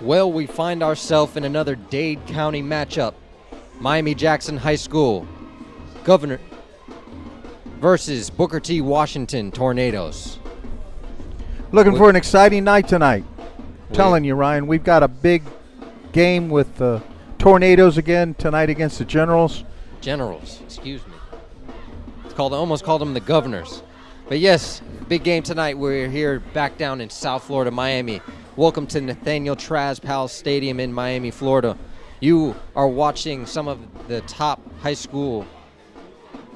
Well, we find ourselves in another Dade County matchup. Miami-Jackson High School Governor versus Booker T. Washington Tornadoes. Looking for an exciting night tonight. Telling you, Ryan, we've got a big game with the Tornadoes again tonight against the Generals. Generals, excuse me. It's almost called them the Governors. But yes, big game tonight. We're here back down in South Florida, Miami. Welcome to Nathaniel TRAZ Powell Stadium in Miami, Florida. You are watching some of the top high school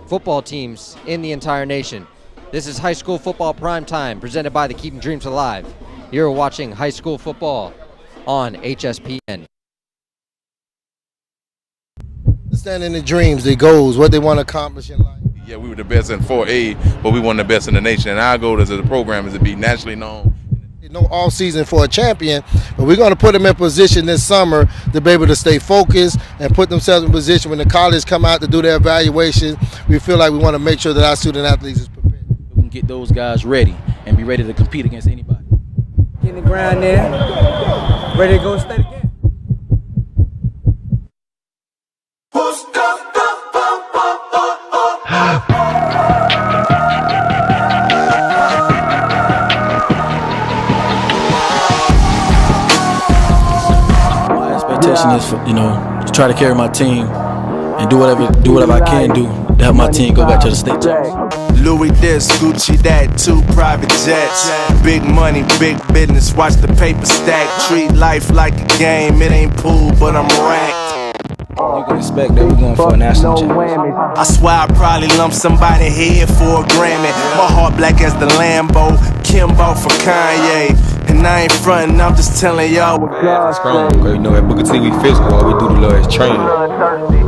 football teams in the entire nation. This is High School Football Prime Time, presented by the Keeping Dreams Alive. You're watching high school football on Hspn. Understanding the dreams, the goals, what they want to accomplish in life. Yeah, we were the best in 4A, but we weren't the best in the nation. And our goal as a program is to be nationally known. No off season for a champion, but we're going to put them in position this summer to be able to stay focused and put themselves in position when the college come out to do their evaluation. We feel like we want to make sure that our student athletes is prepared. We can get those guys ready and be ready to compete against anybody. Get in the ground there, ready to go state again. Is for, to try to carry my team and do whatever I can do to help my team go back to the state champs. Louis this, Gucci that, 2 private jets. Big money, big business, watch the paper stack. Treat life like a game, it ain't pool, but I'm racked. You can expect that we're going for a national championship. I swear I probably lumped somebody head for a Grammy. My heart black as the Lambo, Kimbo for Kanye. And I ain't frontin', I'm just telling y'all what God's strong. At Booker T, we physical. All we do the Lord is training.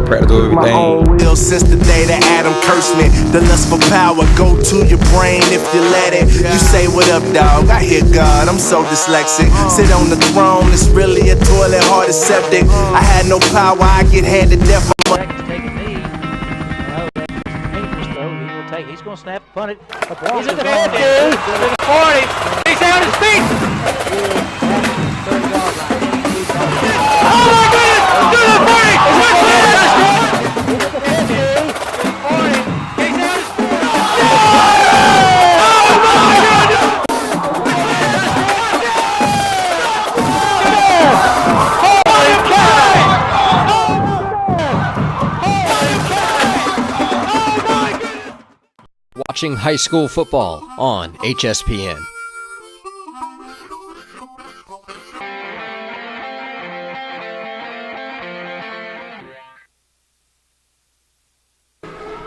Practical everything. Ill since the day that Adam cursed me. The lust for power go to your brain if you let it. You say what up, dog? I hear God. I'm so dyslexic. Sit on the throne. It's really a toilet, heart is septic. I had no power. I get handed death. He's going to snap, punt it. He's at the 50, to the 40. He's on his feet. Oh my goodness! To the 40. He's on his feet. Watching high school football on Hspn.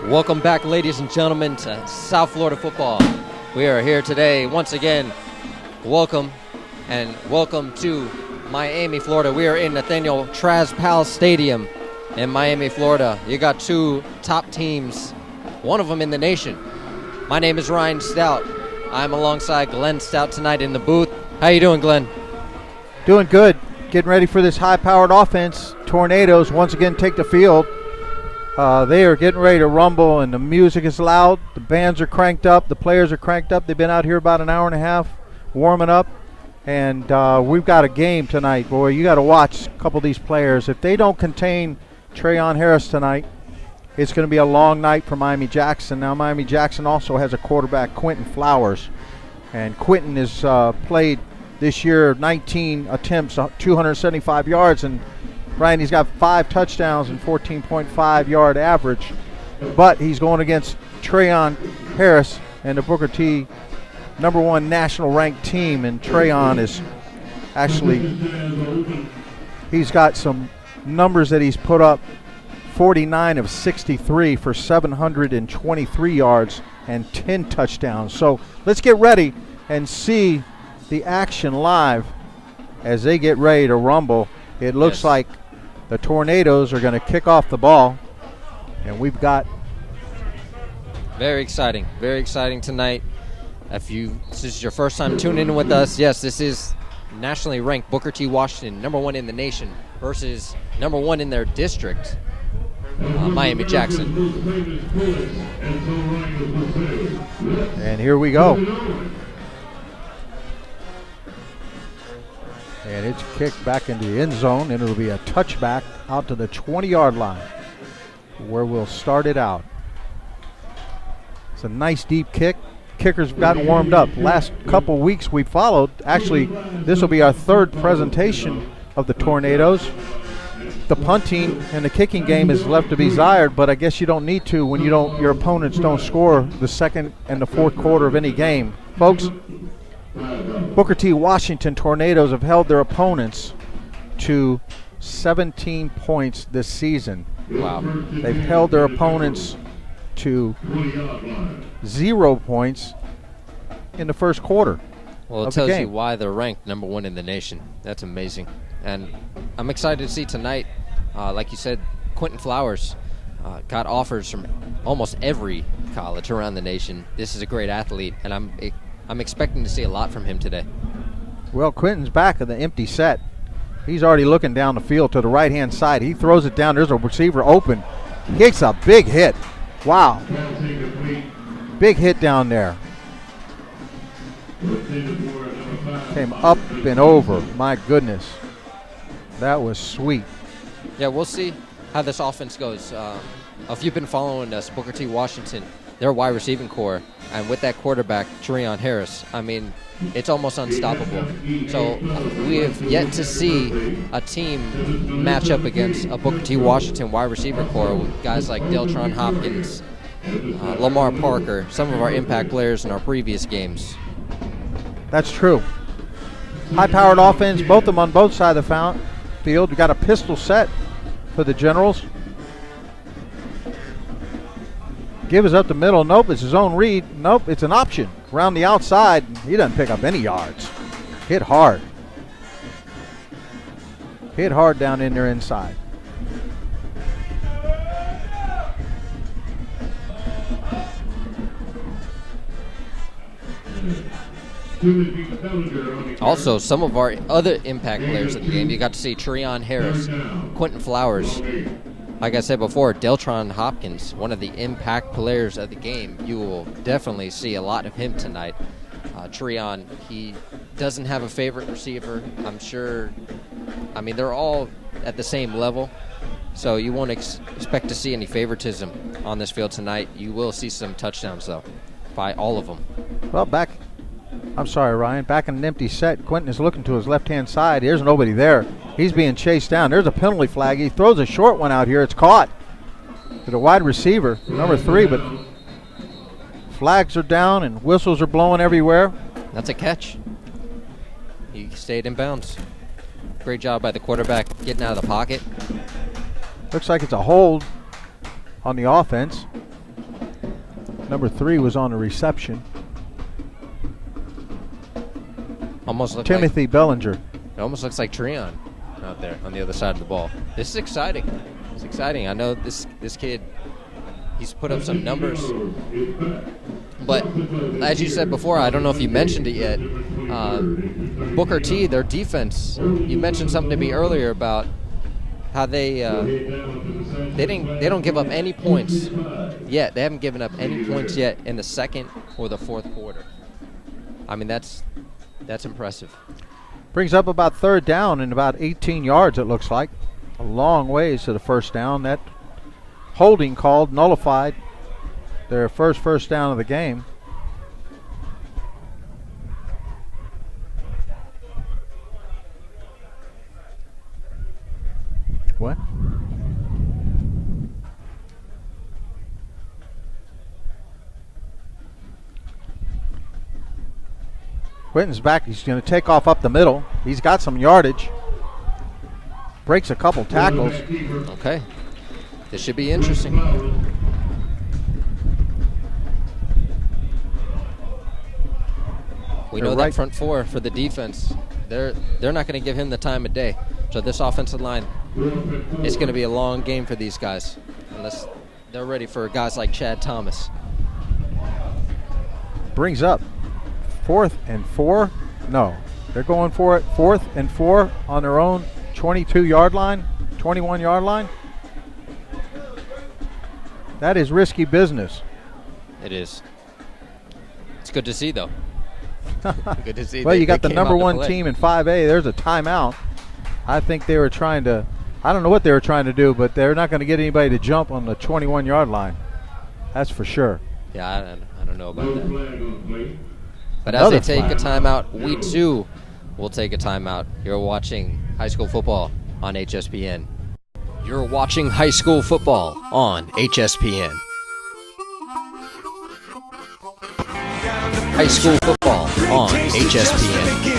Welcome back, ladies and gentlemen, to South Florida football. We are here today once again. Welcome to Miami, Florida. We are in Nathaniel TRAZ Powell Stadium in Miami, Florida. You got 2 top teams, one of them in the nation. My name is Ryan Stout. I'm alongside Glenn Stout tonight in the booth. How you doing, Glenn? Doing good. Getting ready for this high-powered offense. Tornadoes once again take the field. They are getting ready to rumble, and the music is loud. The bands are cranked up. The players are cranked up. They've been out here about an hour and a half warming up, and we've got a game tonight. Boy, you got to watch a couple of these players. If they don't contain TREON Harris tonight, it's going to be a long night for Miami-Jackson. Now, Miami-Jackson also has a quarterback, Quinton Flowers. And Quinton has played this year 19 attempts, 275 yards. And, Ryan, he's got 5 touchdowns and 14.5 yard average. But he's going against TREON Harris and the Booker T #1 national ranked team. And TREON is actually, he's got some numbers that he's put up. 49 of 63 for 723 yards and 10 touchdowns. So let's get ready and see the action live as they get ready to rumble. It looks like the Tornadoes are going to kick off the ball, and we've got very exciting tonight. If this is your first time tuning in with us, yes, this is nationally ranked Booker T. Washington, #1 in the nation versus #1 in their district. Miami-Jackson. And here we go. And it's kicked back into the end zone, and it'll be a touchback out to the 20-yard line where we'll start it out. It's a nice deep kick. Kickers have gotten warmed up. Last couple weeks we followed. Actually, this will be our third presentation of the Tornadoes. The punting and the kicking game is left to be desired, but I guess you don't need to when your opponents don't score the second and the fourth quarter of any game. Folks, Booker T. Washington Tornadoes have held their opponents to 17 points this season. Wow. They've held their opponents to 0 points in the first quarter. Well, it tells you why they're ranked #1 in the nation. That's amazing. And I'm excited to see tonight, like you said, Quinton Flowers got offers from almost every college around the nation. This is a great athlete, and I'm expecting to see a lot from him today. Well, Quinton's back in the empty set. He's already looking down the field to the right-hand side. He throws it down. There's a receiver open. He takes a big hit. Wow. Big hit down there. Came up and over. My goodness. That was sweet. Yeah, we'll see how this offense goes. If you've been following us, Booker T. Washington, their wide receiving core, and with that quarterback, TREON Harris, I mean, it's almost unstoppable. So we have yet to see a team match up against a Booker T. Washington wide receiver core with guys like DELTRON, Hopkins, Lamar Parker, some of our impact players in our previous games. That's true. High-powered offense, both of them on both sides of the field. We got a pistol set for the Generals. Give us up the middle. Nope, it's his own read. Nope, it's an option. Around the outside, he doesn't pick up any yards. Hit hard. Hit hard down in there inside. Also, some of our other impact players in the game, you got to see TREON Harris, Quinton Flowers. Like I said before, DELTRON Hopkins, one of the impact players of the game. You will definitely see a lot of him tonight. TREON, he doesn't have a favorite receiver. I'm sure, I mean, they're all at the same level, so you won't expect to see any favoritism on this field tonight. You will see some touchdowns, though, by all of them. Well, I'm sorry, Ryan. Back in an empty set, Quinton is looking to his left-hand side. There's nobody there. He's being chased down. There's a penalty flag. He throws a short one out here. It's caught to the wide receiver, number 3, but flags are down and whistles are blowing everywhere. That's a catch. He stayed in bounds. Great job by the quarterback getting out of the pocket. Looks like it's a hold on the offense. Number 3 was on the reception. Almost looks Timothy Bellinger. It almost looks like TREON out there on the other side of the ball. This is exciting. It's exciting. I know this kid, he's put up some numbers. But as you said before, I don't know if you mentioned it yet, Booker T, their defense, you mentioned something to me earlier about how they don't give up any points yet. They haven't given up any points yet in the second or the fourth quarter. I mean, that's impressive. Brings up about third down and about 18 yards, it looks like. A long ways to the first down. That holding called nullified their first down of the game. What? Quinton's back. He's going to take off up the middle. He's got some yardage. Breaks a couple tackles. Okay. This should be interesting. We know that front four for the defense, they're not going to give him the time of day. So this offensive line, it's going to be a long game for these guys unless they're ready for guys like Chad Thomas. Brings up 4th and 4. No, they're going for it. 4th and 4 on their own 22-yard line, 21-yard line. That is risky business. It is. It's good to see, though. Good to see. Well, you got the came number out to one play. team in 5A. There's a timeout. I think they were trying to, I don't know what they were trying to do, but they're not going to get anybody to jump on the 21-yard line. That's for sure. Yeah, I don't know about that. But Another as they take a flag. timeout, we too will take a timeout. You're watching high school football on HSPN. You're watching high school football on HSPN. High school football on HSPN.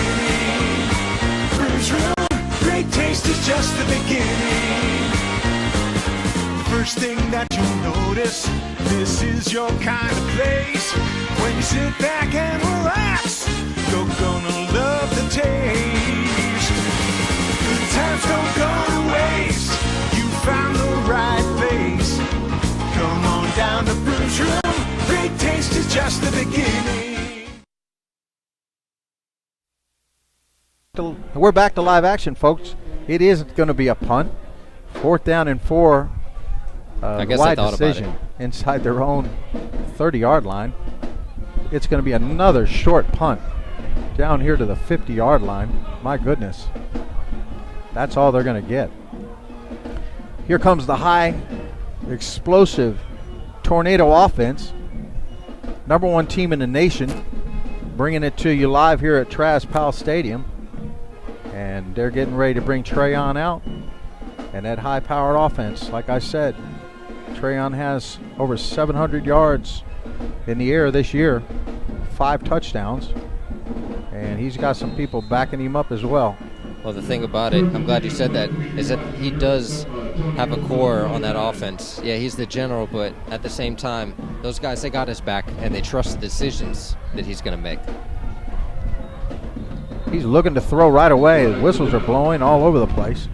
Great taste is just the beginning. First thing that you'll notice, this is your kind of place. When you sit back and relax, you're gonna love the taste. Good times don't go to waste. You found the right place. Come on down to Bruce Room. Great taste is just the beginning. We're back to live action, folks. It is going to be a punt. 4th down and 4. I guess wide I thought decision about it. inside their own 30-yard line. It's going to be another short punt down here to the 50-yard line. My goodness. That's all they're going to get. Here comes the high, explosive Tornado offense. Number 1 team in the nation. Bringing it to you live here at TRAZ Powell Stadium. And they're getting ready to bring TREON out. And that high-powered offense, like I said, TREON has over 700 yards in the air this year, 5 touchdowns, and he's got some people backing him up as well. Well, the thing about it, I'm glad you said that, is that he does have a core on that offense. Yeah, he's the general, but at the same time, those guys, they got his back, and they trust the decisions that he's going to make. He's looking to throw right away. The whistles are blowing all over the place.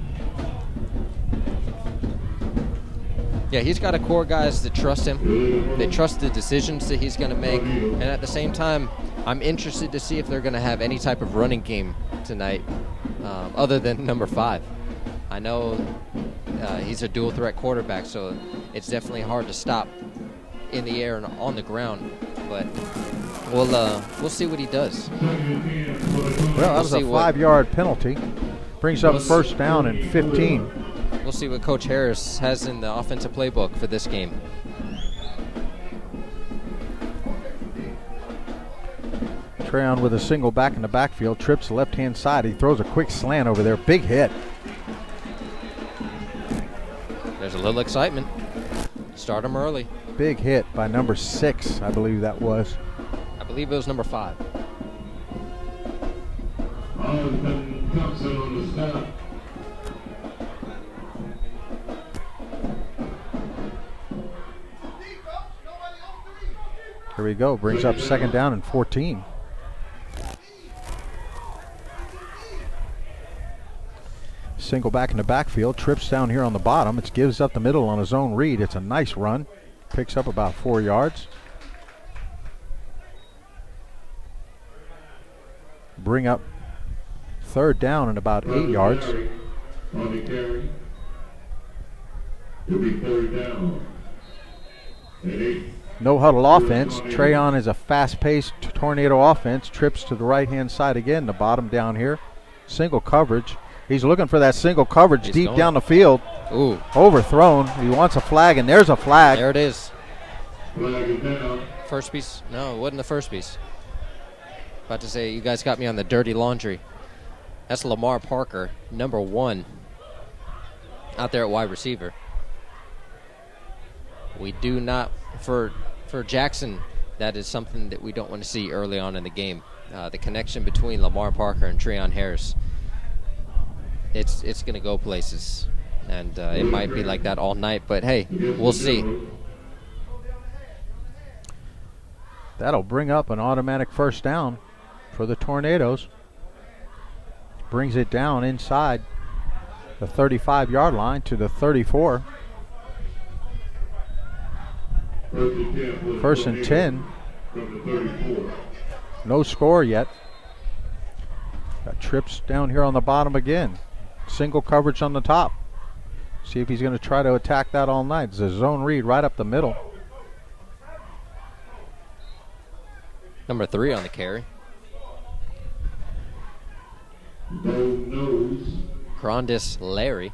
Yeah, he's got a core guys that trust him. They trust the decisions that he's going to make. And at the same time, I'm interested to see if they're going to have any type of running game tonight other than number 5. I know he's a dual threat quarterback, so it's definitely hard to stop in the air and on the ground. But we'll see what he does. Well, that was a 5-yard penalty. Brings up 1st down and 15. We'll see what Coach Harris has in the offensive playbook for this game. TREON with a single back in the backfield, trips left-hand side. He throws a quick slant over there. Big hit. There's a little excitement. Start him early. Big hit by number 6, I believe that was. I believe it was number 5. Here we go. Brings up 2nd down and 14. Single back in the backfield. Trips down here on the bottom. It gives up the middle on his own read. It's a nice run. Picks up about 4 yards. Bring up 3rd down and about 8 yards. On the carry. It'll be 3rd down. And 8. No huddle offense. TREON is a fast-paced tornado offense. Trips to the right-hand side again. The bottom down here. Single coverage. He's looking for that single coverage. He's deep going down the field. Ooh. Overthrown. He wants a flag, and there's a flag. There it is. Flag is down. First piece. No, it wasn't the first piece. About to say, you guys got me on the dirty laundry. That's Lamar Parker, number 1, out there at wide receiver. We do not, for Jackson, that is something that we don't want to see early on in the game. The connection between Lamar Parker and TREON Harris, it's going to go places. And it might be like that all night, but hey, we'll see. That'll bring up an automatic 1st down for the Tornadoes. Brings it down inside the 35-yard line to the 34. 1st and 10. From the 34. No score yet. Got trips down here on the bottom again. Single coverage on the top. See if he's going to try to attack that all night. It's a zone read right up the middle. Number 3 on the carry. Gold nose. KRONDIS Larry.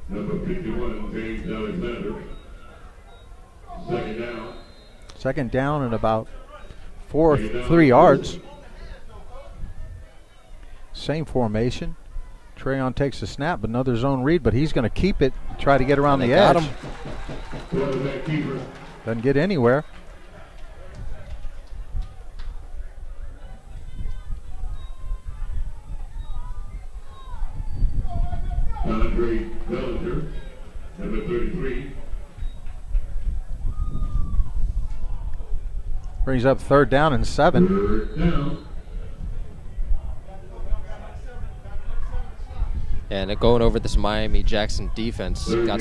Number 51, James Alexander. Second down. Second down and about 3 yards. Same formation. TREON takes the snap, but another zone read, but he's going to keep it, try to get around the edge. Quarterback keeper. Doesn't get anywhere. Andre Bellinger, number 33. Brings up 3rd down and 7. Third down. And going over this Miami-Jackson defense, got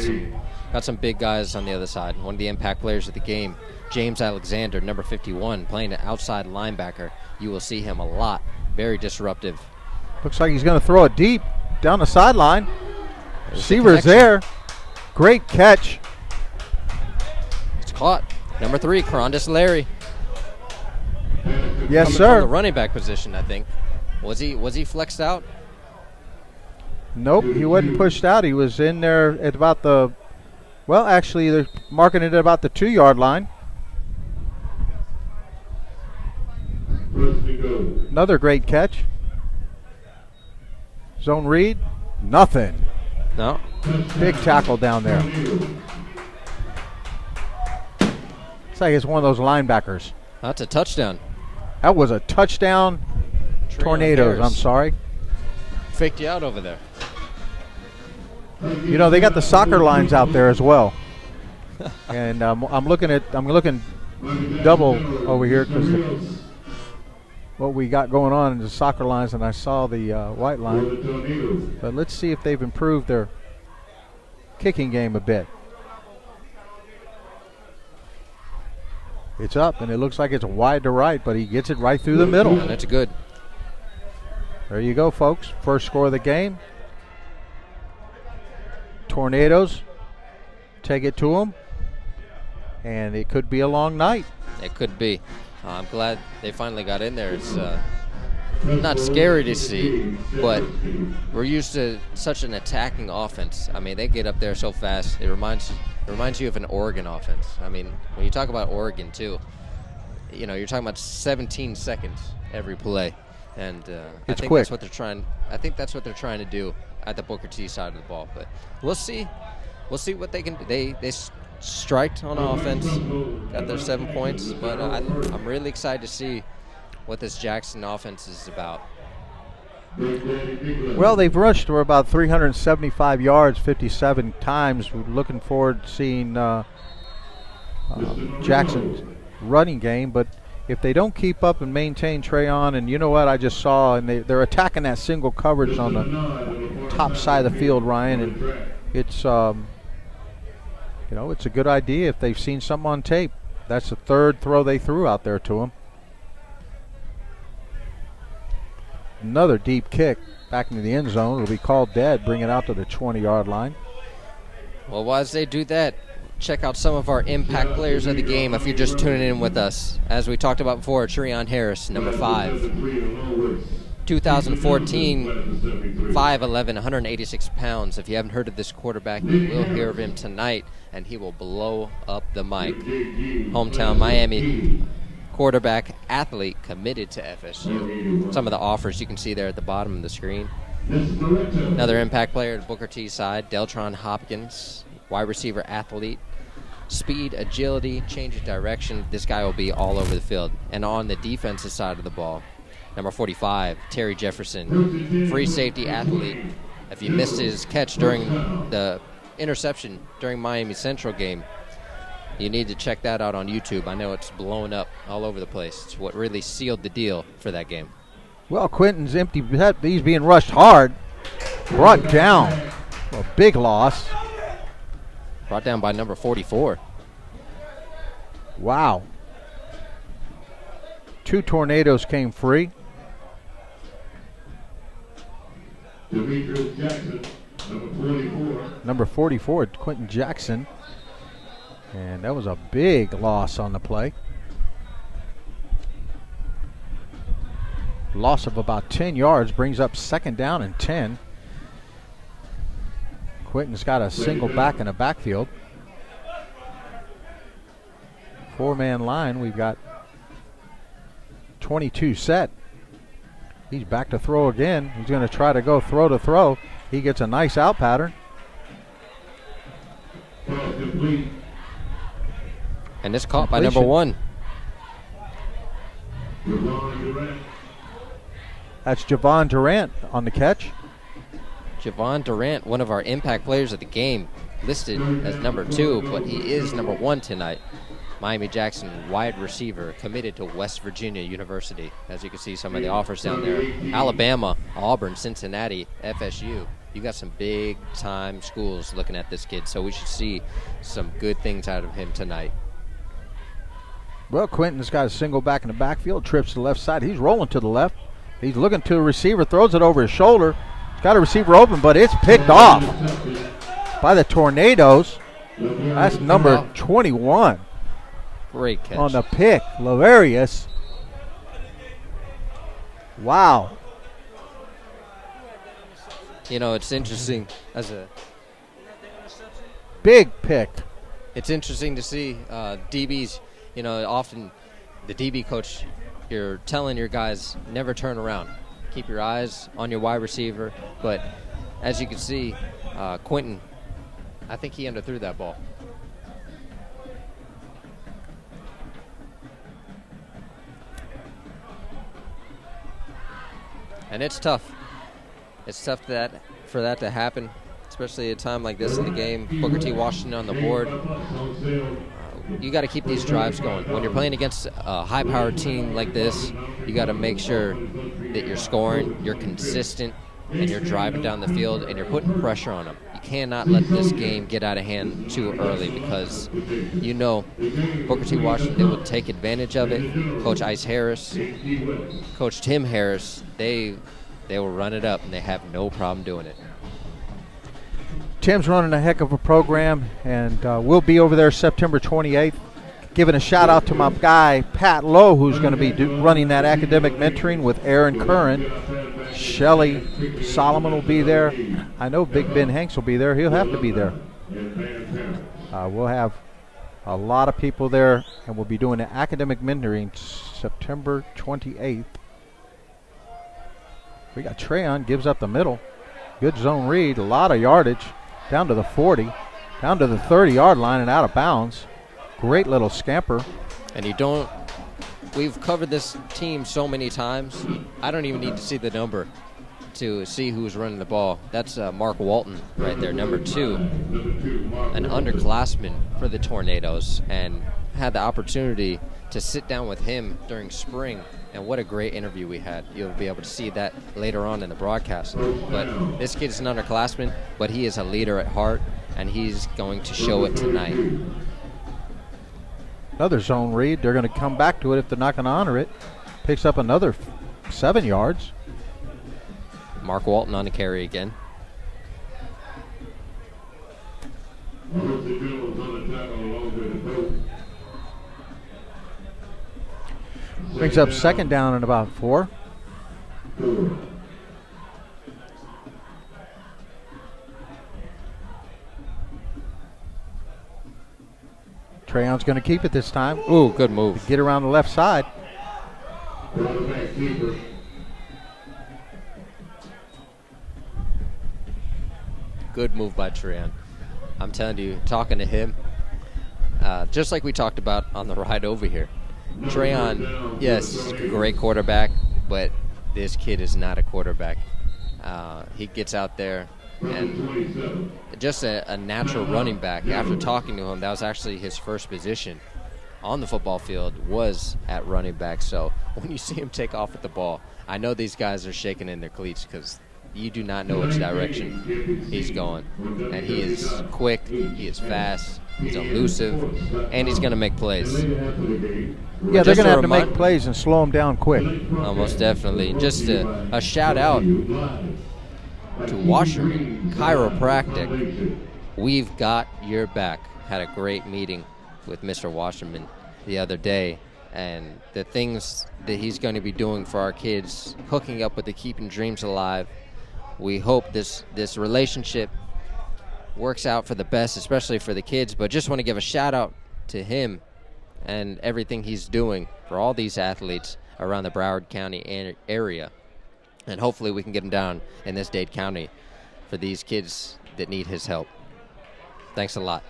some big guys on the other side. One of the impact players of the game, James Alexander, number 51, playing an outside linebacker. You will see him a lot. Very disruptive. Looks like he's going to throw it deep down the sideline. Receiver's there. Great catch. It's caught. Number 3, KRONDIS Larry. Yes, Coming sir. from the running back position, I think. Was he flexed out? Nope, he wasn't pushed out. He was in there at about the, well, actually, they're marking it at about the 2-yard line. First to go. Another great catch. Zone read, nothing. No. Big tackle down there. It's like it's one of those linebackers. That's a touchdown. That was a touchdown. Tornadoes, I'm sorry. Faked you out over there. You know, they got the soccer lines out there as well. And I'm looking double over here because what we got going on in the soccer lines, and I saw the white line. But let's see if they've improved their kicking game a bit. It's up, and it looks like it's wide to right, but he gets it right through the middle. And that's good. There you go, folks. First score of the game. Tornadoes take it to them, and it could be a long night. It could be. I'm glad they finally got in there. It's not scary to see, but we're used to such an attacking offense. I mean, they get up there so fast. It reminds you of an Oregon offense. I mean, when you talk about Oregon too, you know, you're talking about 17 seconds every play, and I think quick. that's what they're trying. I think that's what they're trying to do at the Booker T side of the ball. But we'll see. We'll see what they can do. They striked on offense, got their 7 points, but I'm really excited to see what this Jackson offense is about. Well, they've rushed for about 375 yards 57 times. We're looking forward to seeing Jackson's running game, but if they don't keep up and maintain TREON, and you know what I just saw, and they're attacking that single coverage on the top side of the field, Ryan, and it's you know, it's a good idea if they've seen something on tape. That's the 3rd throw they threw out there to him. Another deep kick back into the end zone. It'll be called dead, bring it out to the 20-yard line. Well, while they do that, check out some of our impact players of the game if you're just tuning in with us. As we talked about before, TREON Harris, number 5. 2014, 5'11", 186 pounds. If you haven't heard of this quarterback, you will hear of him tonight, and he will blow up the mic. Hometown Miami quarterback, athlete, committed to FSU. Some of the offers you can see there at the bottom of the screen. Another impact player at Booker T side, DELTRON Hopkins, wide receiver, athlete. Speed, agility, change of direction. This guy will be all over the field. And on the defensive side of the ball, number 45, Terry Jefferson, free safety, athlete. If you missed his catch during the interception during Miami Central game, you need to check that out on YouTube. I know it's blown up all over the place. It's what really sealed the deal for that game. Well, Quinton's empty. He's being rushed hard. Brought down. A big loss. Brought down by number 44. Wow. 2 tornadoes came free. Demetrius Jackson, number 44. Number 44, Quinton Jackson. And that was a big loss on the play. Loss of about 10 yards brings up 2nd down and 10. Quinton's got a single back in the backfield. 4-man line. We've got 22 set. He's back to throw again. He's going to try to go throw to throw. He gets a nice out pattern. And it's caught by number 1. That's Javon Durant on the catch. Javon Durant, one of our impact players of the game, listed as number 2, but he is number 1 tonight. Miami-Jackson wide receiver, committed to West Virginia University. As you can see, some of the offers down there. Alabama, Auburn, Cincinnati, FSU. You got some big-time schools looking at this kid, so we should see some good things out of him tonight. Well, Quinton's got a single back in the backfield, trips to the left side. He's rolling to the left. He's looking to a receiver, throws it over his shoulder. He's got a receiver open, but it's picked off by the Tornadoes. That's number 21. Great catch. On the pick, Laverius. Wow. You know, it's interesting as a big pick. It's interesting to see DBs, you know, often the DB coach, you're telling your guys never turn around. Keep your eyes on your wide receiver. But as you can see, Quinton, I think he underthrew that ball. And it's tough. It's tough for that to happen, especially at a time like this in the game. Booker T. Washington on the board. You got to keep these drives going. When you're playing against a high-powered team like this, you got to make sure that you're scoring, you're consistent, and you're driving down the field, and you're putting pressure on them. You cannot let this game get out of hand too early because you know Booker T. Washington will take advantage of it. Coach Ice Harris, Coach Tim Harris, they will run it up, and they have no problem doing it. Tim's running a heck of a program, and we'll be over there September 28th. Giving a shout out to my guy, Pat Lowe, who's going to be running that academic mentoring with Aaron Curran. Shelly Solomon will be there. I know Big Ben Hanks will be there. He'll have to be there. We'll have a lot of people there, and we'll be doing the academic mentoring September 28th. We got TREON, gives up the middle. Good zone read, a lot of yardage. Down to the 40, down to the 30-yard line and out of bounds. Great little scamper. And we've covered this team so many times, I don't even need to see the number to see who's running the ball. That's Mark Walton right there, number 2, an underclassman for the Tornadoes, and had the opportunity to sit down with him during spring, and what a great interview we had. You'll be able to see that later on in the broadcast. But this kid is an underclassman, but he is a leader at heart, and he's going to show it tonight. Another zone read. They're going to come back to it if they're not going to honor it. Picks up another 7 yards. Mark Walton on the carry again. Brings up 2nd down and about 4. TREON's going to keep it this time. Ooh, good move. Get around the left side. Good move by TREON. I'm telling you, talking to him, just like we talked about on the ride over here. TREON, yes, great quarterback, but this kid is not a quarterback. He gets out there and just a natural running back. After talking to him, that was actually his first position on the football field, was at running back. So when you see him take off with the ball, I know these guys are shaking in their cleats because you do not know which direction he's going. And he is quick, he is fast, he's elusive, and he's going to make plays. Yeah, they're going to have to make plays and slow him down quick. Most definitely. Just a shout out to Washerman Chiropractic. We've got your back. Had a great meeting with Mr. Washerman the other day, and the things that he's going to be doing for our kids, hooking up with the Keeping Dreams Alive. We hope this relationship works out for the best, especially for the kids, but just want to give a shout out to him and everything he's doing for all these athletes around the Broward County area. And hopefully we can get him down in this Dade County for these kids that need his help. Thanks a lot.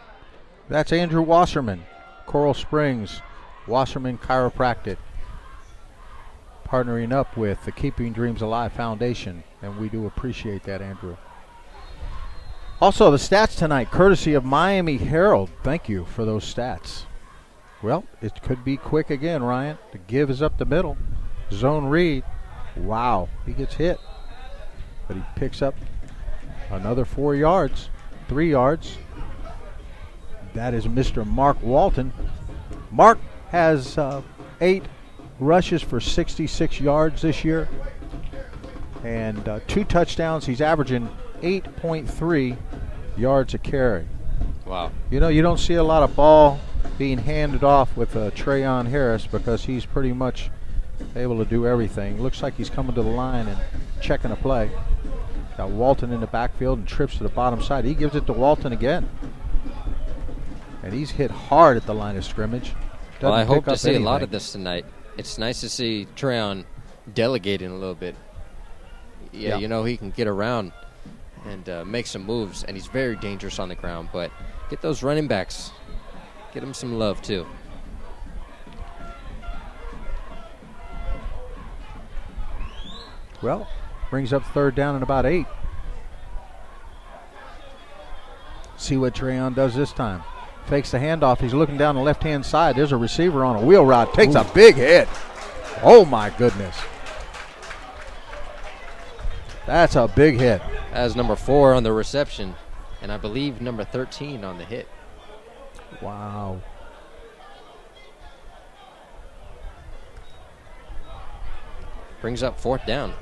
That's Andrew Wasserman, Coral Springs, Wasserman Chiropractic, partnering up with the Keeping Dreams Alive Foundation, and we do appreciate that, Andrew. Also, the stats tonight, courtesy of Miami Herald. Thank you for those stats. Well, it could be quick again, Ryan. The give is up the middle. Zone read. Wow, he gets hit. But he picks up another 4 yards, 3 yards. That is Mr. Mark Walton. Mark has 8 rushes for 66 yards this year and 2 touchdowns. He's averaging 8.3 yards a carry. Wow. You know, you don't see a lot of ball being handed off with TREON Harris because he's pretty much able to do everything. Looks like he's coming to the line and checking a play. Got Walton in the backfield and trips to the bottom side. He gives it to Walton again. And he's hit hard at the line of scrimmage. Well, I hope to see a lot of this tonight. It's nice to see TREON delegating a little bit. Yeah, you know, he can get around and make some moves, and he's very dangerous on the ground. But get those running backs. Get him some love, too. Well, brings up 3rd down and about 8. See what TREON does this time. Fakes the handoff. He's looking down the left-hand side. There's a receiver on a wheel route. Takes a big hit. Oh, my goodness. That's a big hit. As number 4 on the reception, and I believe number 13 on the hit. Wow. Brings up 4th down.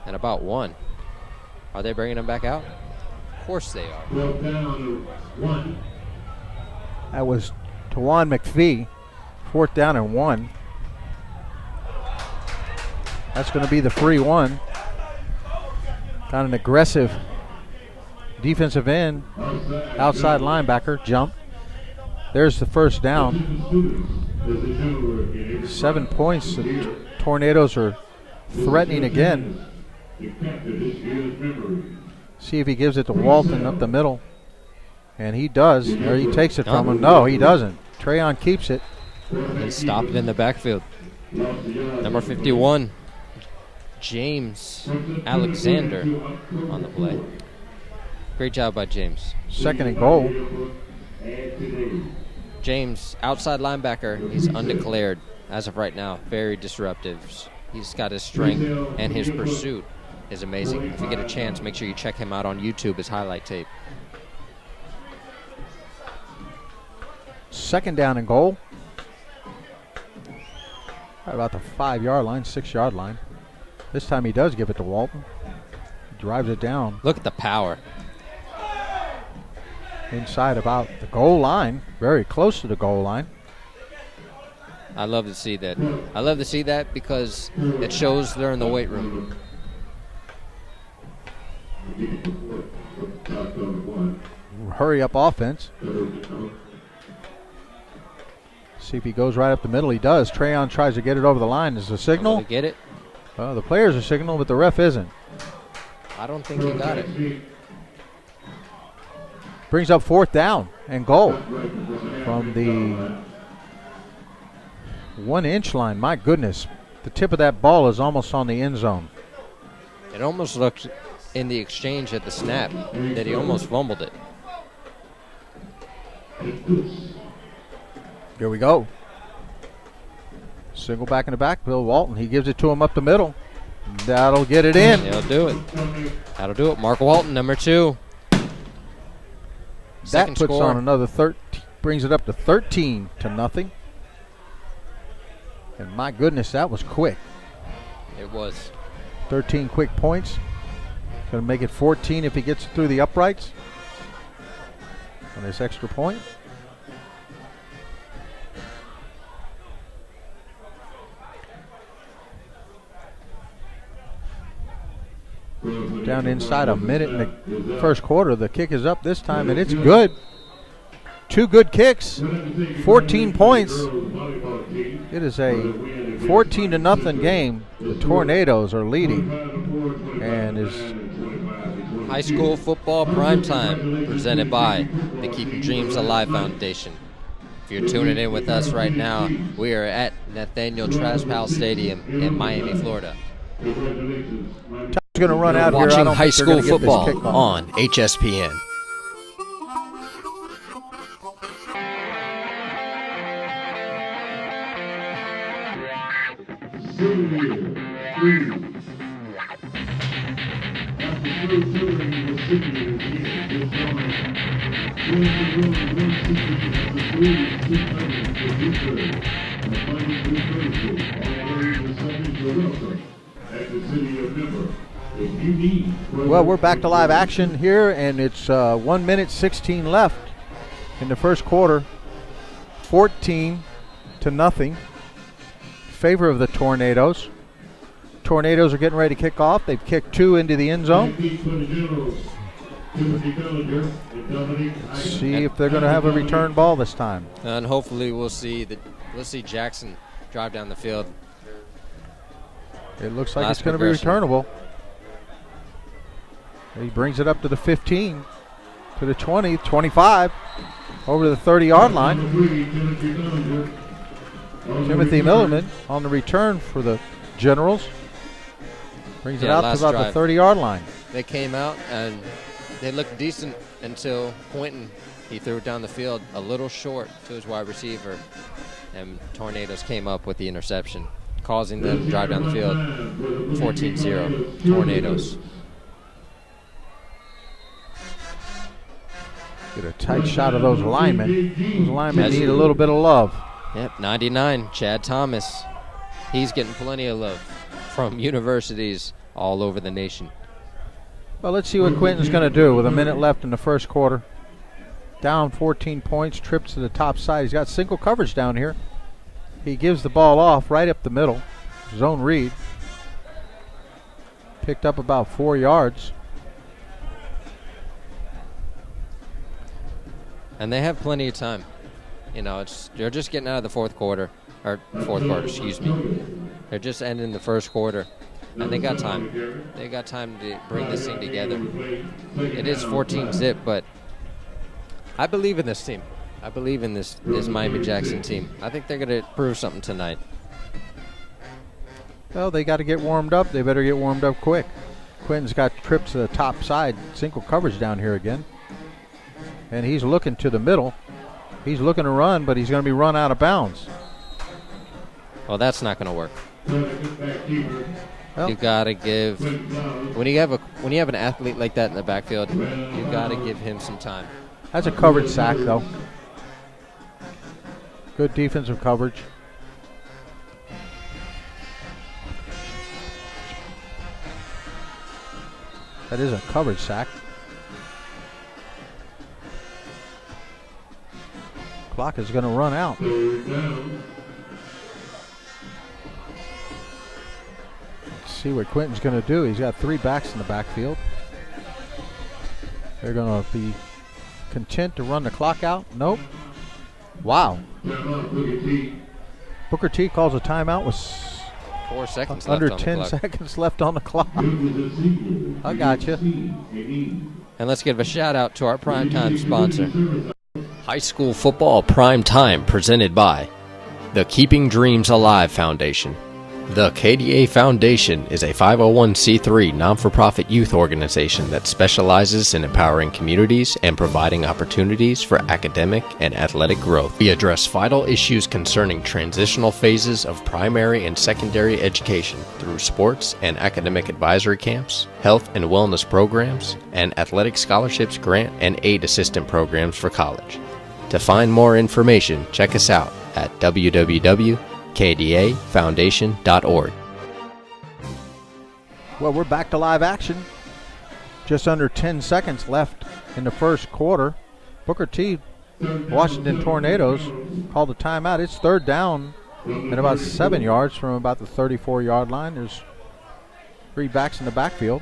And about 1. Are they bringing him back out? Of course they are. 12 down, 1. That was Tawan McPhee. 4th down and 1. That's going to be the free one. Got an aggressive defensive end, outside linebacker, jump. There's the 1st down. 7 points. The Tornadoes are threatening again. See if he gives it to Walton up the middle. And he does. Or he takes it from him. No, he doesn't. TREON keeps it. And stopped it in the backfield. Number 51, James Alexander on the play. Great job by James. 2nd and goal. James, outside linebacker, he's undeclared as of right now. Very disruptive. He's got his strength, and his pursuit is amazing. If you get a chance, make sure you check him out on YouTube, his highlight tape. 2nd down and goal. Right about the 5-yard line, 6-yard line. This time he does give it to Walton. He drives it down. Look at the power. Inside about the goal line, very close to the goal line. I love to see that. I love to see that because it shows they're in the weight room. Hurry up offense. See if he goes right up the middle. He does. TREON tries to get it over the line. Is the signal? Get it? The players are signaling, but the ref isn't. I don't think he got it. Brings up 4th down and goal from the 1-inch line. My goodness. The tip of that ball is almost on the end zone. It almost looked in the exchange at the snap that he almost fumbled it. Here we go. Single back in the back. Bill Walton. He gives it to him up the middle. That'll get it in. He'll do it. That'll do it. Mark Walton, number 2. That puts on another 13. Brings it up to 13-0. And my goodness, that was quick. It was. 13 quick points. Going to make it 14 if he gets through the uprights on this extra point. Down inside a minute in the first quarter. The kick is up this time, and it's good. 2 good kicks, 14 points. It is a 14-0 game. The Tornadoes are leading, and is High school football primetime presented by the Keeping Dreams Alive Foundation. If you're tuning in with us right now, we are at Nathaniel TRAZ Powell Stadium in Miami, Florida. Time's going to run out here. I Watching don't high think they're school gonna get this football kick on HSPN. Well, we're back to live action here, and it's 1 minute 16 left in the first quarter. 14-0. Favor of the Tornadoes. Tornadoes are getting ready to kick off. They've kicked 2 into the end zone. Let's see if they're going to have a return ball this time. And hopefully we'll see Jackson drive down the field. It looks like it's going to be returnable. He brings it up to the 15, to the 20, 25, over to the 30-yard line. Timothy Millerman on the return for the Generals. Brings it out to about the 30-yard line. They came out and they looked decent until Quinton. He threw it down the field a little short to his wide receiver, and Tornadoes came up with the interception, causing them to drive down the field. 14-0, Tornadoes. Get a tight shot of those linemen. Those linemen need a little bit of love. Yep, 99, Chad Thomas. He's getting plenty of love from universities all over the nation. Well, let's see what Quinton's going to do with a minute left in the first quarter. Down 14 points, trips to the top side. He's got single coverage down here. He gives the ball off right up the middle. Zone read. Picked up about 4 yards. And they have plenty of time. You know, they're just getting out of the fourth quarter, excuse me. They're just ending the first quarter, and they got time. They got time to bring this thing together. It is 14-0, but I believe in this team. I believe in this Miami Jackson team. I think they're going to prove something tonight. Well, they got to get warmed up. They better get warmed up quick. Quinton's got trips to the top side, single coverage down here again. And he's looking to the middle. He's looking to run, but he's going to be run out of bounds. Well, that's not going to work. Well, you got to give when you have an athlete like that in the backfield, you got to give him some time. That's a coverage sack, though. Good defensive coverage. That is a coverage sack. Clock is going to run out. Let's see what Quinton's going to do. He's got 3 backs in the backfield. They're going to be content to run the clock out. Nope. Wow. Booker T calls a timeout with 4 seconds left under on the 10 clock. seconds left on the clock. I got you. And let's give a shout out to our primetime sponsor. High school football prime time presented by the Keeping Dreams Alive Foundation. The KDA Foundation is a 501c3 non-for-profit youth organization that specializes in empowering communities and providing opportunities for academic and athletic growth. We address vital issues concerning transitional phases of primary and secondary education through sports and academic advisory camps, health and wellness programs, and athletic scholarships, grant, and aid assistant programs for college. To find more information, check us out at www.kdafoundation.org. Well, we're back to live action. Just under 10 seconds left in the first quarter. Booker T, Washington Tornadoes, called a timeout. It's third down and about 7 yards from about the 34-yard line. There's 3 backs in the backfield.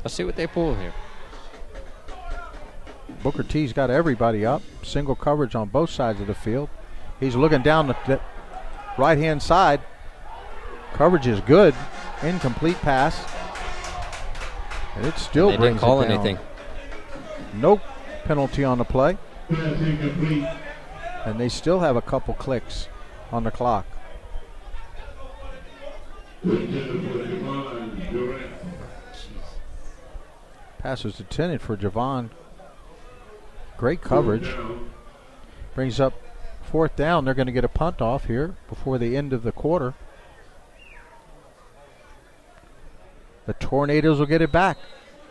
Let's see what they pull here. Booker T's got everybody up. Single coverage on both sides of the field. He's looking down the right-hand side. Coverage is good. Incomplete pass. And it still They brings didn't call it down. anything. No penalty on the play. And they still have a couple clicks on the clock. Pass was intended for Javon. Great coverage. Brings up 4th down. They're going to get a punt off here before the end of the quarter. The Tornadoes will get it back.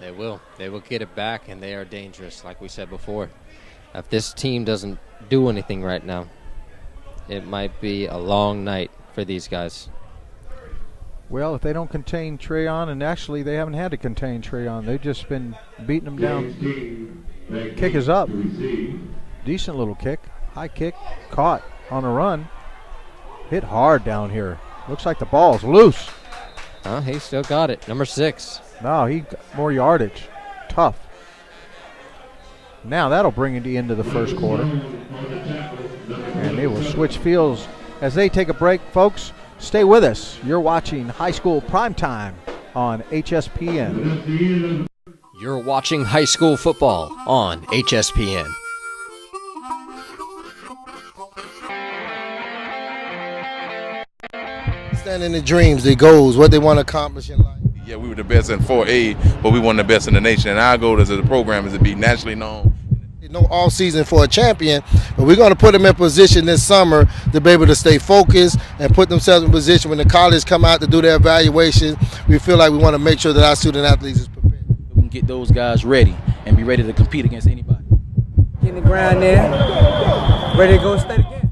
They will. They will get it back, and they are dangerous, like we said before. If this team doesn't do anything right now, it might be a long night for these guys. Well, if they don't contain TREON, and actually they haven't had to contain TREON, they've just been beating them down. Kick is up. Decent little kick. High kick. Caught on a run. Hit hard down here. Looks like the ball's loose. He still got it. Number 6. No, he got more yardage. Tough. Now that'll bring it to the end of the first quarter. And they will switch fields as they take a break, folks. Stay with us. You're watching High School Primetime on HSPN. You're watching high school football on HSPN. Understanding the dreams, the goals, what they want to accomplish in life. Yeah, we were the best in 4A, but we weren't the best in the nation. And our goal as a program is to be nationally known. No all season for a champion, but we're going to put them in position this summer to be able to stay focused and put themselves in position when the colleges come out to do their evaluation. We feel like we want to make sure that our student athletes is prepared. We can get those guys ready and be ready to compete against anybody. Get in the ground there. Ready to go state again.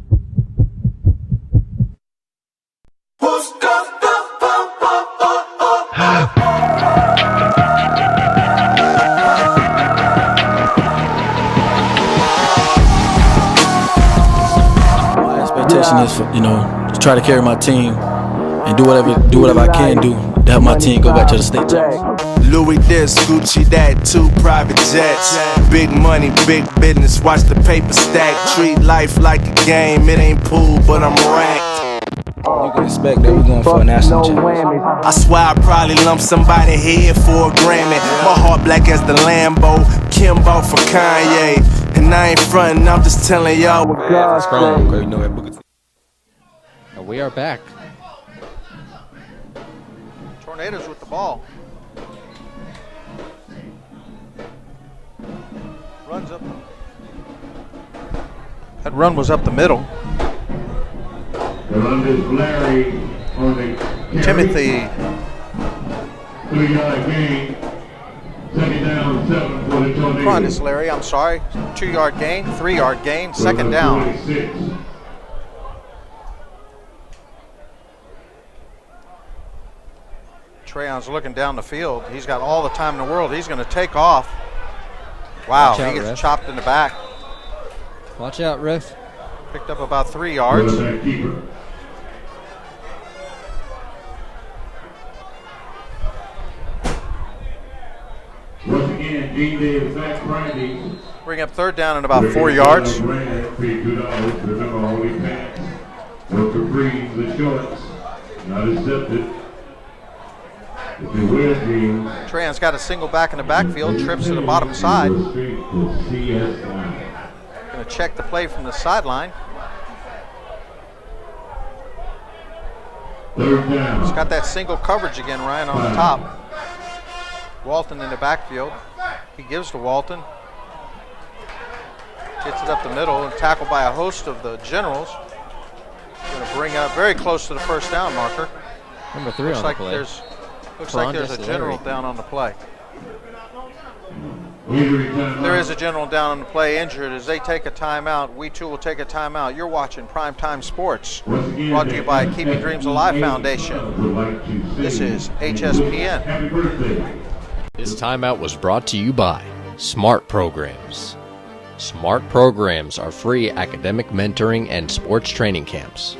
Expectation is for, to try to carry my team and do whatever I can do to help my team go back to the state champs. Louis this, Gucci that, 2 private jets. Big money, big business, watch the paper stack. Treat life like a game, it ain't pool, but I'm racked. You can expect that we're going for a national championship. I swear I probably lump somebody head for a Grammy. My heart black as the Lambo, Kimbo for Kanye. And I ain't frontin', I'm just telling y'all what God Strong, because you know that Booker T. And we are back. Tornadoes with the ball. Runs up. That run was up the middle. Larry on the Timothy. 3-yard gain. Second down, 7 for the Tornadoes. KRONDIS, Larry, I'm sorry. 2-yard gain, 3-yard gain, second down. 26. TREON's looking down the field. He's got all the time in the world. He's going to take off. Wow, Watch out, he gets ref. chopped in the back. Watch out, ref. Picked up about 3 yards. Quarterback keeper. Once again, Dean Davis back grinding. Bring up 3rd down and about 4 yards. Remember, only pass. No Capri, the shorts. Not accepted. If you wear green, TREON's got a single back in the backfield, trips to the bottom side. Going Going to check the play from the sideline. 3rd down. He's got that single coverage again, Ryan, on the top. Walton in the backfield. He gives to Walton. Gets it up the middle and tackled by a host of the Generals. Going to bring up very close to the 1st down marker. Number 3 Looks on like the play. there's a general down on the play. Injury time. There is a general down on the play injured. As they take a timeout, we too will take a timeout. You're watching Primetime Sports, brought to you by Keeping Dreams Alive Foundation. This is HSPN. Happy birthday. This timeout was brought to you by Smart Programs. Smart Programs are free academic mentoring and sports training camps.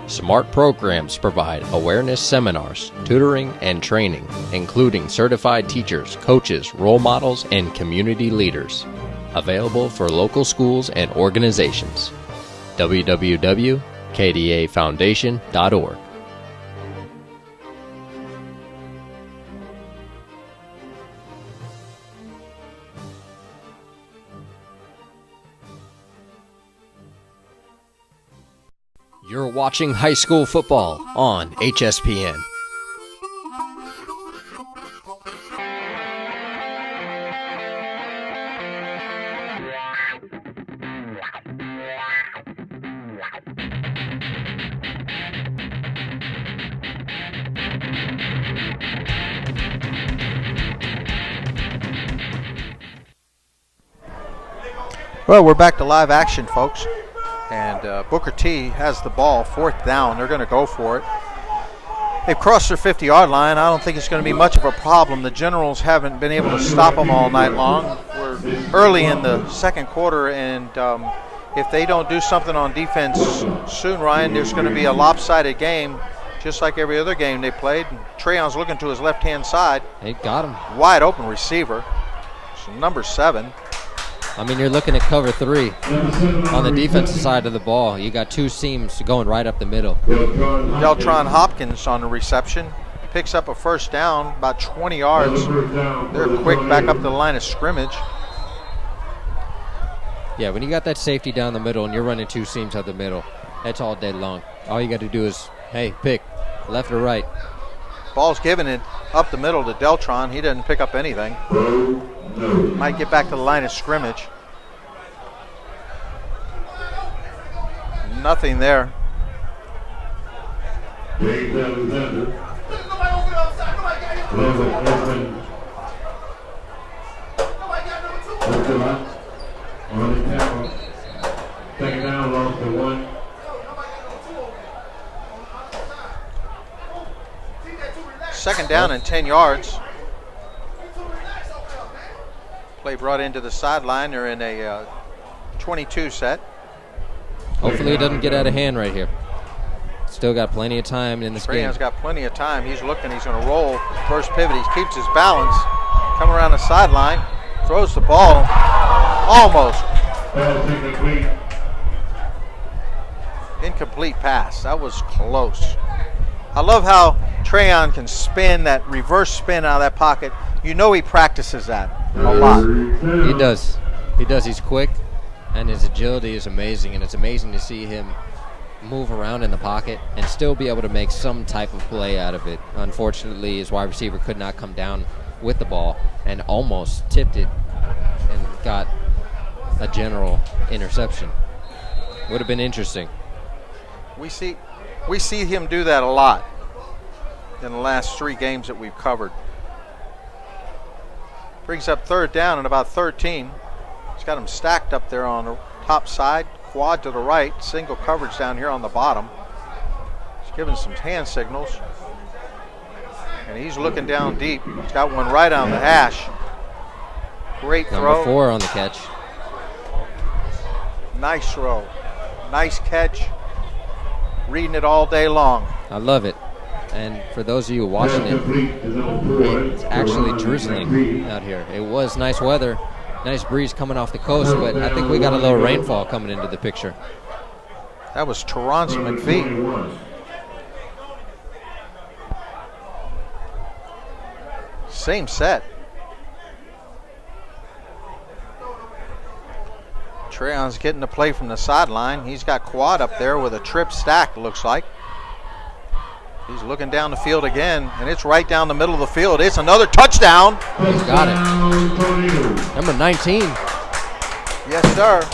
Smart programs provide awareness seminars, tutoring, and training, including certified teachers, coaches, role models, and community leaders. Available for local schools and organizations. www.kdafoundation.org. You're watching high school football on HSPN. Well, we're back to live action, folks. And Booker T has the ball, 4th down. They're going to go for it. They've crossed their 50-yard line. I don't think it's going to be much of a problem. The Generals haven't been able to stop them all night long. We're early in the second quarter, and if they don't do something on defense soon, Ryan, there's going to be a lopsided game, just like every other game they played. And TREON's looking to his left-hand side. They got him. Wide open receiver. It's number 7. I mean, you're looking at cover 3 on the defensive side of the ball. You got 2 seams going right up the middle. DELTRON Hopkins on the reception. Picks up a 1st down, about 20 yards. They're quick back up to the line of scrimmage. Yeah, when you got that safety down the middle and you're running 2 seams up the middle, that's all day long. All you got to do is, hey, pick left or right. Ball's given it up the middle to DELTRON. He doesn't pick up anything. Might get back to the line of scrimmage. Nothing there. Second down, lost to 1. Second down and 10 yards. Play brought into the sideline. They're in a 22 set. Hopefully it doesn't get out of hand right here. Still got plenty of time in this game. TREON's got plenty of time. He's looking. He's going to roll. First pivot. He keeps his balance. Come around the sideline. Throws the ball. Almost. Incomplete pass. That was close. I love how TREON can spin that reverse spin out of that pocket. You know he practices that a lot. He does. He does. He's quick, and his agility is amazing, and it's amazing to see him move around in the pocket and still be able to make some type of play out of it. Unfortunately, his wide receiver could not come down with the ball and almost tipped it and got a general interception. Would have been interesting. We see him do that a lot in the last 3 games that we've covered. Brings up 3rd down and about 13. He's got him stacked up there on the top side, quad to the right, single coverage down here on the bottom. He's giving some hand signals. And he's looking down deep. He's got one right on the hash. Great throw. Number 4 on the catch. Nice throw. Nice catch. Reading it all day long. I love it. And for those of you watching it, it's actually drizzling out here. It was nice weather, nice breeze coming off the coast, but I think we got a little rainfall coming into the picture. That was Terrence McPhee. Same set. TREON's getting the play from the sideline. He's got quad up there with a trip stack, looks like. He's looking down the field again, and it's right down the middle of the field. It's another touchdown. He's got it. Number 19. Yes, sir.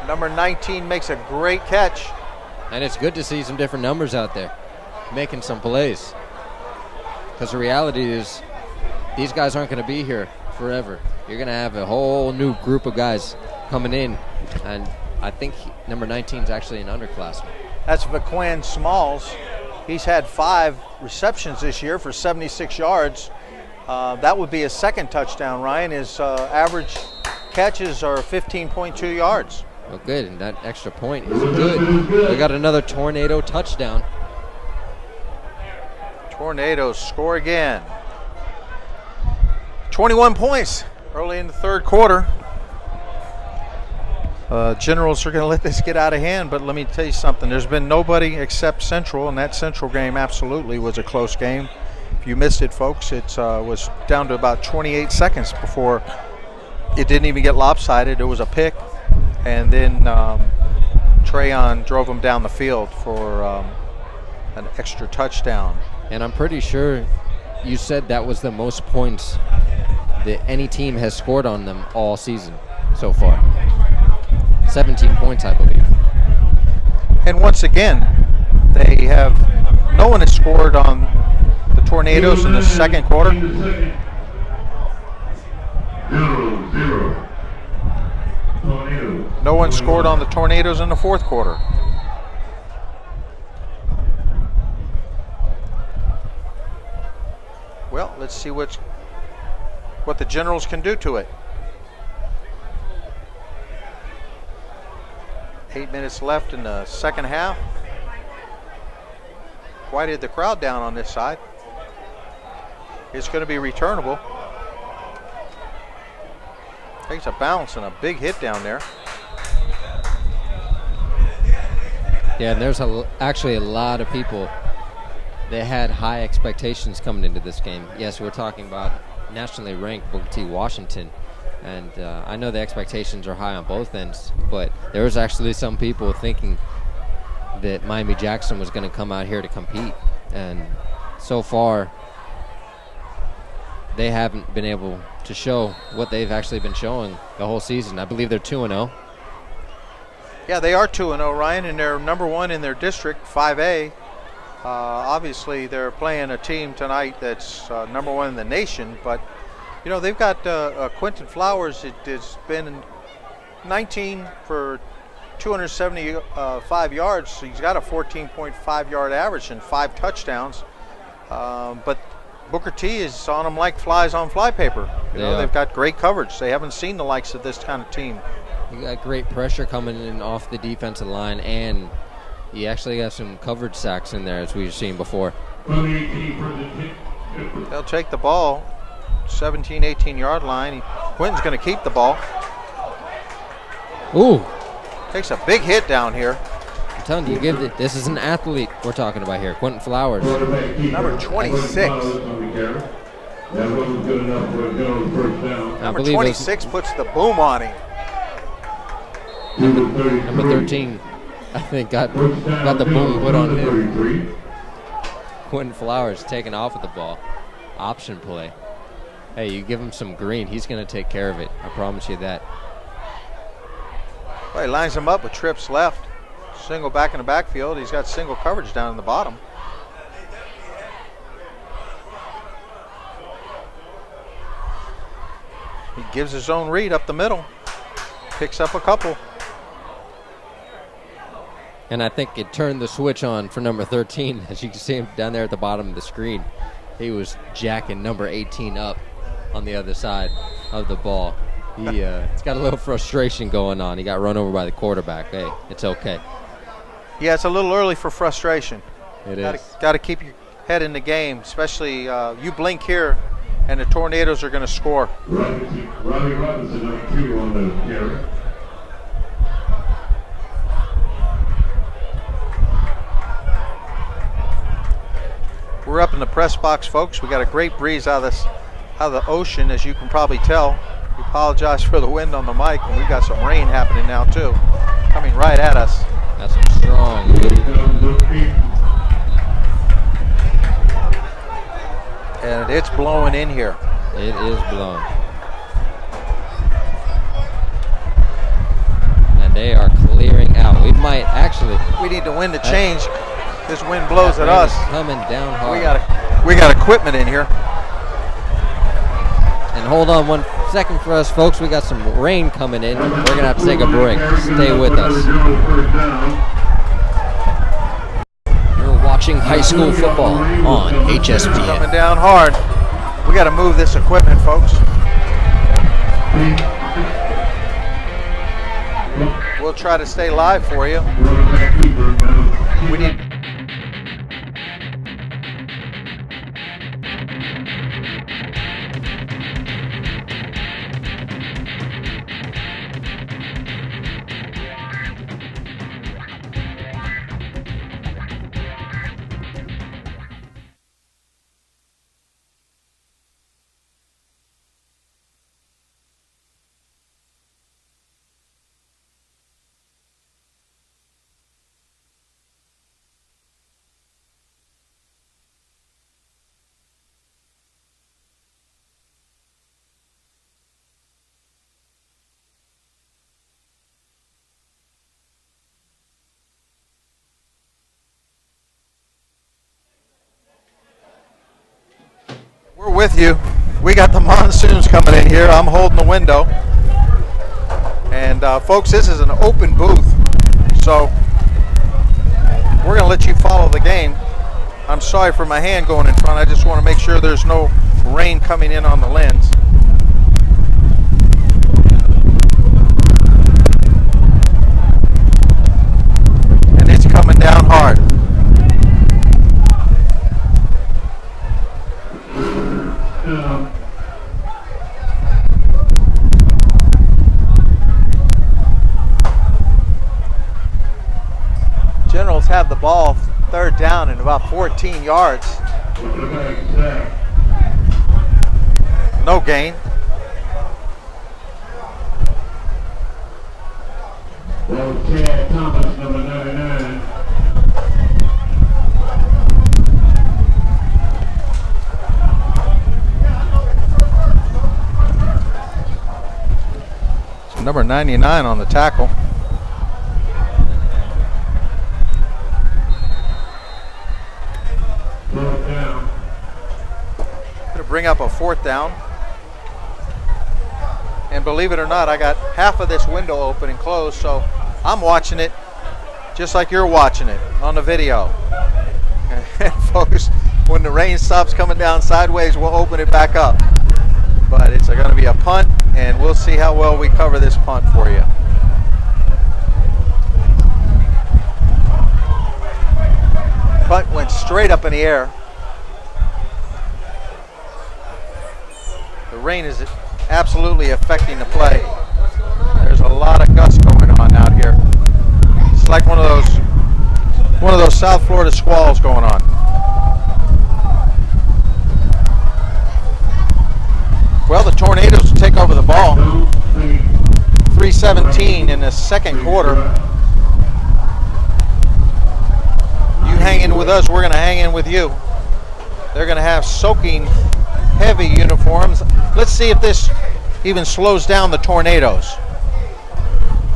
Number 19 makes a great catch. And it's good to see some different numbers out there making some plays. Because the reality is these guys aren't going to be here forever. You're going to have a whole new group of guys coming in. And I think number 19 is actually an underclassman. That's VaQuan Smalls. He's had 5 receptions this year for 76 yards. That would be his 2nd touchdown, Ryan. His average catches are 15.2 yards. Well, good, and that extra point is good. We got another Tornado touchdown. Tornadoes score again. 21 points early in the third quarter. Generals are going to let this get out of hand, but let me tell you something. There's been nobody except Central, and that Central game absolutely was a close game. If you missed it, folks, it was down to about 28 seconds before it didn't even get lopsided. It was a pick, and then TREON drove them down the field for an extra touchdown. And I'm pretty sure you said that was the most points that any team has scored on them all season so far. 17 points, I believe. And once again, no one has scored on the Tornadoes in the second quarter. 0-0. Tornadoes. No one scored on the Tornadoes in the fourth quarter. Well, let's see what the Generals can do to it. 8 minutes left in the second half. Quieted the crowd down on this side. It's going to be returnable. Takes a bounce and a big hit down there. Yeah, and there's actually a lot of people that had high expectations coming into this game. Yes, we're talking about nationally ranked Booker T. Washington. And I know the expectations are high on both ends, but there was actually some people thinking that Miami-Jackson was going to come out here to compete. And so far, they haven't been able to show what they've actually been showing the whole season. I believe they're 2-0. Yeah, they are 2-0, Ryan, and they're number one in their district, 5A. Obviously, they're playing a team tonight that's number one in the nation, but you know, they've got Quinton Flowers. It has been 19 for 275 yards. He's got a 14.5 yard average and 5 touchdowns. But Booker T is on them like flies on flypaper. You know, they've got great coverage. They haven't seen the likes of this kind of team. You got great pressure coming in off the defensive line, and you actually got some coverage sacks in there, as we've seen before. They'll take the ball. 17, 18 yard line. Quinton's going to keep the ball. Ooh. Takes a big hit down here. I'm telling you, this is an athlete we're talking about here. Quinton Flowers. Number 26. Number 26 puts the boom on him. Number 13, I think, got the boom put on him. Quinton Flowers taking off with the ball. Option play. Hey, you give him some green, he's going to take care of it. I promise you that. Well, he lines him up with trips left. Single back in the backfield. He's got single coverage down in the bottom. He gives his own read up the middle. Picks up a couple. And I think it turned the switch on for number 13. As you can see him down there at the bottom of the screen. He was jacking number 18 up on the other side of the ball. He's got a little frustration going on. He got run over by the quarterback. Hey, it's okay. Yeah, it's a little early for frustration. It is. Got to keep your head in the game, especially you blink here and the Tornadoes are going to score. Robbie Robinson, number 2 on the carry. We're up in the press box, folks. We got a great breeze out of the ocean, as you can probably tell. We apologize for the wind on the mic, and we got some rain happening now too, coming right at us. That's strong. And it's blowing in here. It is blowing. And they are clearing out. We might actually. We need the wind to change. This wind blows at us. Coming down hard. We got equipment in here. And hold on 1 second for us, folks. We got some rain coming in. We're going to have to take a break. Stay with us. You're watching high school football on Hspn. Coming down hard. We got to move this equipment, folks. We'll we'll try to stay live for you. We need. We're with you. We got the monsoons coming in here. I'm holding the window. And folks, this is an open booth. So we're going to let you follow the game. I'm sorry for my hand going in front. I just want to make sure there's no rain coming in on the lens. And it's coming down hard. Generals have the ball, third down and about 14 yards. No gain. That was Chad Thomas, number 99. So number 99 on the tackle. Bring up a fourth down. And believe it or not, I got half of this window open and closed, so I'm watching it just like you're watching it on the video. And folks, when the rain stops coming down sideways, we'll open it back up. But it's going to be a punt, and we'll see how well we cover this punt for you. Punt went straight up in the air. The rain is absolutely affecting the play. There's a lot of gusts going on out here. It's like one of those South Florida squalls going on. Well, the Tornadoes take over the ball. 3:17 in the second quarter. You hang in with us, we're going to hang in with you. They're going to have soaking heavy uniforms. Let's see if this even slows down the Tornadoes.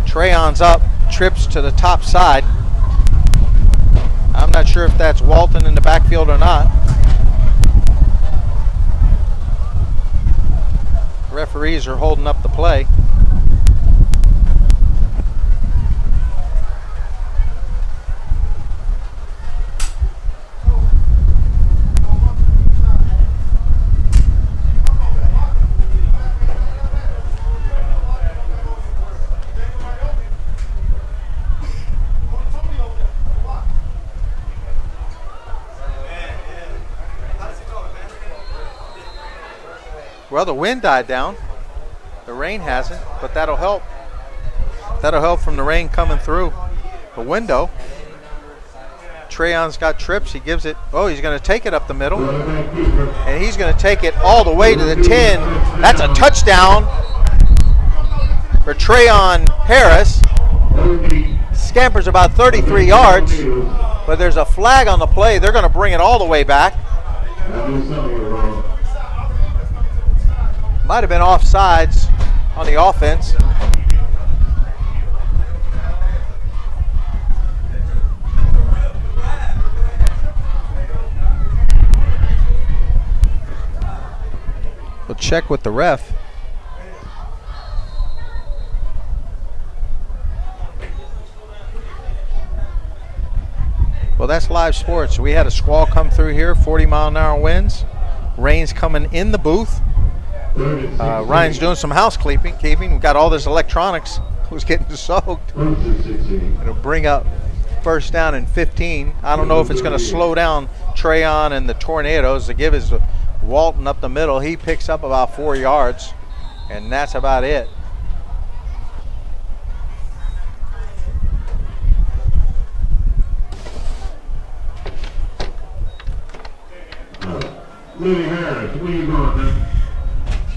TREON's up, trips to the top side. I'm not sure if that's WALTON in the backfield or not. Referees are holding up the play. Well, the wind died down. The rain hasn't, but that'll help. That'll help from the rain coming through the window. TREON's got trips. He gives it. Oh, he's going to take it up the middle. And he's going to take it all the way to the 10. That's a touchdown for TREON Harris. Scampers about 33 yards, but there's a flag on the play. They're going to bring it all the way back. Might have been offsides on the offense. We'll check with the ref. Well, that's live sports. We had a squall come through here, 40-mile-an-hour winds. Rain's coming in the booth. Ryan's doing some housekeeping. We've got all this electronics was getting soaked. It'll bring up first down and 15. I don't know if it's going to slow down TREON and the Tornadoes. The give is Walton up the middle. He picks up about 4 yards, and that's about it.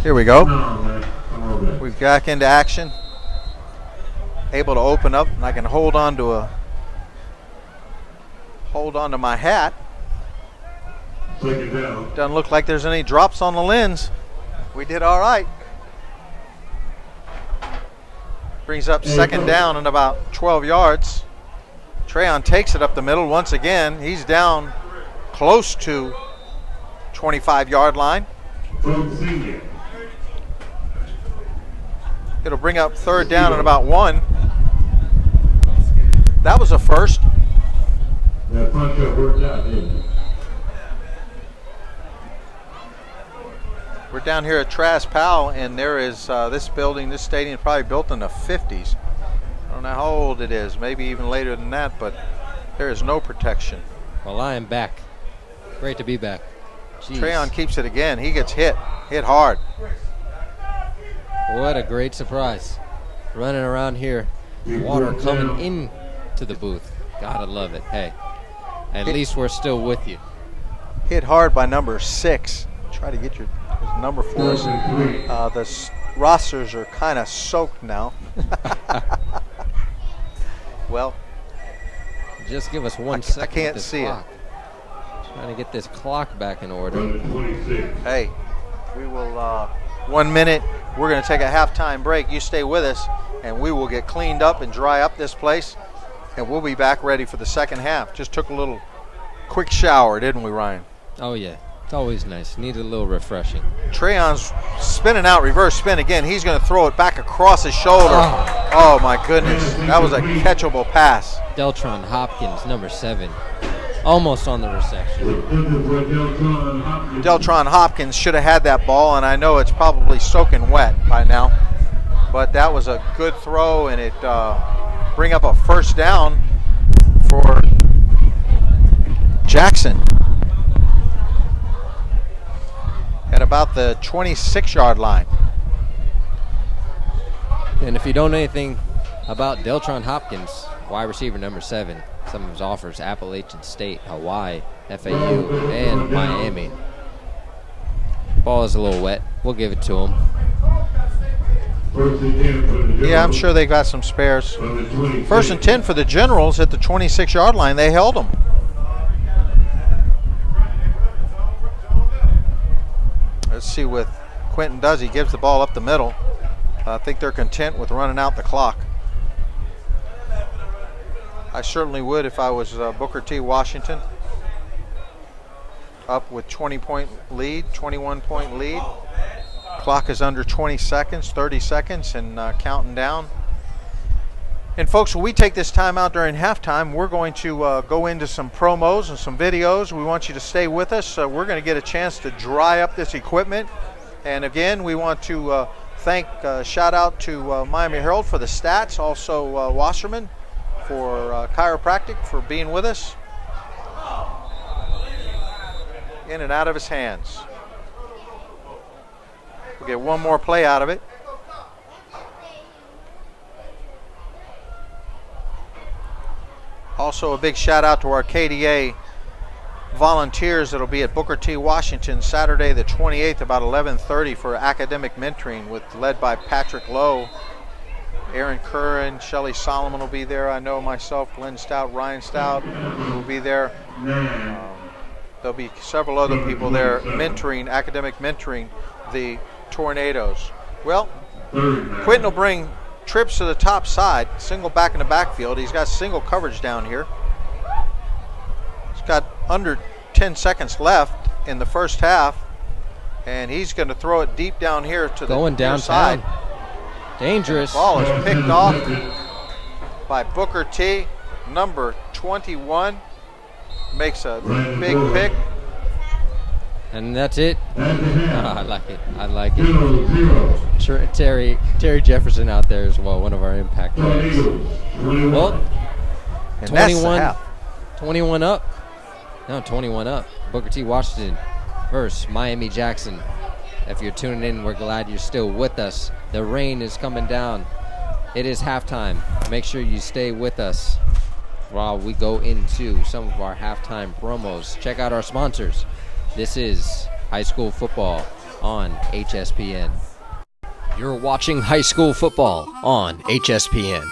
Here we go. We're back into action. Able to open up, and I can hold on to my hat. Doesn't look like there's any drops on the lens. We did all right. Brings up second down and about 12 yards. TREON takes it up the middle once again. He's down close to 25-yard line. It'll bring up third down and about 1. That was a first. That punch up worked out, didn't it? We're down here at TRAZ Powell, and there is this building, this stadium, probably built in the 50s. I don't know how old it is, maybe even later than that, but there is no protection. Well, I am back. Great to be back. Jeez. TREON keeps it again. He gets hit hard. What a great surprise. Running around here, water coming into the booth. Gotta love it. Hey, at least we're still with you. Hit hard by number 6. Try to get his number for us. The rosters are kind of soaked now. Well, just give us 1 second. I can't see it. Trying to get this clock back in order. Hey, we will 1 minute. We're going to take a halftime break. You stay with us, and we will get cleaned up and dry up this place, and we'll be back ready for the second half. Just took a little quick shower, didn't we, Ryan? Oh, yeah. It's always nice. Needed a little refreshing. TREON's spinning out, reverse spin again. He's going to throw it back across his shoulder. Oh, my goodness. That was a catchable pass. DELTRON Hopkins, number 7. Almost on the reception. DELTRON Hopkins should have had that ball, and I know it's probably soaking wet by now. But that was a good throw, and it bring up a first down for Jackson at about the 26-yard line. And if you don't know anything about DELTRON Hopkins, wide receiver number 7, some of his offers: Appalachian State, Hawaii, FAU, and Miami. Ball is a little wet. We'll give it to him. Yeah, I'm sure they got some spares. First and 10 for the Generals at the 26-yard line. They held them. Let's see what Quinton does. He gives the ball up the middle. I think they're content with running out the clock. I certainly would if I was Booker T. Washington. Up with 20-point lead, 21-point lead. Clock is under 20 seconds, 30 seconds, and counting down. And folks, when we take this time out during halftime, we're going to go into some promos and some videos. We want you to stay with us. We're going to get a chance to dry up this equipment. And again, we want to shout out to Miami Herald for the stats, also Wasserman for chiropractic for being with us. In and out of his hands. We'll get one more play out of it. Also a big shout out to our KDA volunteers that'll be at Booker T. Washington Saturday the 28th about 11:30 for academic mentoring led by Patrick Lowe. Aaron Curran, Shelly Solomon will be there. I know myself, Glenn Stout, Ryan Stout will be there. There'll be several other people there academic mentoring the Tornadoes. Well, Quinton will bring trips to the top side, single back in the backfield. He's got single coverage down here. He's got under 10 seconds left in the first half, and he's going to throw it deep down here to the near side. Dangerous. Ball is picked off by Booker T. Number 21 makes a big pick. And that's it. I like it. I like it. 0-0. Terry Jefferson out there as well, one of our impact players. Well, And that's the half. 21 up. No, 21 up. Booker T. Washington versus Miami Jackson. If you're tuning in, we're glad you're still with us. The rain is coming down. It is halftime. Make sure you stay with us while we go into some of our halftime promos. Check out our sponsors. This is high school football on HSPN. You're watching high school football on HSPN.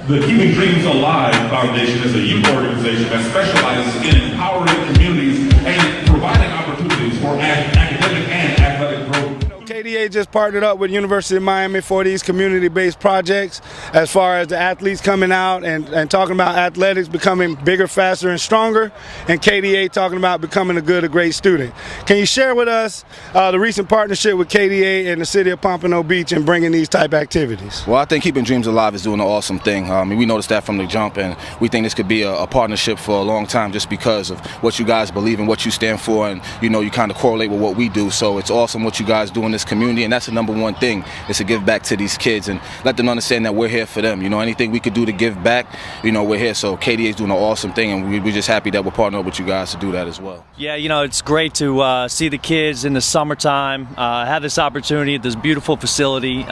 The Keeping Dreams Alive Foundation is a youth organization that specializes in empowering communities and providing opportunities for academic and athletic growth. KDA just partnered up with University of Miami for these community-based projects as far as the athletes coming out and talking about athletics becoming bigger, faster, and stronger, and KDA talking about becoming a great student. Can you share with us the recent partnership with KDA and the city of Pompano Beach in bringing these type activities? Well, I think Keeping Dreams Alive is doing an awesome thing. We noticed that from the jump, and we think this could be a partnership for a long time just because of what you guys believe in, what you stand for, and you kind of correlate with what we do. So it's awesome what you guys do in this community, and that's the number one thing, is to give back to these kids and let them understand that we're here for them. Anything we could do to give back, we're here. So KDA is doing an awesome thing, and we're just happy that we're partnering up with you guys to do that as well. Yeah, it's great to see the kids in the summertime have this opportunity at this beautiful facility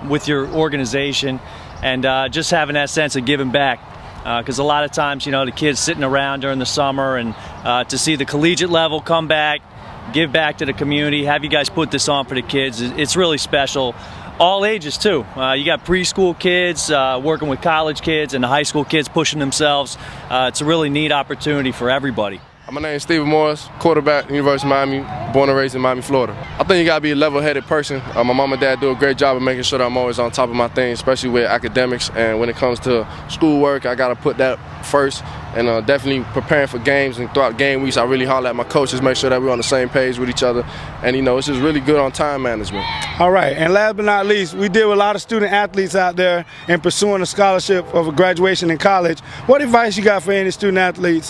with your organization, and just having that sense of giving back. Because a lot of times, the kids sitting around during the summer, and to see the collegiate level come back, give back to the community, have you guys put this on for the kids, it's really special. All ages too. You got preschool kids working with college kids and the high school kids pushing themselves. It's a really neat opportunity for everybody. My name is Stephen Morris, quarterback, University of Miami, born and raised in Miami, Florida. I think you gotta be a level-headed person. My mom and dad do a great job of making sure that I'm always on top of my things, especially with academics. And when it comes to schoolwork, I gotta put that first. And definitely preparing for games, and throughout game weeks, I really holler at my coaches, make sure that we're on the same page with each other. And it's just really good on time management. All right, and last but not least, we deal with a lot of student athletes out there in pursuing a scholarship of a graduation in college. What advice you got for any student athletes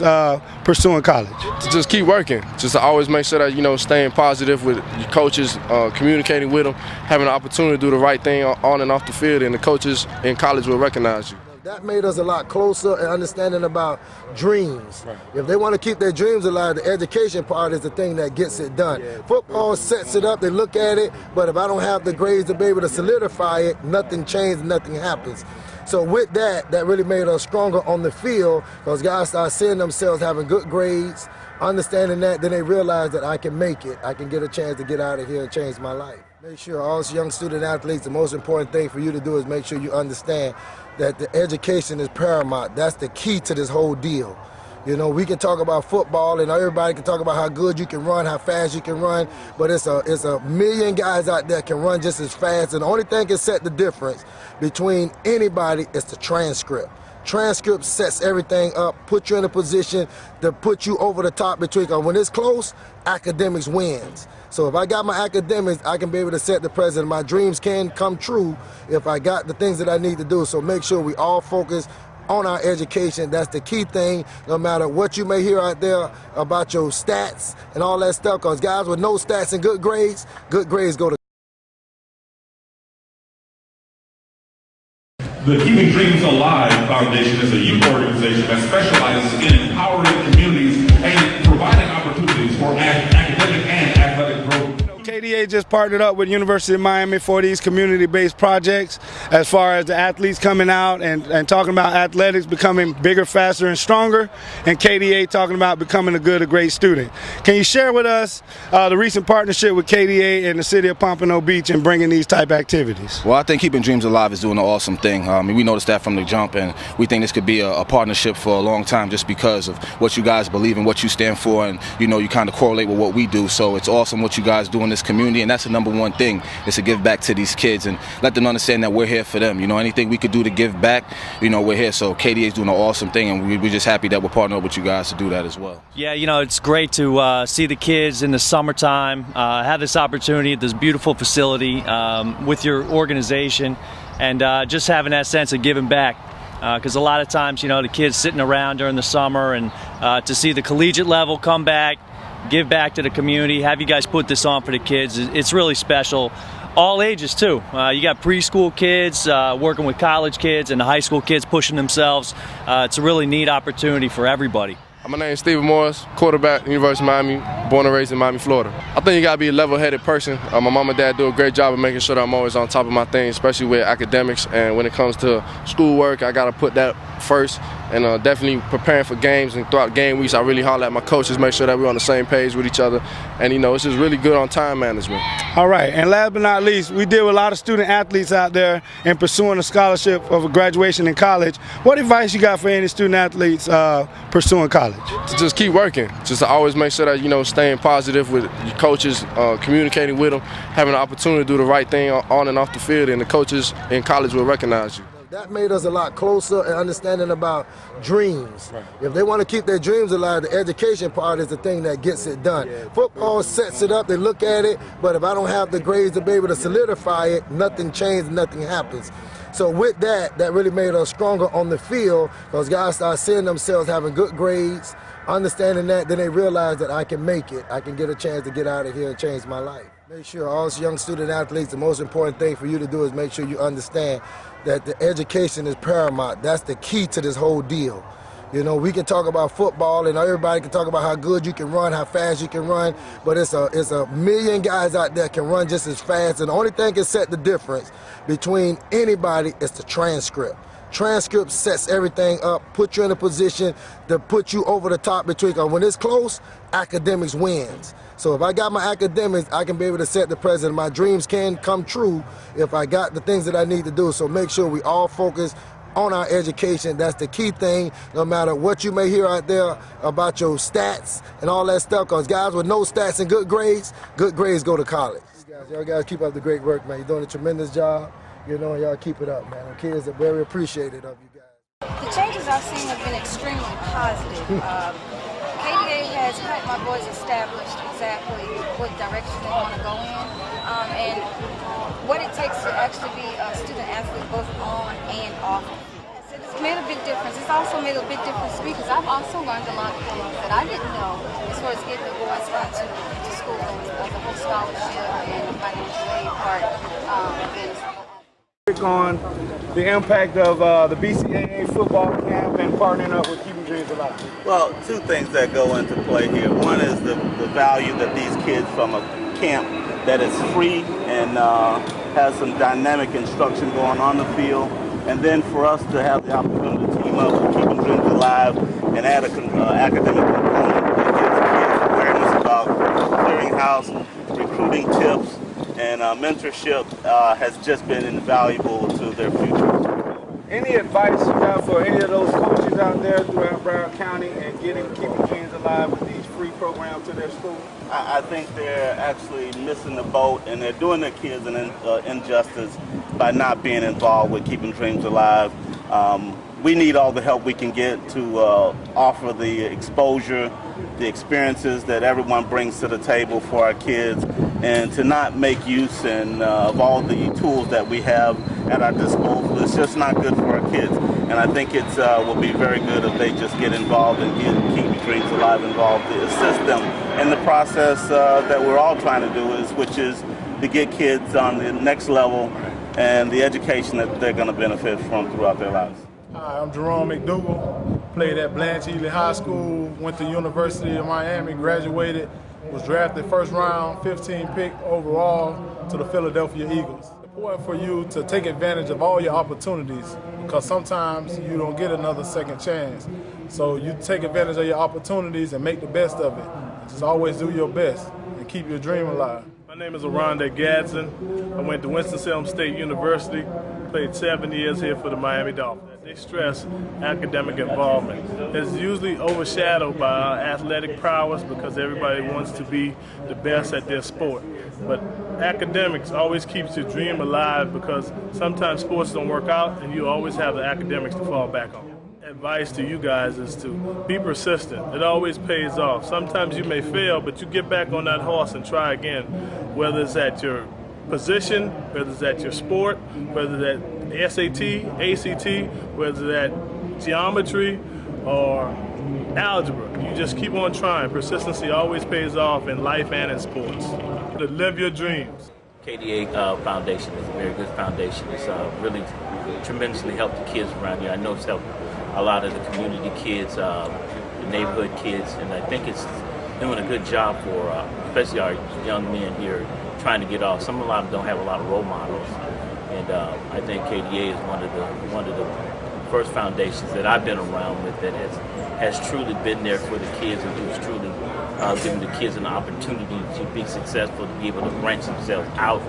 pursuing college? To just keep working, just to always make sure that, staying positive with your coaches, communicating with them, having the opportunity to do the right thing on and off the field, and the coaches in college will recognize you. That made us a lot closer and understanding about dreams. Right. If they want to keep their dreams alive, the education part is the thing that gets it done. Yeah. Football sets it up, they look at it, but if I don't have the grades to be able to solidify it, nothing changes, nothing happens. So with that really made us stronger on the field, because guys start seeing themselves having good grades, understanding that, then they realize that I can make it. I can get a chance to get out of here and change my life. Make sure all young student athletes, the most important thing for you to do is make sure you understand that the education is paramount. That's the key to this whole deal. We can talk about football, and everybody can talk about how good you can run, how fast you can run, but it's a million guys out there can run just as fast, and the only thing can set the difference between anybody is the transcript. Transcript sets everything up, put you in a position to put you over the top between, because when it's close, academics wins. So if I got my academics, I can be able to set the precedent. My dreams can come true if I got the things that I need to do. So make sure we all focus on our education. That's the key thing, no matter what you may hear out there about your stats and all that stuff, because guys with no stats and good grades go to. The Keeping Dreams Alive Foundation is a youth organization that specializes in empowering communities and providing opportunities for academic and athletic growth. KDA just partnered up with University of Miami for these community-based projects as far as the athletes coming out and talking about athletics becoming bigger, faster, and stronger, and KDA talking about becoming a great student. Can you share with us the recent partnership with KDA and the city of Pompano Beach in bringing these type activities? Well, I think Keeping Dreams Alive is doing an awesome thing. We noticed that from the jump, and we think this could be a partnership for a long time just because of what you guys believe in, what you stand for, and you kind of correlate with what we do. So it's awesome what you guys do in this community, community, and that's the #1 thing, is to give back to these kids and let them understand that we're here for them. You know, anything we could do to give back, you know, we're here. So KDA is doing an awesome thing, and we're just happy that we're partnering with you guys to do that as well. Yeah, you know, it's great to see the kids in the summertime, have this opportunity at this beautiful facility with your organization, and just having that sense of giving back. Because a lot of times, you know, the kids sitting around during the summer, and to see the collegiate level come back, give back to the community, have you guys put this on for the kids, it's really special. All ages too. You got preschool kids working with college kids, and the high school kids pushing themselves. It's a really neat opportunity for everybody. My name is Stephen Morris, quarterback, University of Miami, born and raised in Miami, Florida. I think you gotta be a level-headed person. My mom and dad do a great job of making sure that I'm always on top of my things, especially with academics. And when it comes to schoolwork, I gotta put that first. And definitely preparing for games, and throughout game weeks, I really holler at my coaches, make sure that we're on the same page with each other. And you know, it's just really good on time management. All right, and last but not least, we deal with a lot of student athletes out there in pursuing a scholarship of a graduation in college. What advice you got for any student athletes pursuing college? To just keep working, just to always make sure that, you know, staying positive with your coaches, communicating with them, having the opportunity to do the right thing on and off the field, and the coaches in college will recognize you. That made us a lot closer and understanding about dreams. Right. If they want to keep their dreams alive, the education part is the thing that gets it done. Yeah. Football sets it up, they look at it, but if I don't have the grades to be able to solidify it, nothing changes, nothing happens. So with that, that really made us stronger on the field, because guys start seeing themselves having good grades, understanding that, then they realize that I can make it. I can get a chance to get out of here and change my life. Make sure all young student athletes, the most important thing for you to do is make sure you understand that the education is paramount. That's the key to this whole deal. You know, we can talk about football and everybody can talk about how good you can run, how fast you can run, but it's a million guys out there can run just as fast, and the only thing can set the difference between anybody is the transcript. Transcript sets everything up, put you in a position to put you over the top between, because when it's close, academics wins. So if I got my academics, I can be able to set the precedent. My dreams can come true if I got the things that I need to do. So make sure we all focus on our education. That's the key thing, no matter what you may hear out there about your stats and all that stuff, because guys with no stats and good grades go to college. Y'all guys keep up the great work, man. You're doing a tremendous job. You know, y'all keep it up, man. The kids are very appreciative of you guys. The changes I've seen have been extremely positive. KDA has helped my boys establish exactly what direction they want to go in, and what it takes to actually be a student athlete both on and off the field. So it's made a big difference. It's also made a big difference to me because I've also learned a lot of things that I didn't know as far as getting the boys into school and the whole scholarship and the financial aid part. On the impact of the BCAA football camp and partnering up with Keeping Dreams Alive. Well, two things that go into play here. One is the value that these kids from a camp that is free and has some dynamic instruction going on the field. And then for us to have the opportunity to team up with Keeping Dreams Alive and add an academic component that gives kids awareness about clearinghouse, recruiting tips, and mentorship has just been invaluable to their future. Any advice you got for any of those coaches out there throughout Broward County and keeping dreams alive with these free programs to their school? I think they're actually missing the boat, and they're doing their kids an injustice by not being involved with Keeping Dreams Alive. We need all the help we can get to offer the exposure, the experiences that everyone brings to the table for our kids, and to not make use of all the tools that we have at our disposal. It's just not good for our kids. And I think it will be very good if they just get involved and Keep Dreams Alive involved to assist them in the process that we're all trying to do, which is to get kids on the next level and the education that they're going to benefit from throughout their lives. Hi, I'm Jerome McDougal, played at Blanche Ely High School, went to University of Miami, graduated, was drafted first round, 15 pick overall to the Philadelphia Eagles. It's important for you to take advantage of all your opportunities because sometimes you don't get another second chance. So you take advantage of your opportunities and make the best of it. Just always do your best and keep your dream alive. My name is Aronda Gadsden. I went to Winston-Salem State University. Played 7 years here for the Miami Dolphins. They stress academic involvement. It's usually overshadowed by our athletic prowess because everybody wants to be the best at their sport. But academics always keeps your dream alive because sometimes sports don't work out and you always have the academics to fall back on. Advice to you guys is to be persistent. It always pays off. Sometimes you may fail, but you get back on that horse and try again, whether it's at your position, whether it's at your sport, whether it's at SAT, ACT, whether it's at geometry or algebra. You just keep on trying. Persistency always pays off in life and in sports. To live your dreams. KDA Foundation is a very good foundation. It's really tremendously helped the kids around here. I know it's helped a lot of the community kids, the neighborhood kids, and I think it's doing a good job for especially our young men here trying to get off. A lot of them don't have a lot of role models, and I think KDA is one of the first foundations that I've been around with that has truly been there for the kids and who's truly giving the kids an opportunity to be successful, to be able to branch themselves out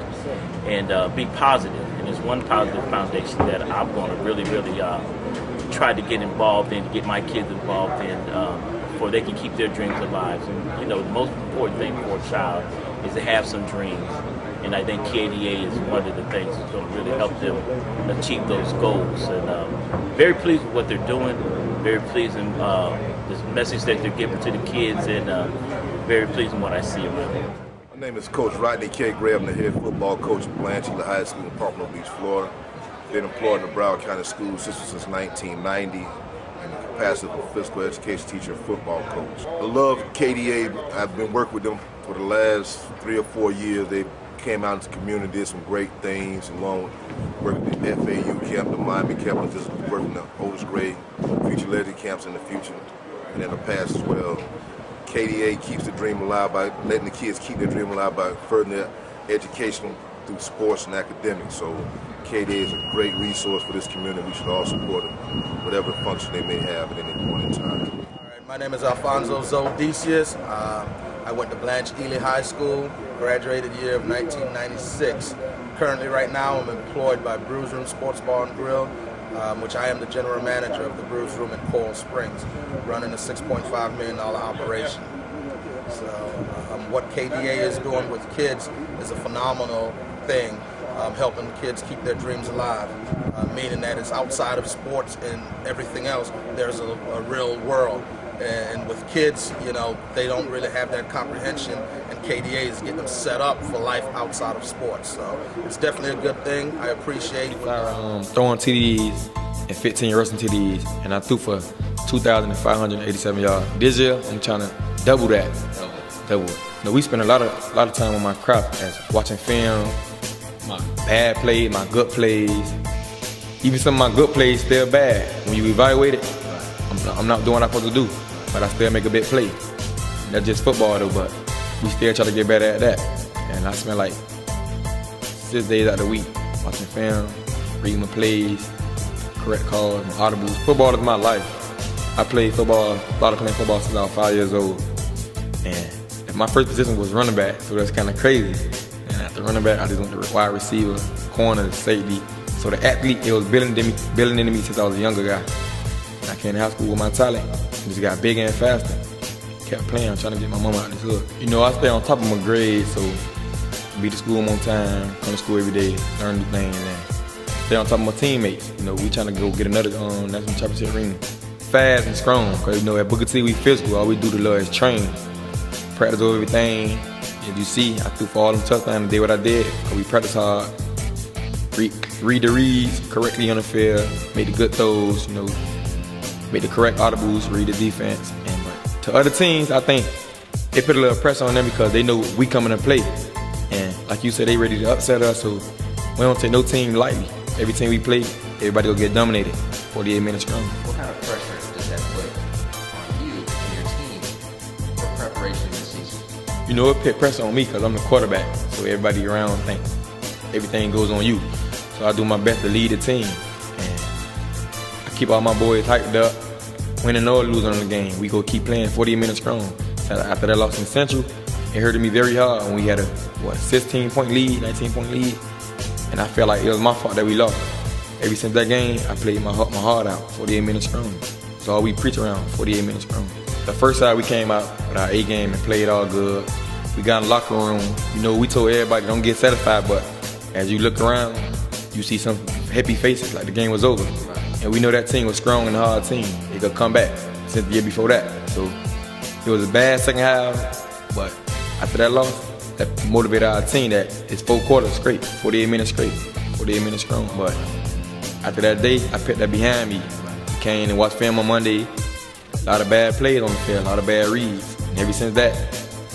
and be positive. And it's one positive foundation that I'm going to really try to get involved in, to get my kids involved in, before they can keep their dreams alive. And you know, the most important thing for a child is to have some dreams. And I think KDA is one of the things that's going to really help them achieve those goals. And very pleased with what they're doing. Very pleased in this message that they're giving to the kids, and very pleased in what I see around them. My name is Coach Rodney K. Gray. I'm the head football coach at Blanchard High School in Pompano Beach, Florida. Been employed in the Broward County School System since 1990 in the capacity of a physical education teacher and football coach. I love KDA. I've been working with them for the last 3 or 4 years. They came out into the community, did some great things, along with working at the FAU camp, the Miami camp, and just working the oldest grade future legend camps in the future and in the past as well. KDA keeps the dream alive by letting the kids keep their dream alive by furthering their education through sports and academics. So KDA is a great resource for this community. We should all support them, whatever function they may have at any point in time. All right, my name is Alfonso Zodesius. I went to Blanche Ely High School, graduated year of 1996. Currently, right now, I'm employed by Brews Room Sports Bar and Grill, which I am the general manager of the Brews Room in Coral Springs, running a $6.5 million operation. So what KDA is doing with kids is a phenomenal thing, helping kids keep their dreams alive, meaning that it's outside of sports and everything else, there's a real world. And with kids, you know, they don't really have that comprehension, and KDA is getting them set up for life outside of sports. So it's definitely a good thing. I appreciate it. Throwing TDs and 15 rushing TDs, and I threw for 2,587 yards. This year, I'm trying to double that. Double. You know, we spend a lot of time on my craft, as watching film, my bad plays, my good plays. Even some of my good plays still bad. When you evaluate it, I'm not doing what I'm supposed to do, but I still make a big play. That's just football though, but we still try to get better at that. And I spend like 6 days out of the week watching film, reading my plays, correct calls, my audibles. Football is my life. I played football, started playing football since I was 5 years old. And my first position was running back, so that's kind of crazy. And after running back, I just went to wide receiver, corner, safety. So the athlete, it was building into me since I was a younger guy. I came to high school with my talent, just got bigger and faster. Kept playing, trying to get my mama out of this hood. You know, I stay on top of my grades, so be to school on time, come to school every day, learn new things, and stay on top of my teammates. You know, we trying to go get another national championship ring. Fast and strong, because you know, at Booker T, we physical. All we do to love is train. Practice over everything. As you see, I threw for all them touchdowns and did what I did, because we practice hard. Read the reads correctly on the field, make the good throws, you know, make the correct audibles, read the defense. But to other teams, I think it put a little pressure on them because they know we coming to play. And like you said, they ready to upset us, so we don't take no team lightly. Every team we play, everybody will get dominated. 48 minutes strong. What kind of pressure does that put on you and your team for preparation this season? You know, it put pressure on me because I'm the quarterback, so everybody around think everything goes on you. So I do my best to lead the team. Keep all my boys hyped up, winning or losing on the game. We go keep playing 48 minutes strong. After that loss in Central, it hurted me very hard when we had a 16-point lead, 19-point lead. And I felt like it was my fault that we lost. Ever since that game, I played my heart out, 48 minutes strong. That's all we preach around, 48 minutes strong. The first time we came out with our A game and played all good. We got in the locker room. You know, we told everybody don't get satisfied, but as you look around, you see some happy faces like the game was over. And we know that team was strong and a hard team. They could come back since the year before that. So it was a bad second half, but after that loss, that motivated our team that it's 4 quarters straight, 48 minutes straight, 48 minutes strong. But after that day, I put that behind me. Came and watched film on Monday. A lot of bad plays on the field, a lot of bad reads. And ever since that,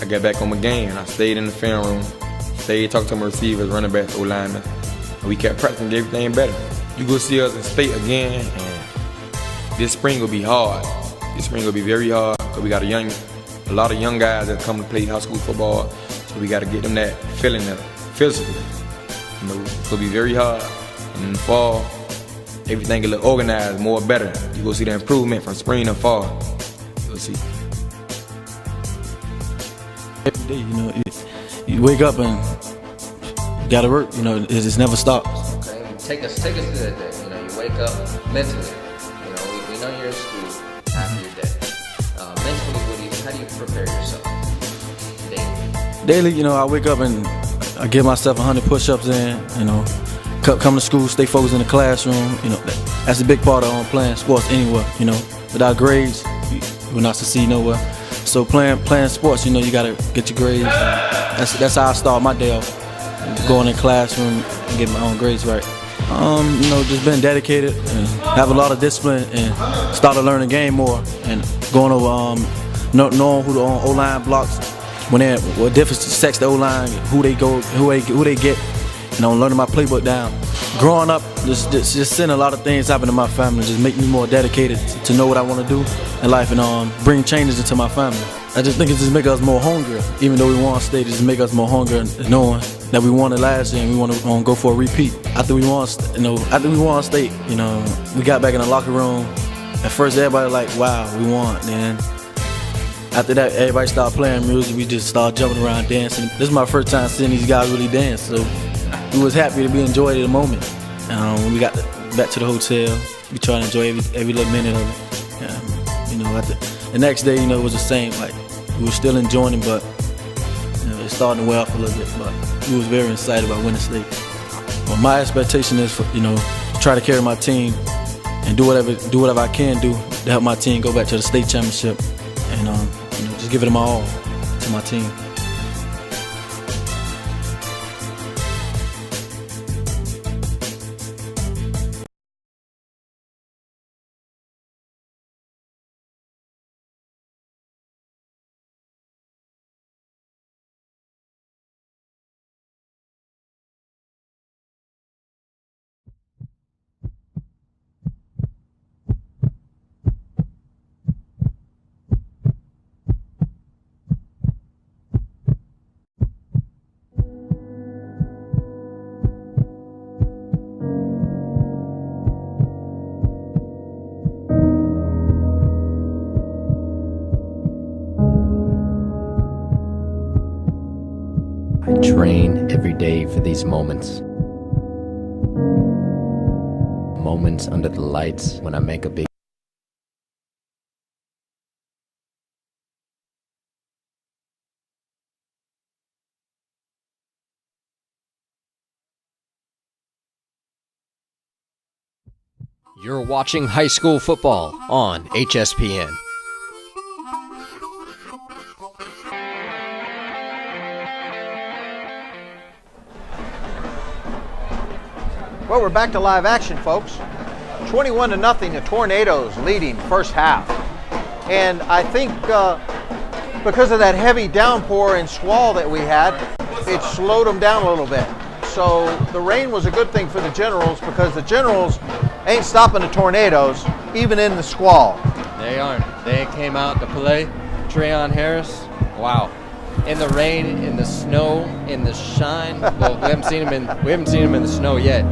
I got back on my game and I stayed in the film room, stayed talking to my receivers, running backs, O-linemen. And we kept practicing, get everything better. You go see us in state again, and this spring will be hard. This spring will be very hard because we got a lot of young guys that come to play high school football. So we got to get them that feeling, that physically. You know, it'll be very hard. And in the fall, everything will look organized, more better. You go see the improvement from spring to fall. You'll see. Every day, you know, you wake up and you gotta work. You know, it just never stops. Okay, take us to that day. You know, you wake up mentally. You know, we know you're in school after your day. Mentally, how do you prepare yourself daily? Daily, you know, I wake up and I give myself 100 push-ups in. You know, come to school, stay focused in the classroom. You know, that's a big part of playing sports anywhere. You know, without grades, you will not succeed nowhere. So playing sports, you know, you gotta get your grades. That's how I start my day off. Going in the classroom and getting my own grades right. You know, just being dedicated and have a lot of discipline and start to learn the game more and going over knowing who the O-line blocks, what difference sets the O-line, who they get, you know, learning my playbook down. Growing up, just seeing a lot of things happen in my family, just make me more dedicated to know what I want to do in life and bring changes into my family. I just think it just make us more hungry. Even though we won state, it just make us more hungry, knowing that we won it last year and we want to go for a repeat. After we won state, you know, we got back in the locker room. At first, everybody like, wow, we won. Then after that, everybody started playing music. We just started jumping around, dancing. This is my first time seeing these guys really dance, so we was happy to be enjoyed at the moment. When we got back to the hotel, we tried to enjoy every little minute of it. You know, the next day, you know, it was the same. Like, we were still enjoying it, but you know, it started to wear off a little bit. But we was very excited about winning state. Well, my expectation is, for, you know, to try to carry my team and do whatever I can do to help my team go back to the state championship, and you know, just give it my all to my team. I train every day for these moments. Moments under the lights when I make a big You're watching high school football on HSPN. Well, we're back to live action, folks. 21-0, the Tornadoes leading first half. And I think because of that heavy downpour and squall that we had, it slowed them down a little bit. So the rain was a good thing for the Generals because the Generals ain't stopping the Tornadoes, even in the squall. They aren't. They came out to play. TREON Harris, wow. In the rain, in the snow, in the shine. Well, we haven't seen him in the snow yet,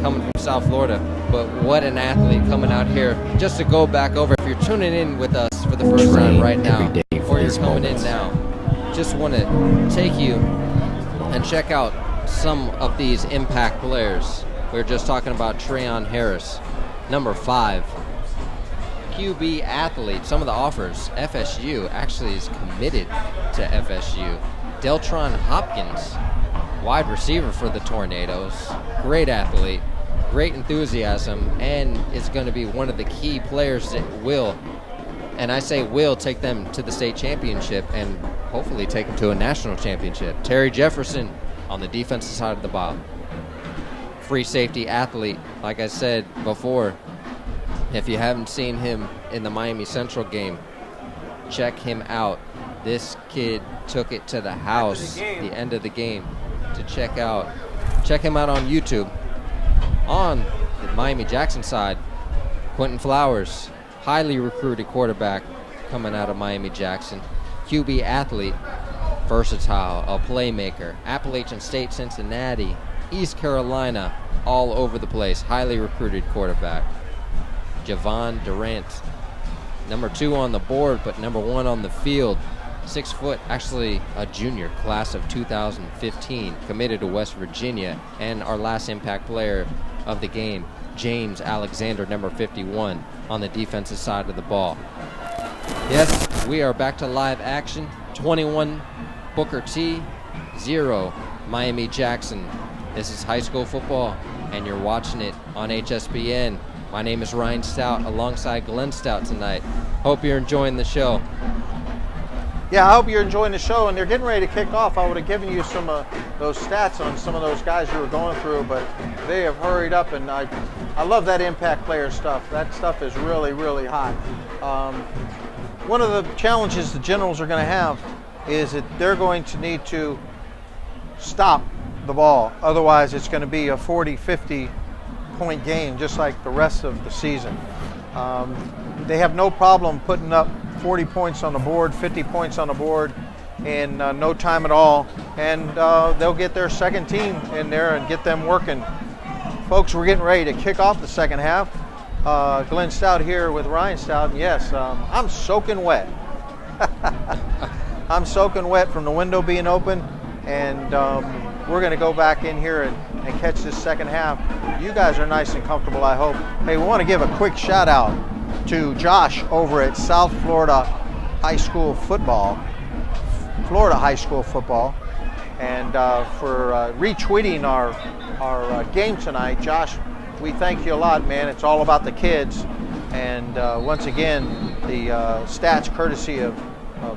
coming from South Florida. But what an athlete coming out here just to go back over. If you're tuning in with us for the first time right now, or you're coming in now, just want to take you and check out some of these impact players We were just talking about TREON Harris, number 5. QB athlete, some of the offers. FSU actually is committed to FSU. DELTRON Hopkins, wide receiver for the Tornadoes. Great athlete, great enthusiasm, and is going to be one of the key players that will, and I say will, take them to the state championship and hopefully take them to a national championship. Terry Jefferson on the defensive side of the ball. Free safety athlete, like I said before, if you haven't seen him in the Miami Central game, check him out. This kid took it to the house, the end of the game, to check him out on YouTube. On the Miami-Jackson side, Quentin Flowers, highly recruited quarterback coming out of Miami-Jackson. QB athlete, versatile, a playmaker. Appalachian State, Cincinnati, East Carolina, all over the place. Highly recruited quarterback. Javon Durant, number 2 on the board, but number 1 on the field. 6 foot, actually a junior, class of 2015, committed to West Virginia, and our last impact player of the game, James Alexander, number 51, on the defensive side of the ball. Yes, we are back to live action. 21 Booker T, 0 Miami-Jackson. This is high school football, and you're watching it on Hspn. My name is Ryan Stout, alongside Glenn Stout tonight. Hope you're enjoying the show. Yeah, I hope you're enjoying the show, and they're getting ready to kick off. I would have given you some of those stats on some of those guys you were going through, but they have hurried up, and I love that impact player stuff. That stuff is really, really hot. One of the challenges the Generals are going to have is that they're going to need to stop the ball. Otherwise, it's going to be a 40, 50 point game, just like the rest of the season. They have no problem putting up 40 points on the board, 50 points on the board in no time at all, and they'll get their second team in there and get them working. Folks, we're getting ready to kick off the second half. Glenn Stout here with Ryan Stout, and yes, I'm soaking wet. I'm soaking wet from the window being open, and we're going to go back in here and catch this second half. You guys are nice and comfortable, I hope. Hey, we want to give a quick shout out to Josh over at South Florida High School Football, and for retweeting our game tonight. Josh, we thank you a lot, man. It's all about the kids, and once again, the stats courtesy of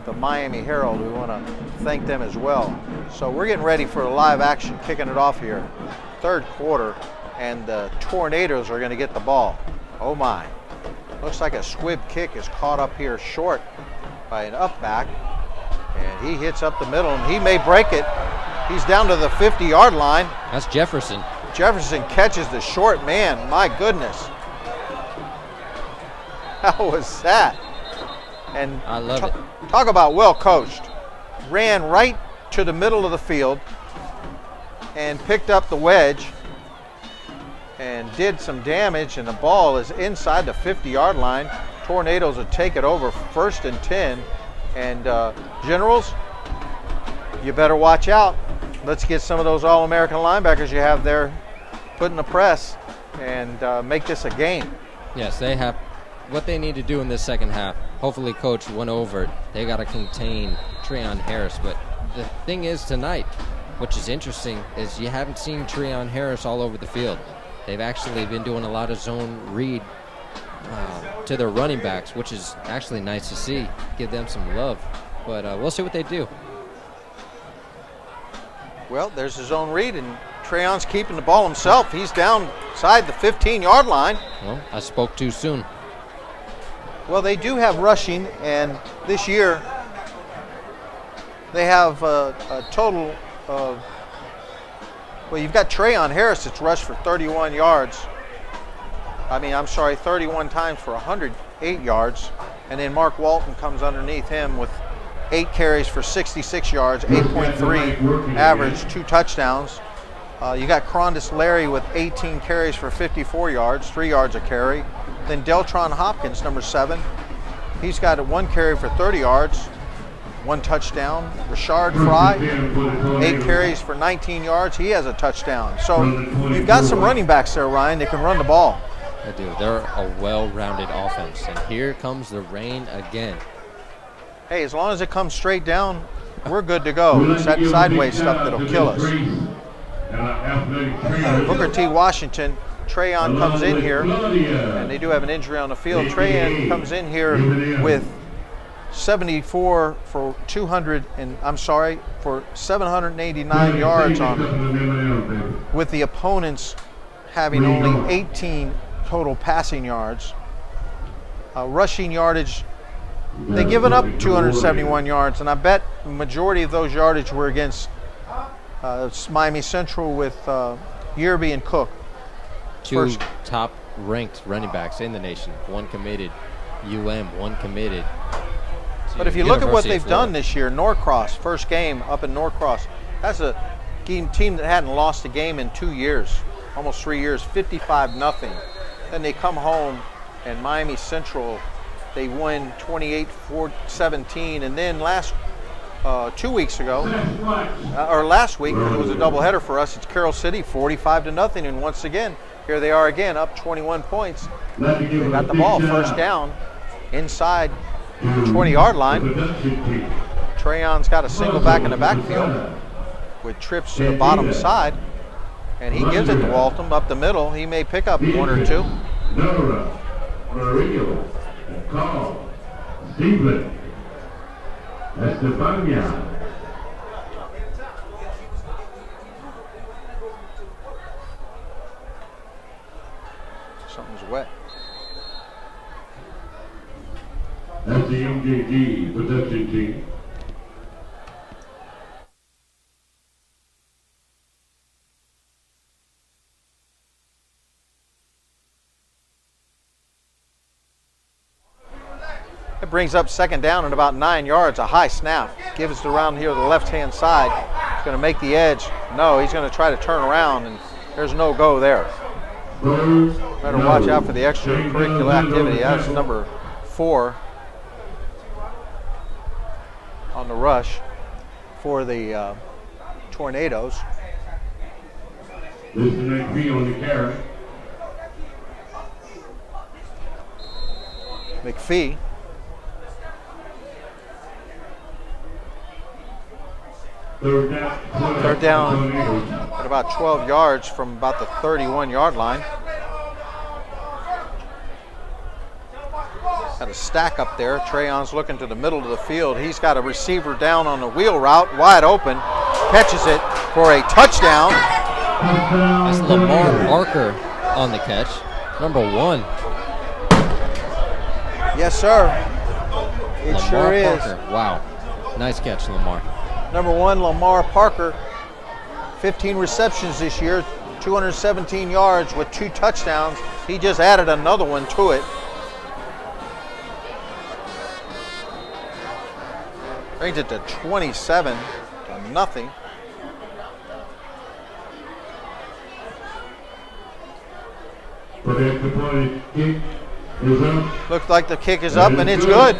the Miami Herald. We want to thank them as well. So we're getting ready for a live action, kicking it off here. Third quarter, and the Tornadoes are going to get the ball. Oh my. Looks like a squib kick is caught up here short by an up back, and he hits up the middle, and he may break it. He's down to the 50-yard line. That's Jefferson. Jefferson catches the short man. My goodness. How was that? And I love it. Talk about well coached. Ran right to the middle of the field and picked up the wedge and did some damage, and the ball is inside the 50-yard line. Tornadoes would take it over 1st and 10. And Generals, you better watch out. Let's get some of those All-American linebackers you have there put in the press and make this a game. Yes, they have what they need to do in this second half. Hopefully Coach went over it. They got to contain TREON Harris. But the thing is tonight, which is interesting, is you haven't seen TREON Harris all over the field. They've actually been doing a lot of zone read to their running backs, which is actually nice to see. Give them some love. But we'll see what they do. Well, there's his own read, and TREON's keeping the ball himself. He's down inside the 15-yard line. Well, I spoke too soon. Well, they do have rushing, and this year they have a total of, well, you've got TREON Harris that's rushed for 31 yards. 31 times for 108 yards. And then Mark Walton comes underneath him with 8 carries for 66 yards, 8.3 average, 2 touchdowns. You got KRONDIS Larry with 18 carries for 54 yards, 3 yards a carry. Then DELTRON Hopkins, number 7. He's got 1 carry for 30 yards. 1 touchdown. Rashard Fry, 8 carries for 19 yards. He has a touchdown. So you've got some running backs there, Ryan. They can run the ball. They do. They're a well-rounded offense. And here comes the rain again. Hey, as long as it comes straight down, we're good to go. It's that sideways stuff that'll kill us. Booker T. Washington, TREON comes in here, and they do have an injury on the field. TREON comes in here with 74 for 789 yards on, with the opponents having only 18 total passing yards. Rushing yardage, they've given up 271 yards, and I bet the majority of those yardage were against Miami Central with Yerby and Cook. Two top-ranked running backs in the nation. One committed, one committed. But if you look at what they've done this year, Norcross, first game up in Norcross, that's a team that hadn't lost a game in 2 years, almost 3 years, 55-0. Then they come home, and Miami Central, they win 28-17, and then 2 weeks ago, or last week, it was a doubleheader for us. It's Carroll City, 45-0, and once again, here they are again, up 21 points. They got the ball, first down, inside 20-yard line. TREON's got a single back in the backfield with trips to the bottom side, and he gives it to Walton up the middle. He may pick up 1 or 2. Something's wet. That's the MJG production team. It brings up second down at about 9 yards, a high snap. Gives it around here to the left-hand side. He's going to make the edge. No, he's going to try to turn around, and there's no go there. Better watch out for the extracurricular activity. That's number 4 on the rush for the Tornadoes. This is the next B on the carry. McPhee. Third down at about 12 yards from about the 31-yard line. Got a stack up there. TREON's looking to the middle of the field. He's got a receiver down on the wheel route, wide open. Catches it for a touchdown. That's Lamar Parker on the catch, number 1. Yes, sir. It Lamar sure is. Parker. Wow. Nice catch, Lamar. Number 1, Lamar Parker, 15 receptions this year, 217 yards with 2 touchdowns. He just added another one to it. Brings it to 27-0. Looks like the kick is up and it's good.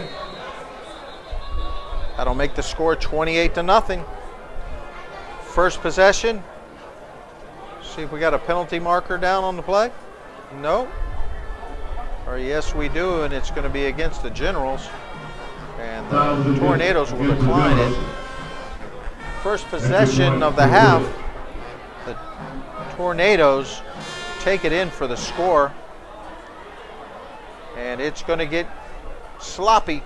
That'll make the score 28-0. First possession. See if we got a penalty marker down on the play. No. Or yes, we do, and it's going to be against the Generals. And the Tornadoes will decline it. First possession of the half. The Tornadoes take it in for the score. And it's going to get sloppy.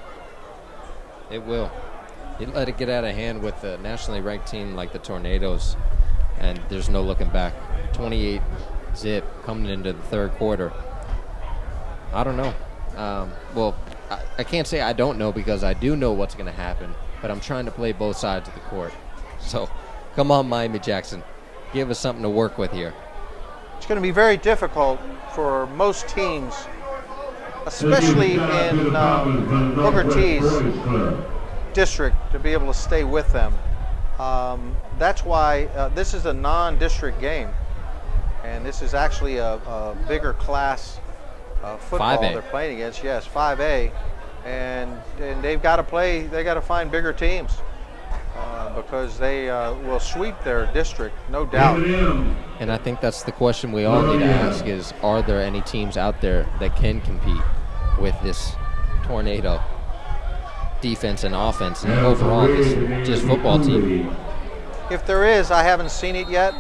It will. You let it get out of hand with a nationally ranked team like the Tornadoes, and there's no looking back. 28 zip coming into the third quarter. I don't know. Well, I can't say I don't know because I do know what's going to happen, but I'm trying to play both sides of the court. So come on, Miami-Jackson. Give us something to work with here. It's going to be very difficult for most teams, especially in Booker T's district, to be able to stay with them. That's why this is a non-district game, and this is actually a bigger class football 5A. they're playing against. Yes, 5A, and they've got to play. They got to find bigger teams because they will sweep their district, no doubt. And I think that's the question we all need to ask: is are there any teams out there that can compete with this Tornado defense and offense and overall this just football team? If there is, I haven't seen it yet.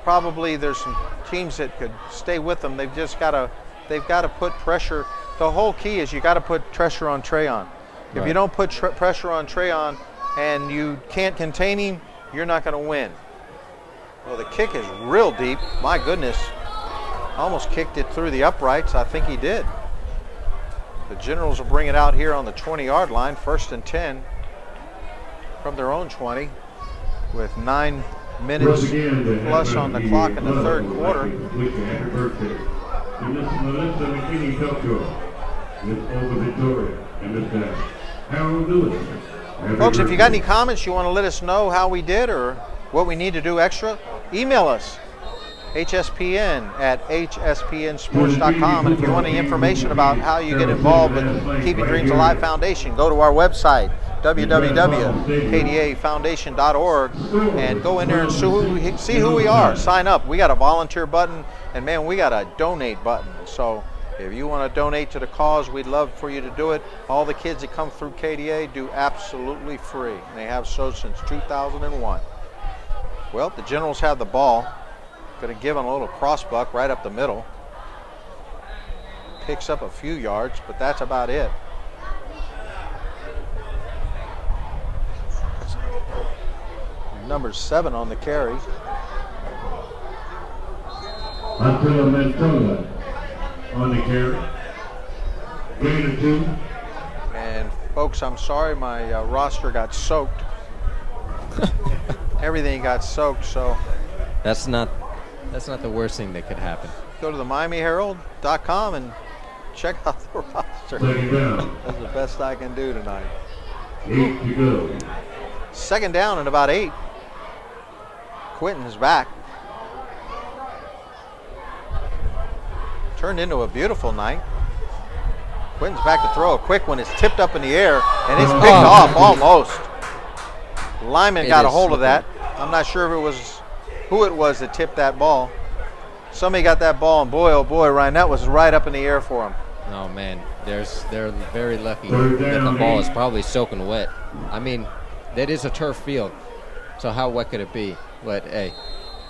Probably there's some teams that could stay with them. They've just got to put pressure. The whole key is you got to put pressure on TREON. If you don't put pressure on TREON and you can't contain him, you're not going to win. Well, the kick is real deep. My goodness, almost kicked it through the uprights. I think he did. The Generals will bring it out here on the 20-yard line, 1st and 10 from their own 20, with 9 minutes plus on the clock in the third quarter. Folks, if you got any comments you want to let us know how we did or what we need to do extra, email us. hspn@hspnsports.com. And if you want any information about how you get involved with Keeping Dreams Alive Foundation, go to our website, www.kdafoundation.org, and go in there and see who we are. Sign up. We got a volunteer button, and man, we got a donate button. So if you want to donate to the cause, we'd love for you to do it. All the kids that come through KDA do absolutely free. And they have so since 2001. Well, the Generals have the ball. Going to give him a little crossbuck right up the middle. Picks up a few yards, but that's about it. Number 7 on the carry. Until Mentola on the carry. Gain of 2. And folks, I'm sorry, my roster got soaked. Everything got soaked, so. That's not the worst thing that could happen. Go to the MiamiHerald.com and check out the roster. That's the best I can do tonight. 8 to go. 2nd down and about 8. Quinton's back. Turned into a beautiful night. Quinton's back to throw. A quick one. It's tipped up in the air, and it's picked off almost. Lyman got a hold of that. I'm not sure if it was who it was that tipped that ball. Somebody got that ball, and boy, oh boy, Ryan, that was right up in the air for him. Oh man, they're very lucky that the ball is probably soaking wet. I mean, that is a turf field, so how wet could it be? But hey,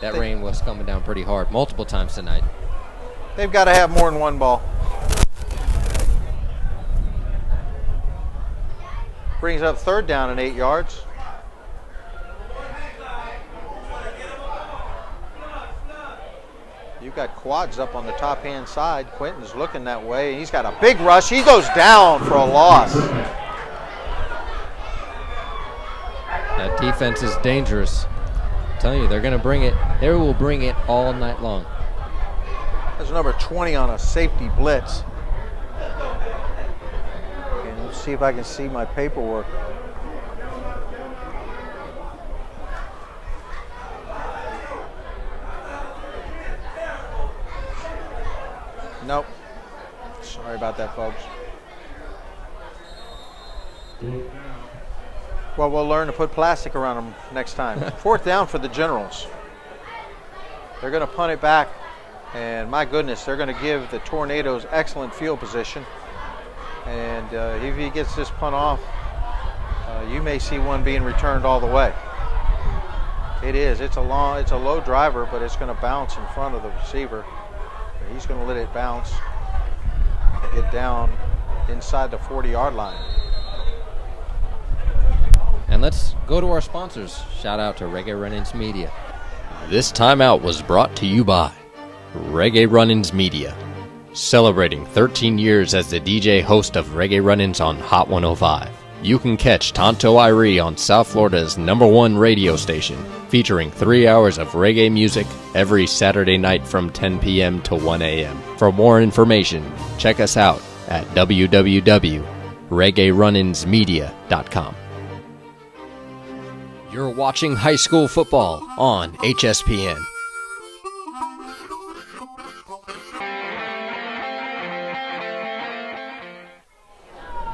that rain was coming down pretty hard multiple times tonight. They've got to have more than one ball. Brings up 3rd down and 8 yards. You've got quads up on the top-hand side. Quinton's looking that way. He's got a big rush. He goes down for a loss. That defense is dangerous. I'm telling you, they're going to bring it. They will bring it all night long. There's number 20 on a safety blitz. And let's see if I can see my paperwork. Nope. Sorry about that, folks. Well, we'll learn to put plastic around them next time. 4th down for the Generals. They're going to punt it back. And my goodness, they're going to give the Tornadoes excellent field position. And if he gets this punt off, you may see one being returned all the way. It is. It's a low driver, but it's going to bounce in front of the receiver. He's going to let it bounce and get down inside the 40-yard line. And let's go to our sponsors. Shout out to Reggae Run-Ins Media. This timeout was brought to you by Reggae Run-Ins Media, celebrating 13 years as the DJ host of Reggae Run-Ins on Hot 105. You can catch Tonto Irie on South Florida's #1 radio station, featuring 3 hours of reggae music every Saturday night from 10 p.m. to 1 a.m. For more information, check us out at www.reggaerunninsmedia.com. You're watching high school football on HSPN.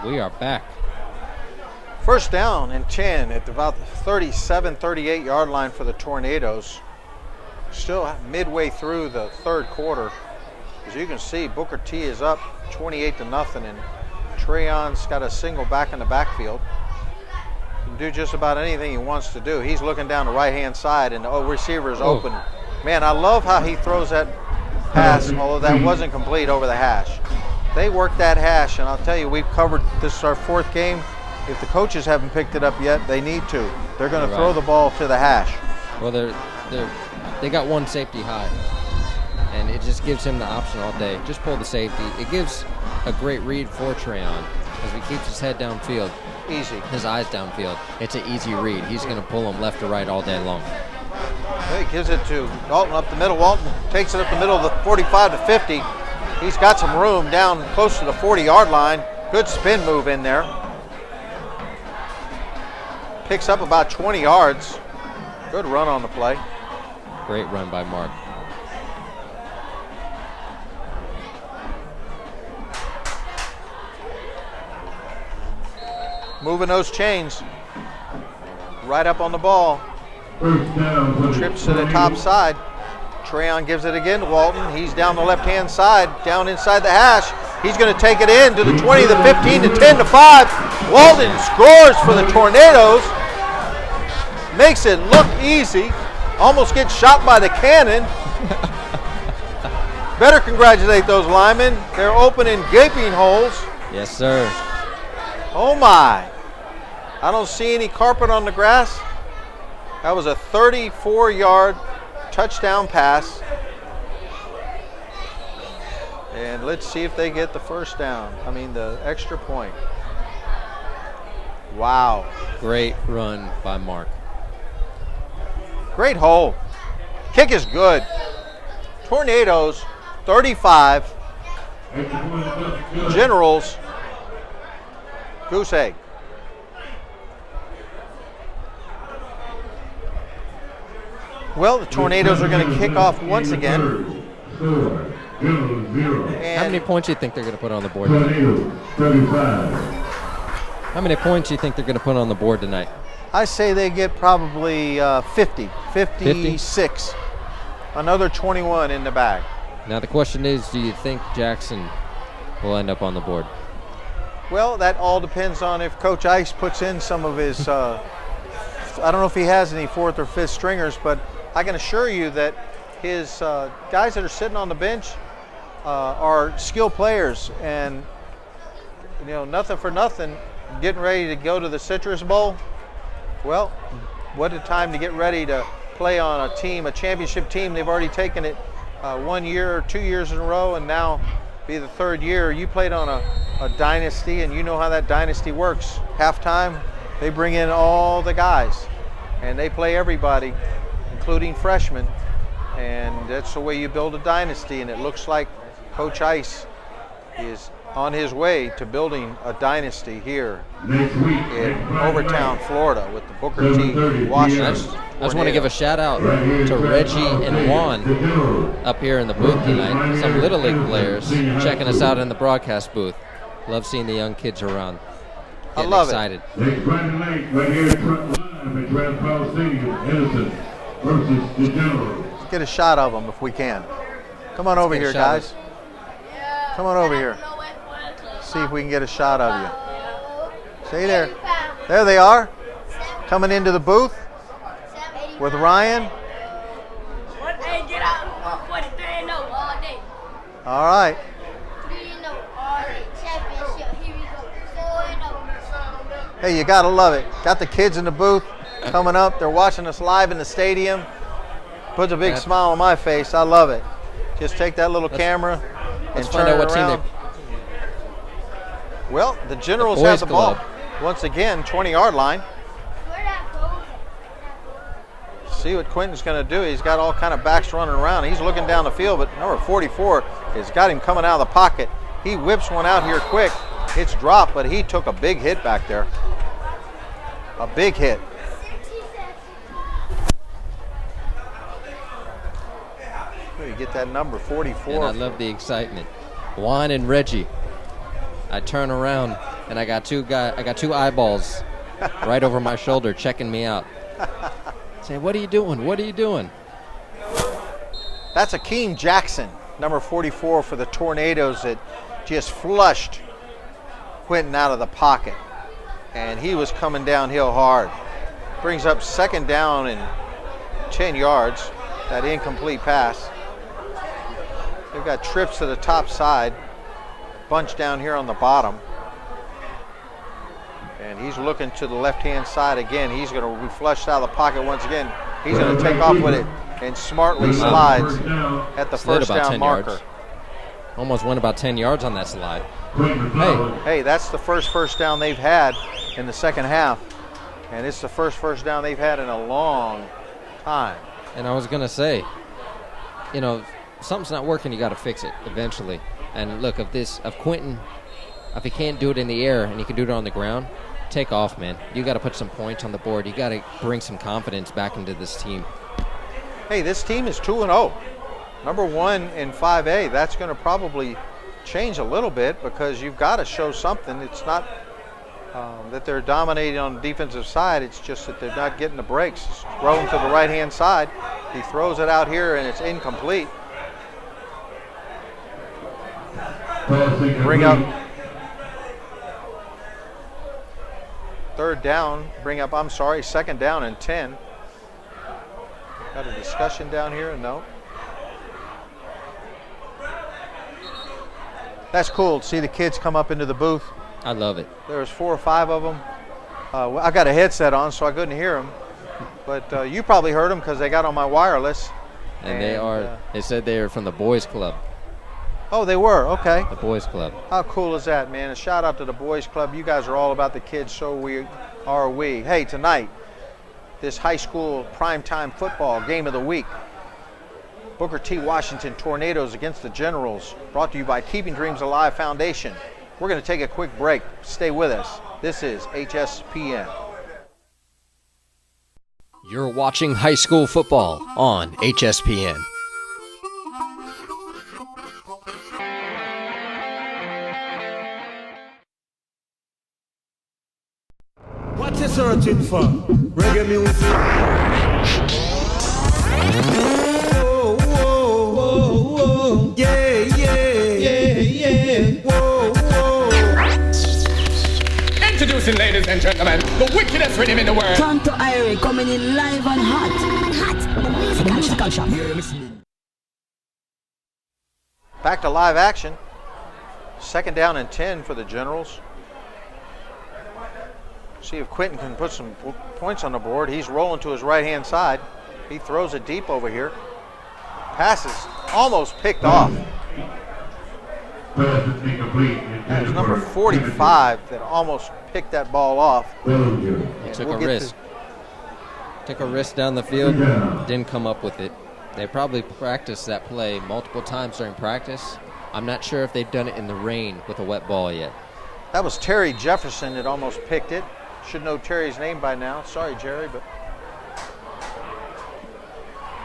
We are back. First down and 10 at about the 37, 38 yard line for the Tornadoes. Still midway through the third quarter. As you can see, Booker T is up 28-0, and TREON's got a single back in the backfield. He can do just about anything he wants to do. He's looking down the right-hand side, and the receiver is open. Man, I love how he throws that pass, although that wasn't complete, over the hash. They work that hash, and I'll tell you, we've covered this, our fourth game. If the coaches haven't picked it up yet, they need to. They're going to throw the ball to the hash. Well, they got one safety high, and it just gives him the option all day. Just pull the safety. It gives a great read for TREON because he keeps his head downfield. Easy. His eyes downfield. It's an easy read. He's going to pull him left or right all day long. He gives it to Walton up the middle. Walton takes it up the middle of the 45 to 50. He's got some room down close to the 40-yard line. Good spin move in there. Picks up about 20 yards. Good run on the play. Great run by Mark. Moving those chains. Right up on the ball. Trips to the top side. TREON gives it again to Walton. He's down the left-hand side, down inside the hash. He's going to take it in to the 20, the 15, to 10, to 5. Walton scores for the Tornadoes. Makes it look easy. Almost gets shot by the cannon. Better congratulate those linemen. They're opening gaping holes. Yes, sir. Oh, my. I don't see any carpet on the grass. That was a 34-yard touchdown pass. And let's see if they get the first down. I mean, the extra point. Wow. Great run by Mark. Great hole. Kick is good. Tornadoes, 35. Generals, goose egg. Well, the Tornadoes are going to kick off once again. How many points do you think they're going to put on the board? How many points do you think they're going to put on the board tonight? I say they get probably 56. Another 21 in the bag. Now the question is, do you think Jackson will end up on the board? Well, that all depends on if Coach Ice puts in some of his, I don't know if he has any fourth or fifth stringers, but I can assure you that his guys that are sitting on the bench are skilled players, and you know, nothing for nothing, getting ready to go to the Citrus Bowl. Well, what a time to get ready to play on a team, a championship team. They've already taken it 1 year or 2 years in a row, and now be the third year. You played on a dynasty, and you know how that dynasty works. Halftime, they bring in all the guys, and they play everybody, including freshmen, and that's the way you build a dynasty. And it looks like Coach Ice is on his way to building a dynasty here in Overtown, Florida, with the Booker T. Washington. I just want to give a shout out to Reggie and Juan up here in the booth tonight. Some Little League players checking us out in the broadcast booth. Love seeing the young kids around. I love excited. Let's get a shot of them if we can. Come on over here, guys. Come on over here. See if we can get a shot of you. Stay there. There they are. Coming into the booth with Ryan. All right. Hey, you gotta love it. Got the kids in the booth coming up. They're watching us live in the stadium. Puts a big smile on my face. I love it. Just take that little camera and turn it around. Well, the Generals have the ball. Once again, 20-yard line. See what Quinton's going to do. He's got all kind of backs running around. He's looking down the field, but number 44 has got him coming out of the pocket. He whips one out here quick. It's dropped, but he took a big hit back there. A big hit. You get that number 44. And I love the excitement. Juan and Reggie. I turn around and I got two eyeballs right over my shoulder checking me out. Saying, "What are you doing? What are you doing?" That's Akeem Jackson, number 44 for the Tornadoes, that just flushed Quinton out of the pocket. And he was coming downhill hard. Brings up second down and 10 yards, that incomplete pass. They've got trips to the top side, bunch down here on the bottom. And he's looking to the left-hand side again. He's going to be flushed out of the pocket once again. He's going to take off with it and smartly slides at the first down marker. Yards. Almost went about 10 yards on that slide. Hey, that's the first down they've had in the second half. And it's the first down they've had in a long time. And I was going to say, you know, something's not working, you got to fix it eventually. And look, of Quinton, if he can't do it in the air and he can do it on the ground, take off, man. You got to put some points on the board. You got to bring some confidence back into this team. Hey, this team is 2-0. Number 1 in 5A. That's going to probably change a little bit because you've got to show something. It's not that they're dominating on the defensive side. It's just that they're not getting the breaks. It's thrown to the right-hand side. He throws it out here, and it's incomplete. Bring up second down and 10. Got a discussion down here? No. That's cool to see the kids come up into the booth. I love it. There's 4 or 5 of them. I got a headset on, so I couldn't hear them. But you probably heard them because they got on my wireless. And they said they are from the boys club. Oh, they were, okay. The boys club. How cool is that, man? A shout out to the boys club. You guys are all about the kids, so are we. Hey, tonight, this high school primetime football game of the week. Booker T. Washington Tornadoes against the Generals, brought to you by Keeping Dreams Alive Foundation. We're going to take a quick break. Stay with us. This is HSPN. You're watching high school football on HSPN. What you searching for? Reggae music. Introducing, ladies and gentlemen, the wickedest rhythm in the world. Tonto Irie coming in live and hot. Back to live action. Second down and 10 for the Generals. See if Quinton can put some points on the board. He's rolling to his right-hand side. He throws it deep over here. Passes almost picked off. That was number 45 that almost picked that ball off. He took a risk. Took a risk down the field, didn't come up with it. They probably practiced that play multiple times during practice. I'm not sure if they've done it in the rain with a wet ball yet. That was Terry Jefferson that almost picked it. Should know Terry's name by now. Sorry, Jerry, but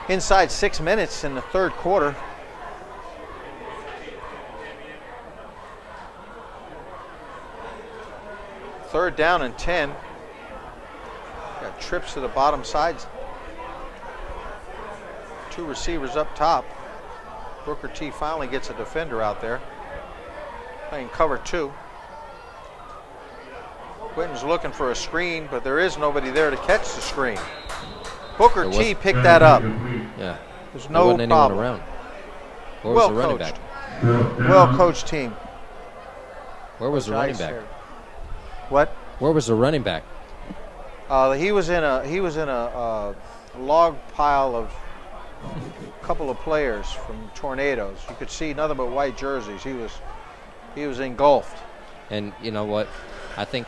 inside 6 minutes in the third quarter. Third down and 10. Got trips to the bottom sides. 2 receivers up top. Booker T finally gets a defender out there. Playing cover 2. Quinton's looking for a screen, but there is nobody there to catch the screen. Booker T picked that up. Yeah. There's no wasn't problem. Anyone around. Where was the running back? Well-coached team. Where was the running back? What? Where was the running back? He was in a log pile of a couple of players from Tornadoes. You could see nothing but white jerseys. He was engulfed. And you know what? I think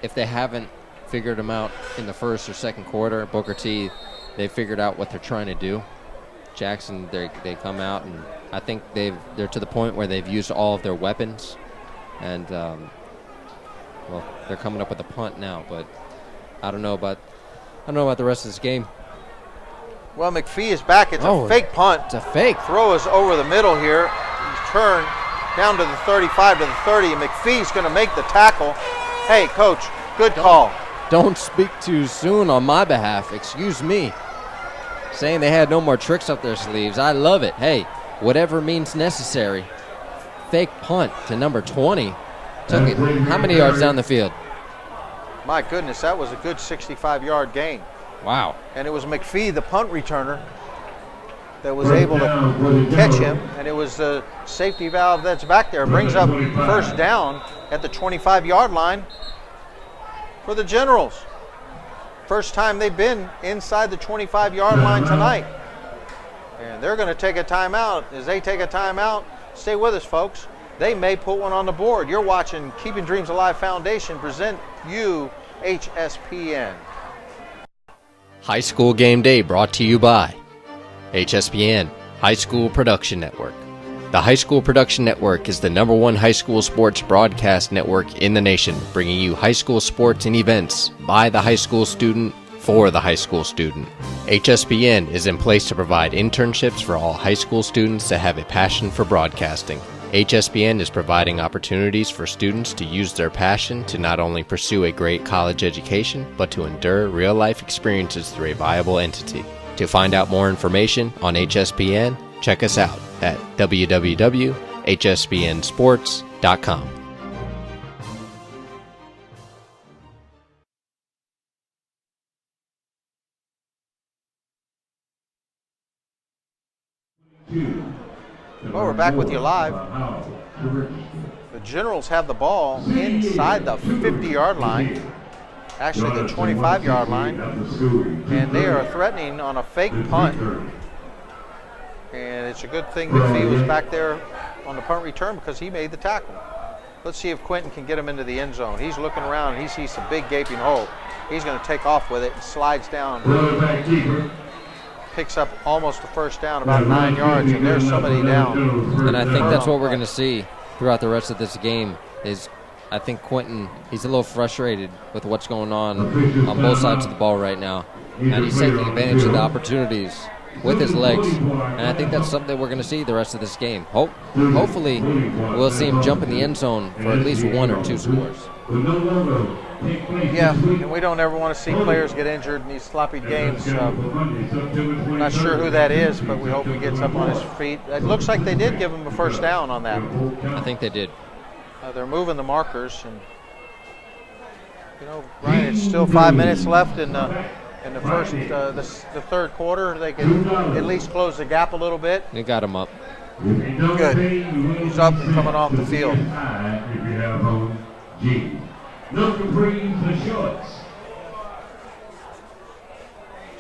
if they haven't figured him out in the first or second quarter, Booker T, they figured out what they're trying to do. Jackson, they come out, and I think they're to the point where they've used all of their weapons, and well, they're coming up with a punt now. But I don't know about the rest of this game. Well, McPhee is back. It's a fake punt. It's a fake. Throw is over the middle here. He's turned. down to the 35 to the 30, and McPhee's going to make the tackle. Hey, Coach, good call. Don't speak too soon on my behalf. Excuse me. Saying they had no more tricks up their sleeves. I love it. Hey, whatever means necessary. Fake punt to number 20. Took it how many yards down the field? My goodness, that was a good 65-yard gain. Wow. And it was McPhee, the punt returner, that was able to catch him, and it was the safety valve that's back there. It brings up first down at the 25-yard line for the Generals. First time they've been inside the 25-yard line tonight. And they're going to take a timeout. As they take a timeout, stay with us, folks. They may put one on the board. You're watching Keeping Dreams Alive Foundation present you HSPN. High School Game Day brought to you by HSPN, High School Production Network. The High School Production Network is the #1 high school sports broadcast network in the nation, bringing you high school sports and events by the high school student for the high school student. HSPN is in place to provide internships for all high school students that have a passion for broadcasting. HSPN is providing opportunities for students to use their passion to not only pursue a great college education, but to endure real-life experiences through a viable entity. To find out more information on HSPN, check us out at www.hspnsports.com. Well, we're back with you live. The Generals have the ball inside the 50-yard line, actually the 25-yard line, and they are threatening on a fake punt. And it's a good thing McPhee was back there on the punt return because he made the tackle. Let's see if Quinton can get him into the end zone. He's looking around and he sees some big gaping hole. He's going to take off with it and slides down. Picks up almost a first down, about 9 yards, and there's somebody down. And I think that's what we're going to see throughout the rest of this game is I think Quinton, he's a little frustrated with what's going on both sides of the ball right now. And he's taking advantage of the opportunities with his legs. And I think that's something we're going to see the rest of this game. Hopefully, we'll see him jump in the end zone for at least 1 or 2 scores. Yeah, and we don't ever want to see players get injured in these sloppy games. Not sure who that is, but we hope he gets up on his feet. It looks like they did give him a first down on that. I think they did. They're moving the markers, and you know, Ryan, it's still 5 minutes left in the first, the third quarter. They can at least close the gap a little bit. They got him up. Good. He's up and coming off the field. Looks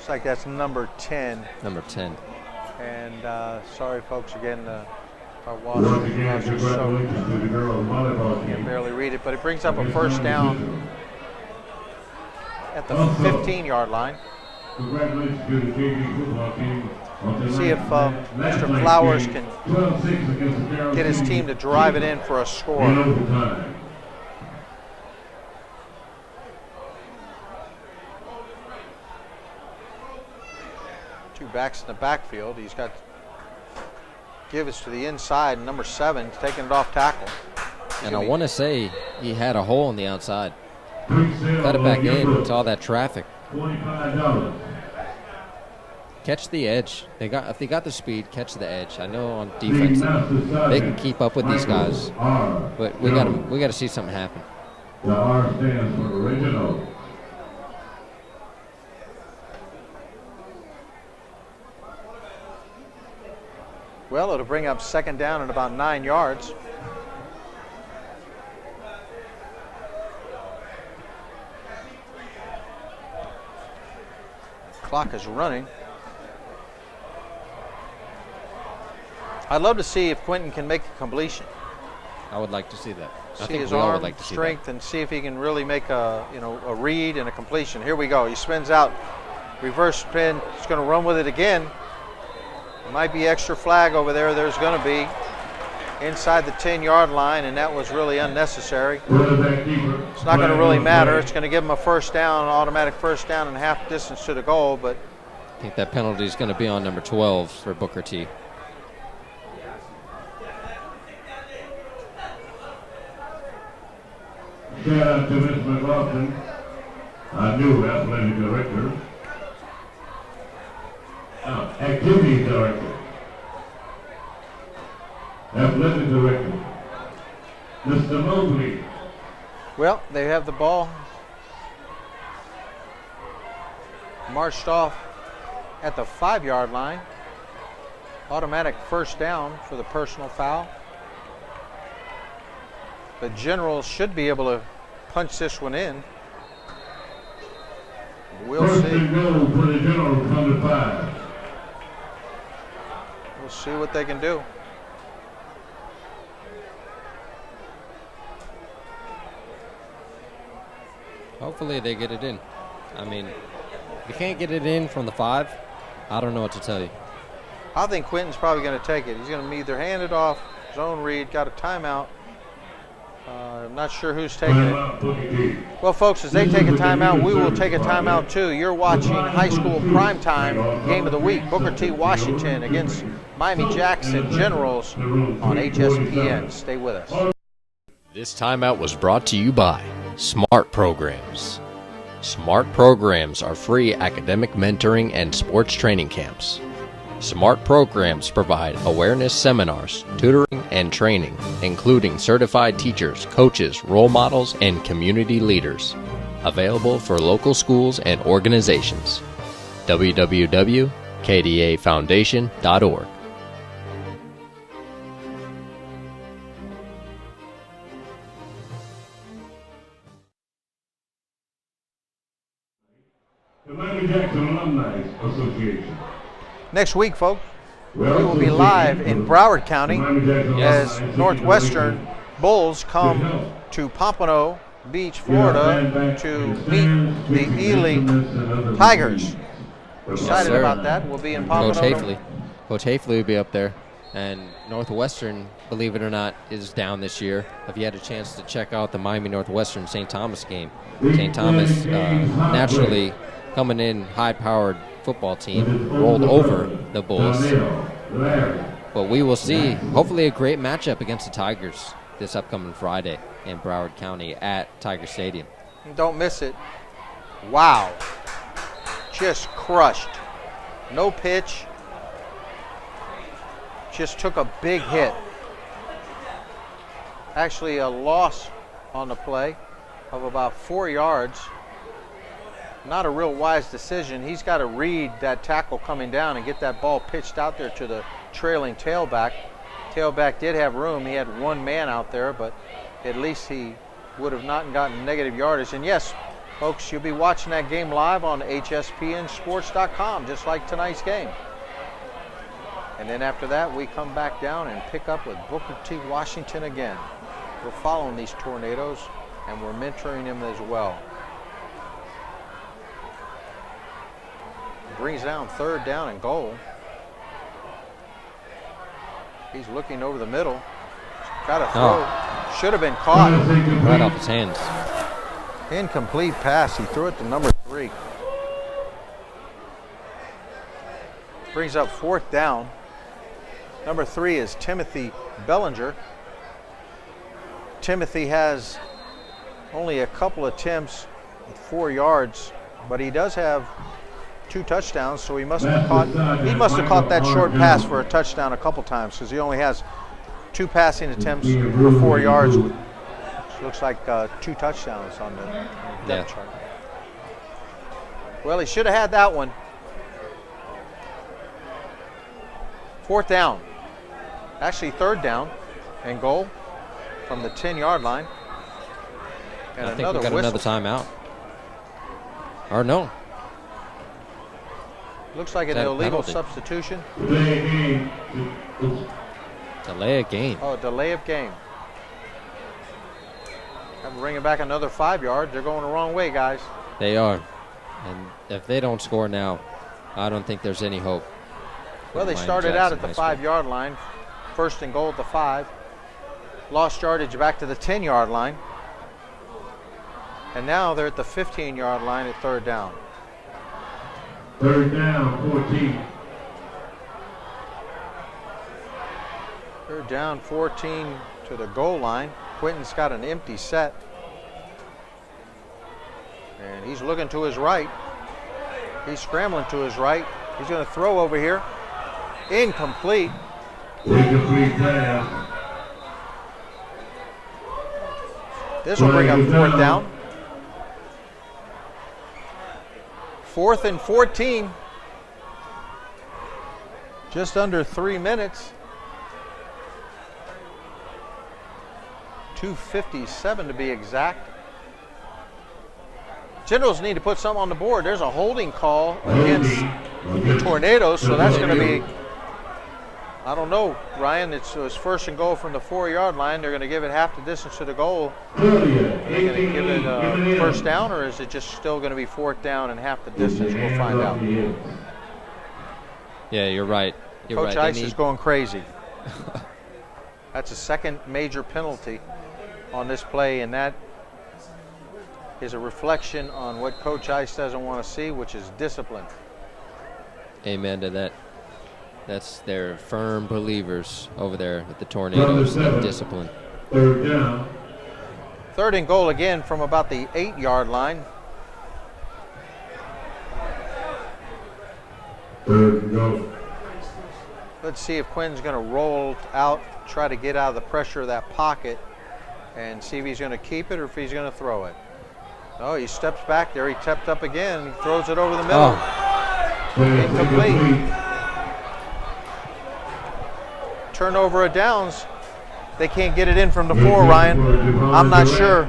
like that's number 10. Number 10. And sorry, folks, again, our watch is so can barely read it, but it brings up a first down at the 15-yard line. See if Mr. Flowers can get his team to drive it in for a score. Two backs in the backfield. He's got Givens to the inside, and number 7 is taking it off tackle. And I want to say he had a hole on the outside. Cut it back in to all that traffic. Catch the edge. If they got the speed, catch the edge. I know on defense they can keep up with these guys, but we got to see something happen. The R stands for original. Well, it'll bring up second down at about 9 yards. Clock is running. I'd love to see if Quinton can make a completion. I would like to see that. I See think his we all arm would like to see strength and see if he can really make a read and a completion. Here we go. He spins out, reverse spin. He's going to run with it again. There might be extra flag over there. There's going to be inside the 10-yard line, and that was really unnecessary. It's not going to really matter. It's going to give him a first down, an automatic first down, and half distance to the goal. But I think that penalty is going to be on number 12 for Booker T. Shout out to Ms. McLaughlin, our new athletic director. Activities director. Athletic director. Mr. Mobley. Well, they have the ball marched off at the 5-yard line. Automatic first down for the personal foul. The Generals should be able to punch this one in. We'll First see. and goal for the Generals from the 5. We'll see what they can do. Hopefully they get it in. I mean, if you can't get it in from the 5, I don't know what to tell you. I think Quinton's probably going to take it. He's going to either hand it off, zone read, got a timeout. I'm not sure who's taking it. Well, folks, as they take a timeout, we will take a timeout too. You're watching high school primetime game of the week. Booker T. Washington against Miami-Jackson Generals on HSPN. Stay with us. This timeout was brought to you by Smart Programs. Smart Programs are free academic mentoring and sports training camps. Smart Programs provide awareness seminars, tutoring, and training, including certified teachers, coaches, role models, and community leaders. Available for local schools and organizations. www.kdafoundation.org. The Miami-Jackson Alumni Association. Next week, folks, we will be live in Broward County as Northwestern Bulls come to Pompano Beach, Florida to meet the Ely Tigers. We're excited about that. We'll be in Pompano. Coach Hafley will be up there. And Northwestern, believe it or not, is down this year. If you had a chance to check out the Miami Northwestern St. Thomas game, St. Thomas naturally coming in high-powered football team, rolled over the Bulls. But we will see, hopefully, a great matchup against the Tigers this upcoming Friday in Broward County at Tiger Stadium. Don't miss it. Wow. Just crushed. No pitch. Just took a big hit. Actually, a loss on the play of about 4 yards. Not a real wise decision. He's got to read that tackle coming down and get that ball pitched out there to the trailing tailback. Tailback did have room. He had one man out there, but at least he would have not gotten negative yardage. And yes, folks, you'll be watching that game live on hspnsports.com, just like tonight's game. And then after that, we come back down and pick up with Booker T. Washington again. We're following these tornadoes, and we're mentoring them as well. Brings down 3rd down and goal. He's looking over the middle. Got a throw. Should have been caught. Right off his hands. Incomplete pass. He threw it to number 3. Brings up 4th down. Number 3 is Timothy Bellinger. Timothy has only a couple attempts with 4 yards, but he does have 2 touchdowns, so he must have caught that short pass for a touchdown a couple times, because he only has 2 passing attempts for 4 yards, which looks like 2 touchdowns on the depth chart. Well, he should have had that one. 4th down. Actually 3rd down and goal from the 10-yard line. And I think we got another timeout. Or no. Looks like an illegal substitution. Delay of game. Oh, delay of game. I'm bringing back another 5 yards. They're going the wrong way, guys. They are. And if they don't score now, I don't think there's any hope. Well, they started out at the 5-yard line. 1st and goal at the 5. Lost yardage back to the 10-yard line. And now they're at the 15-yard line at 3rd down. 3rd down, 14. 3rd down, 14 to the goal line. Quinton's got an empty set. And he's looking to his right. He's scrambling to his right. He's going to throw over here. Incomplete. Incomplete pass. This will bring up 4th down. 4th and 14. Just under 3 minutes. 2:57 to be exact. Generals need to put something on the board. There's a holding call against the Tornadoes, so that's going to be, I don't know, Ryan. It's 1st and goal from the 4-yard line. They're going to give it half the distance to the goal. Are they going to give it 1st down, or is it just still going to be 4th down and half the distance? We'll find out. Yeah, you're right. Coach Ice is going crazy. That's a 2nd major penalty on this play, and that is a reflection on what Coach Ice doesn't want to see, which is discipline. Amen to that. That's their firm believers over there at the Tornadoes of discipline. 3rd down. 3rd and goal again from about the 8-yard line. 3rd and goal. Let's see if Quinn's going to roll out, try to get out of the pressure of that pocket, and see if he's going to keep it or if he's going to throw it. Oh, he steps back there. He stepped up again. He throws it over the middle. Incomplete. Turnover of downs. They can't get it in from the 4, Ryan. I'm not sure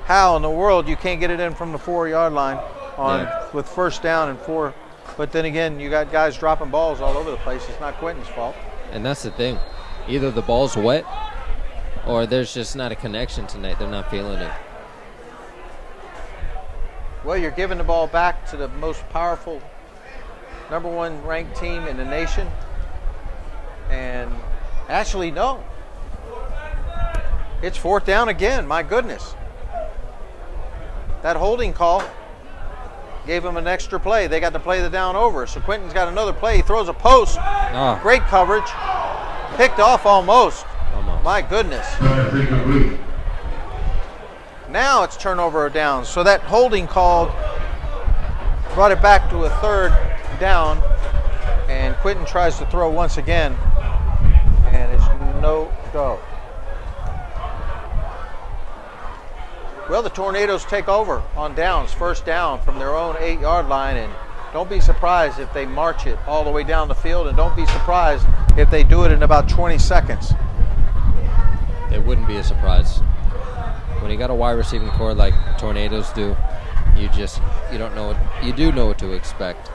how in the world you can't get it in from the 4-yard line with 1st down and 4. But then again, you got guys dropping balls all over the place. It's not Quinton's fault. And that's the thing. Either the ball's wet or there's just not a connection tonight. They're not feeling it. Well, you're giving the ball back to the most powerful #1 ranked team in the nation. And actually, no. It's 4th down again. My goodness. That holding call gave him an extra play. They got to play the down over. So Quinton's got another play. He throws a post. Great coverage. Picked off almost. My goodness. Now it's turnover of downs. So that holding call brought it back to a 3rd down. And Quinton tries to throw once again. And it's no go. Well, the Tornadoes take over on downs, 1st down from their own 8-yard line, and don't be surprised if they march it all the way down the field, and don't be surprised if they do it in about 20 seconds. It wouldn't be a surprise. When you got a wide receiving core like Tornadoes do, you don't know you do know what to expect.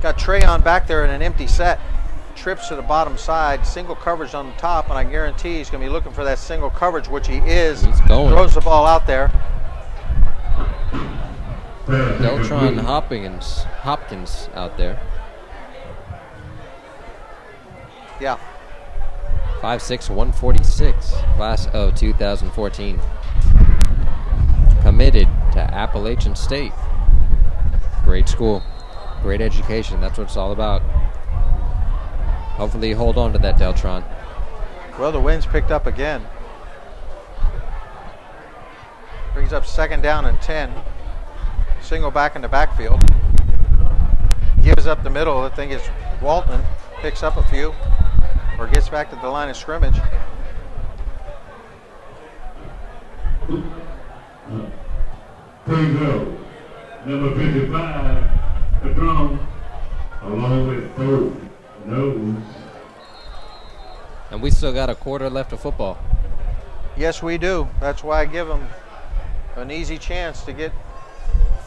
Got TREON back there in an empty set. Trips to the bottom side, single coverage on the top, and I guarantee he's going to be looking for that single coverage, which he is. He's going. Throws the ball out there. DELTRON Hopkins out there. Yeah. 5'6", 146, class of 2014. Committed to Appalachian State. Great school, great education. That's what it's all about. Hopefully you hold on to that, DELTRON. Well, the wind's picked up again. Brings up 2nd down and 10. Single back in the backfield. Gives up the middle. I think it's Walton. Picks up a few. Or gets back to the line of scrimmage. Bingo. Number 55, Patron, along with 3rd. Nose. And we still got a quarter left of football. Yes, we do. That's why I give them an easy chance to get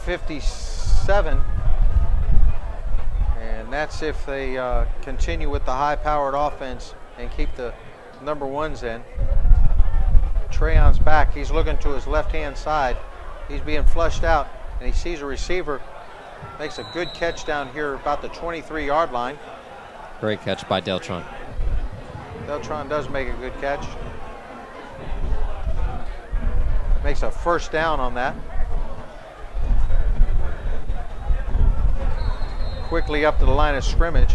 57. And that's if they continue with the high-powered offense and keep the #1s in. TREON's back. He's looking to his left-hand side. He's being flushed out, and he sees a receiver. Makes a good catch down here about the 23-yard line. Great catch by DELTRON. DELTRON does make a good catch. Makes a 1st down on that. Quickly up to the line of scrimmage.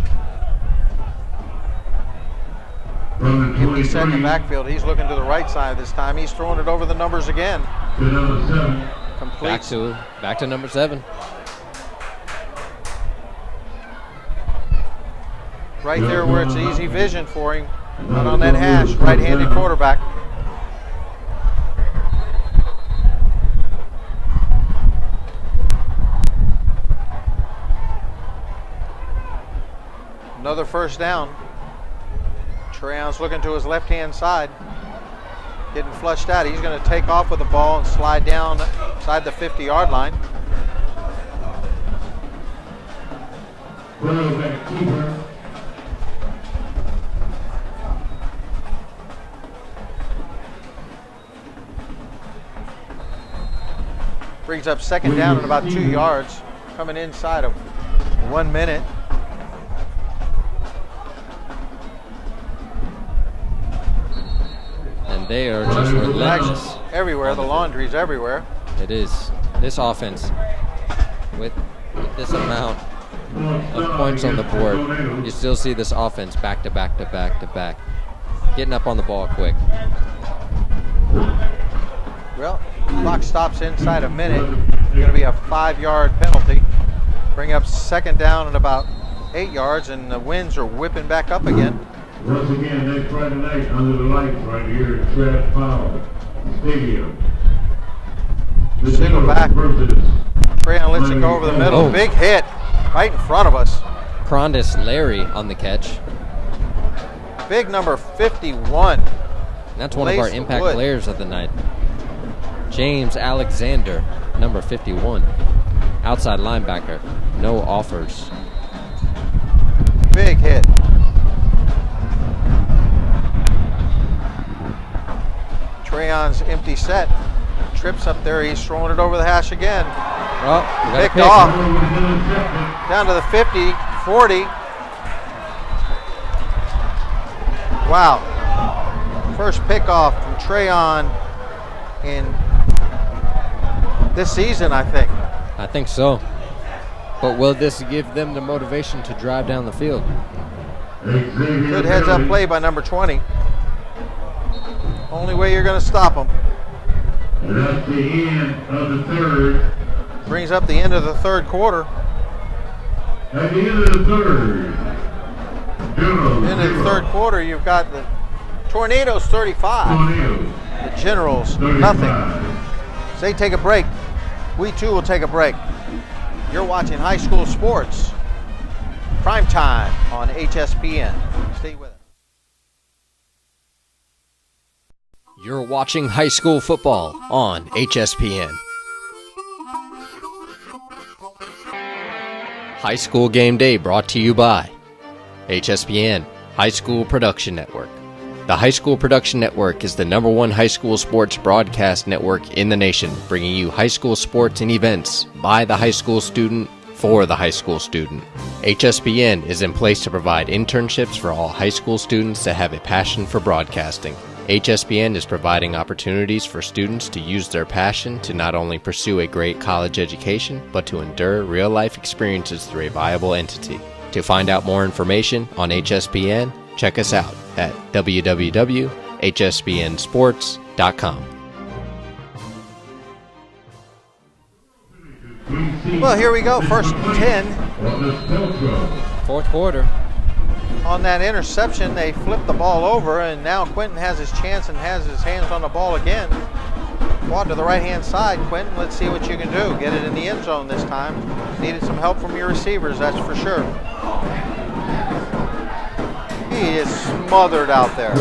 Give empty set in the backfield. He's looking to the right side this time. He's throwing it over the numbers again. To number 7. Complete. Back to number 7. Right there where it's easy vision for him. Right on that hash, right-handed quarterback. Another first down. TREON's looking to his left-hand side. Getting flushed out. He's going to take off with the ball and slide down inside the 50-yard line. Quarterback keeper. Brings up second down and about 2 yards. Coming inside of 1 minute. And they are just relentless. Everywhere, the laundry's everywhere. It is. This offense, with this amount of points on the board, you still see this offense back to back to back to back. Getting up on the ball quick. Well, clock stops inside a minute. Going to be a 5-yard penalty. Bring up second down and about 8 yards, and the winds are whipping back up again. Once again, next Friday night under the lights right here at TRAZ Powell Stadium. Single back. TREON lets it go over the middle. Big hit right in front of us. KRONDIS Larry on the catch. Big number 51. And that's one of our impact players of the night. James Alexander, number 51. Outside linebacker. No offers. Big hit. TREON's empty set. Trips up there. He's throwing it over the hash again. Oh, picked off. Down to the 50, 40. Wow. First pickoff from TREON in this season, I think. I think so. But will this give them the motivation to drive down the field? Good heads-up play by number 20. Only way you're going to stop them. And that's the end of the third. Brings up the end of the third quarter. At the end of the third. End of the third quarter, you've got the Tornadoes 35. The Generals, nothing. So they take a break. We too will take a break. You're watching high school sports. Prime time on HSPN. Stay with us. You're watching high school football on HSPN. High School Game Day brought to you by HSPN, High School Production Network. The High School Production Network is the #1 high school sports broadcast network in the nation, bringing you high school sports and events by the high school student for the high school student. HSPN is in place to provide internships for all high school students that have a passion for broadcasting. HSPN is providing opportunities for students to use their passion to not only pursue a great college education, but to endure real-life experiences through a viable entity. To find out more information on HSPN, check us out at www.hspnsports.com. Well, here we go. First and 10. Fourth quarter. On that interception, they flipped the ball over, and now Quinton has his chance and has his hands on the ball again. Quad to the right-hand side, Quinton. Let's see what you can do. Get it in the end zone this time. Needed some help from your receivers, that's for sure. He is smothered out there.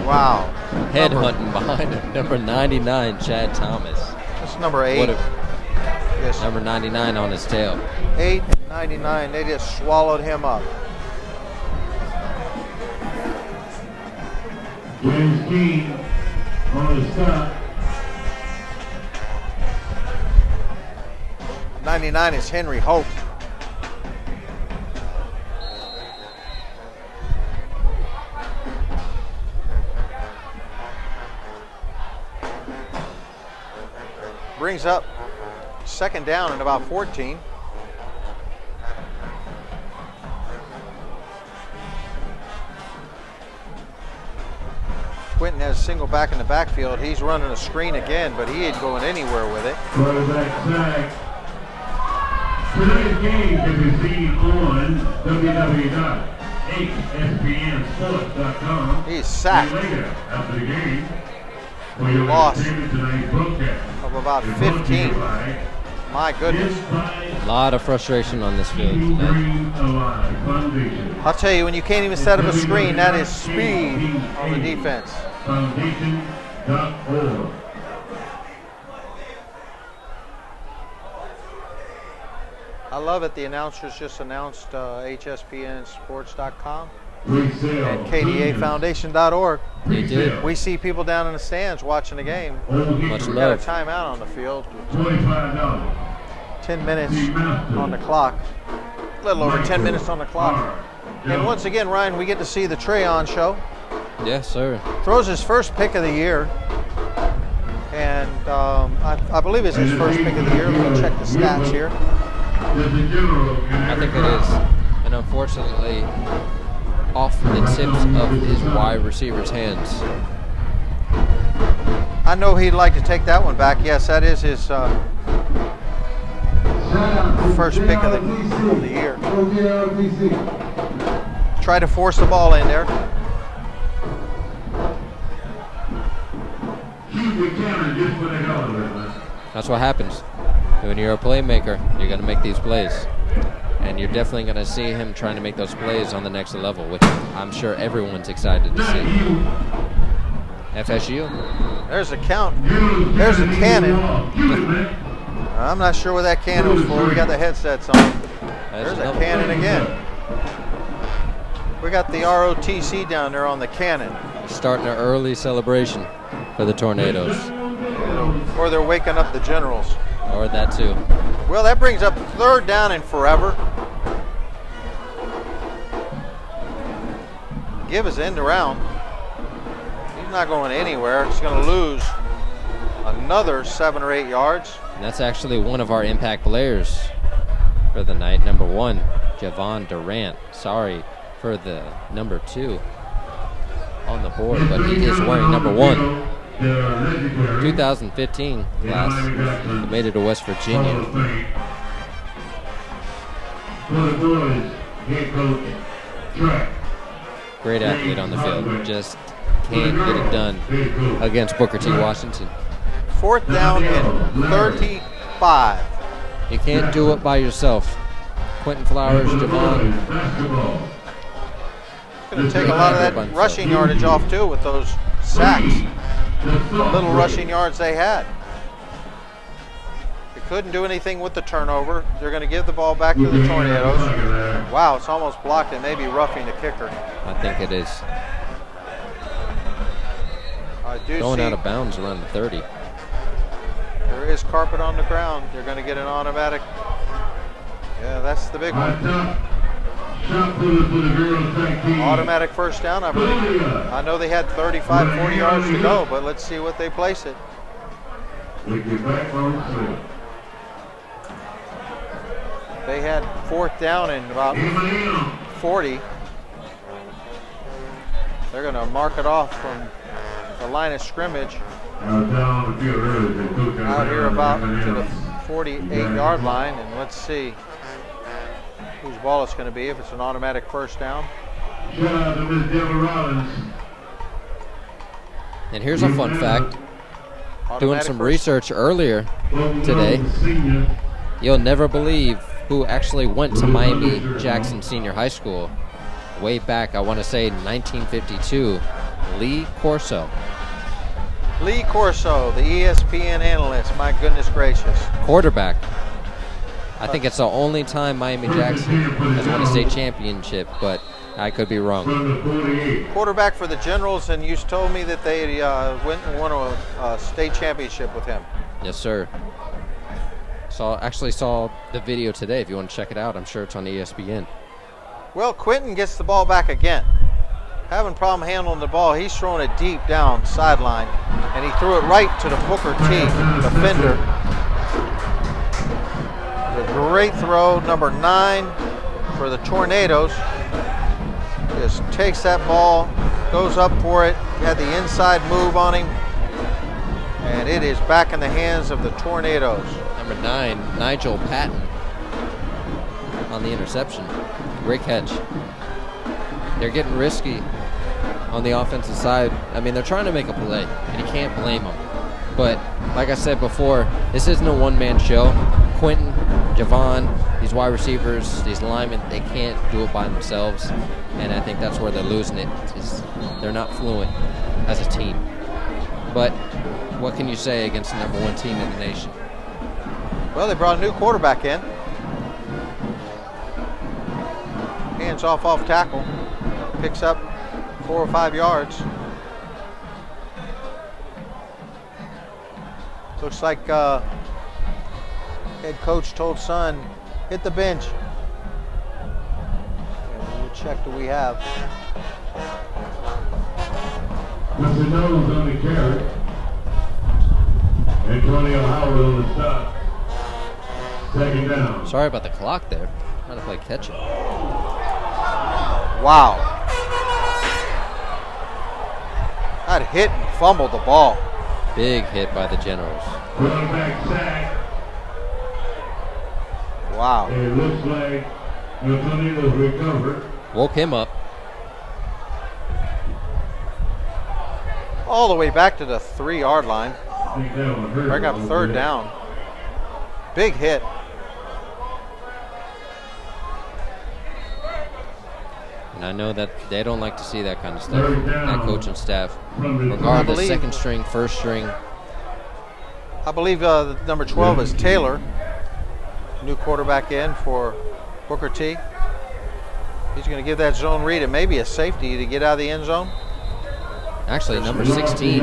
Wow. Head hunting behind him. Number 99, Chad Thomas. That's number 8. Yes. Number 99 on his tail. 8 and 99. They just swallowed him up. James King on the stop. 99 is Henry Hope. Brings up second down and about 14. a single back in the backfield. He's running a screen again, but he ain't going anywhere with it. Quarterback sack. Today's game can be seen on www.hspnsports.com. He's sacked. And later after the game. For He your lost entertainment tonight's broadcast. of about 15. My goodness. A lot of frustration on this field tonight. I'll tell you, when you can't even set up a screen, that is speed on the defense. Foundation.org. I love it. The announcers just announced hspnsports.com We and kdafoundation.org. They did. We see people down in the stands watching the game. Much We got a love. timeout on the field. $25. 10 minutes on the clock. A little over 10 minutes on the clock. And once again, Ryan, we get to see the TREON show. Yes, sir. Throws his first pick of the year. And I believe it's his first pick of the year. Let me check the stats here. I think it is. And unfortunately, off the tips of his wide receiver's hands. I know he'd like to take that one back. Yes, that is his first pick of the year. Try to force the ball in there. That's what happens. When you're a playmaker, you're going to make these plays. And you're definitely going to see him trying to make those plays on the next level, which I'm sure everyone's excited to see. FSU. There's a count. There's a cannon. I'm not sure what that cannon was for. We got the headsets on. There's a cannon again. We got the ROTC down there on the cannon. Starting an early celebration for the Tornadoes. Or they're waking up the Generals. Or that too. Well, that brings up 3rd down and forever. Give his end around. He's not going anywhere. He's going to lose another 7 or 8 yards. And that's actually one of our impact players for the night. Number 1, Javon Durant. Sorry for the number 2 on the board, but he is wearing number 1. 2015 class. He made it to West Virginia. Great athlete on the field. Just can't get it done against Booker T. Washington. 4th down and 35. You can't do it by yourself. Quentin Flowers, Javon. Going to take a lot of that rushing yardage off too with those sacks. The little rushing yards they had. They couldn't do anything with the turnover. They're going to give the ball back to the Tornadoes. Wow, it's almost blocked and maybe roughing the kicker. I think it is. I do Going see out of bounds around the 30. there is carpet on the ground. They're going to get an automatic. Yeah, that's the big one. Automatic 1st down, I believe. I know they had 35, 40 yards to go, but let's see what they place it. They had 4th down and about 40. They're going to mark it off from the line of scrimmage. Out here about to the 48-yard line, and let's see whose ball it's going to be, if it's an automatic 1st down. And here's a fun fact. Doing some research earlier today, you'll never believe who actually went to Miami-Jackson Senior High School way back, I want to say 1952, Lee Corso. Lee Corso, the ESPN analyst, my goodness gracious. Quarterback. I think it's the only time Miami-Jackson has won a state championship, but I could be wrong. Quarterback for the Generals, and you told me that they went and won a state championship with him. Yes, sir. Actually saw the video today. If you want to check it out, I'm sure it's on ESPN. Well, Quinton gets the ball back again. Having problem handling the ball. He's throwing it deep down sideline, and he threw it right to the Booker T defender. A great throw, number 9 for the Tornadoes. Just takes that ball goes up for it. Had the inside move on him. And it is back in the hands of the Tornadoes. Number 9, Nigel Patton on the interception. Great catch. They're getting risky on the offensive side. I mean, they're trying to make a play, and you can't blame them. But like I said before, this isn't a one-man show. Quinton, Javon, these wide receivers, these linemen, they can't do it by themselves. And I think that's where they're losing it. They're not fluent as a team. But what can you say against the number 1 team in the nation? Well, they brought a new quarterback in. Hands off tackle. Picks up 4 or 5 yards. Looks like head coach told son, hit the bench. And we'll check do we have. Mr. Nose on the carry. Antonio Howard on the stop. Second down. Sorry about the clock there. Trying to play catch up. Wow. That hit and fumbled the ball. Big hit by the Generals. Quarterback sack. Wow. It looks like the Tornadoes recovered. Woke him up. All the way back to the 3-yard line. Bring up third down. Big hit. And I know that they don't like to see that kind of stuff. That coaching staff, regardless, second string, first string. I believe number 12 is Taylor. New quarterback in for Booker T. He's going to give that zone read and maybe a safety to get out of the end zone. Actually, number 16,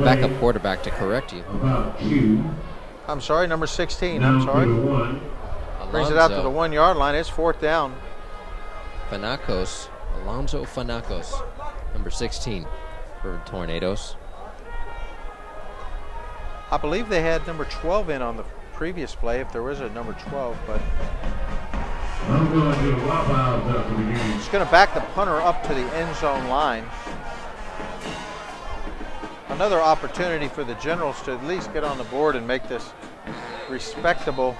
backup quarterback to correct you. I'm sorry, number 16. I'm sorry. Brings it out to the 1-yard line. It's fourth down. Alonzo Fanacos, number 16 for the Tornadoes. I believe they had number 12 in on the previous play, if there was a number 12, but he's going to back the punter up to the end zone line. Another opportunity for the Generals to at least get on the board and make this respectable,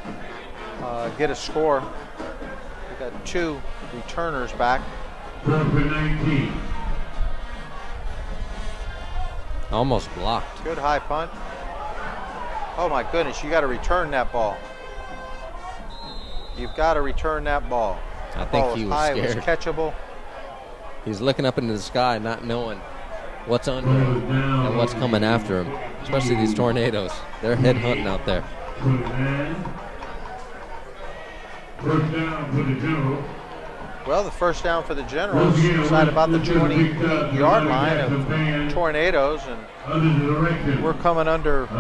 get a score. We got 2 returners back. Number 19. Almost blocked. Good high punt. Oh my goodness, you got to return that ball. You've got to return that ball. I think he was high, scared. It was catchable. He's looking up into the sky, not knowing what's under him and what's coming after him, especially these Tornadoes. They're head hunting out there. First down for the Generals. Well, the first down for the Generals inside about the 20-yard line of Tornadoes, and we're coming under 6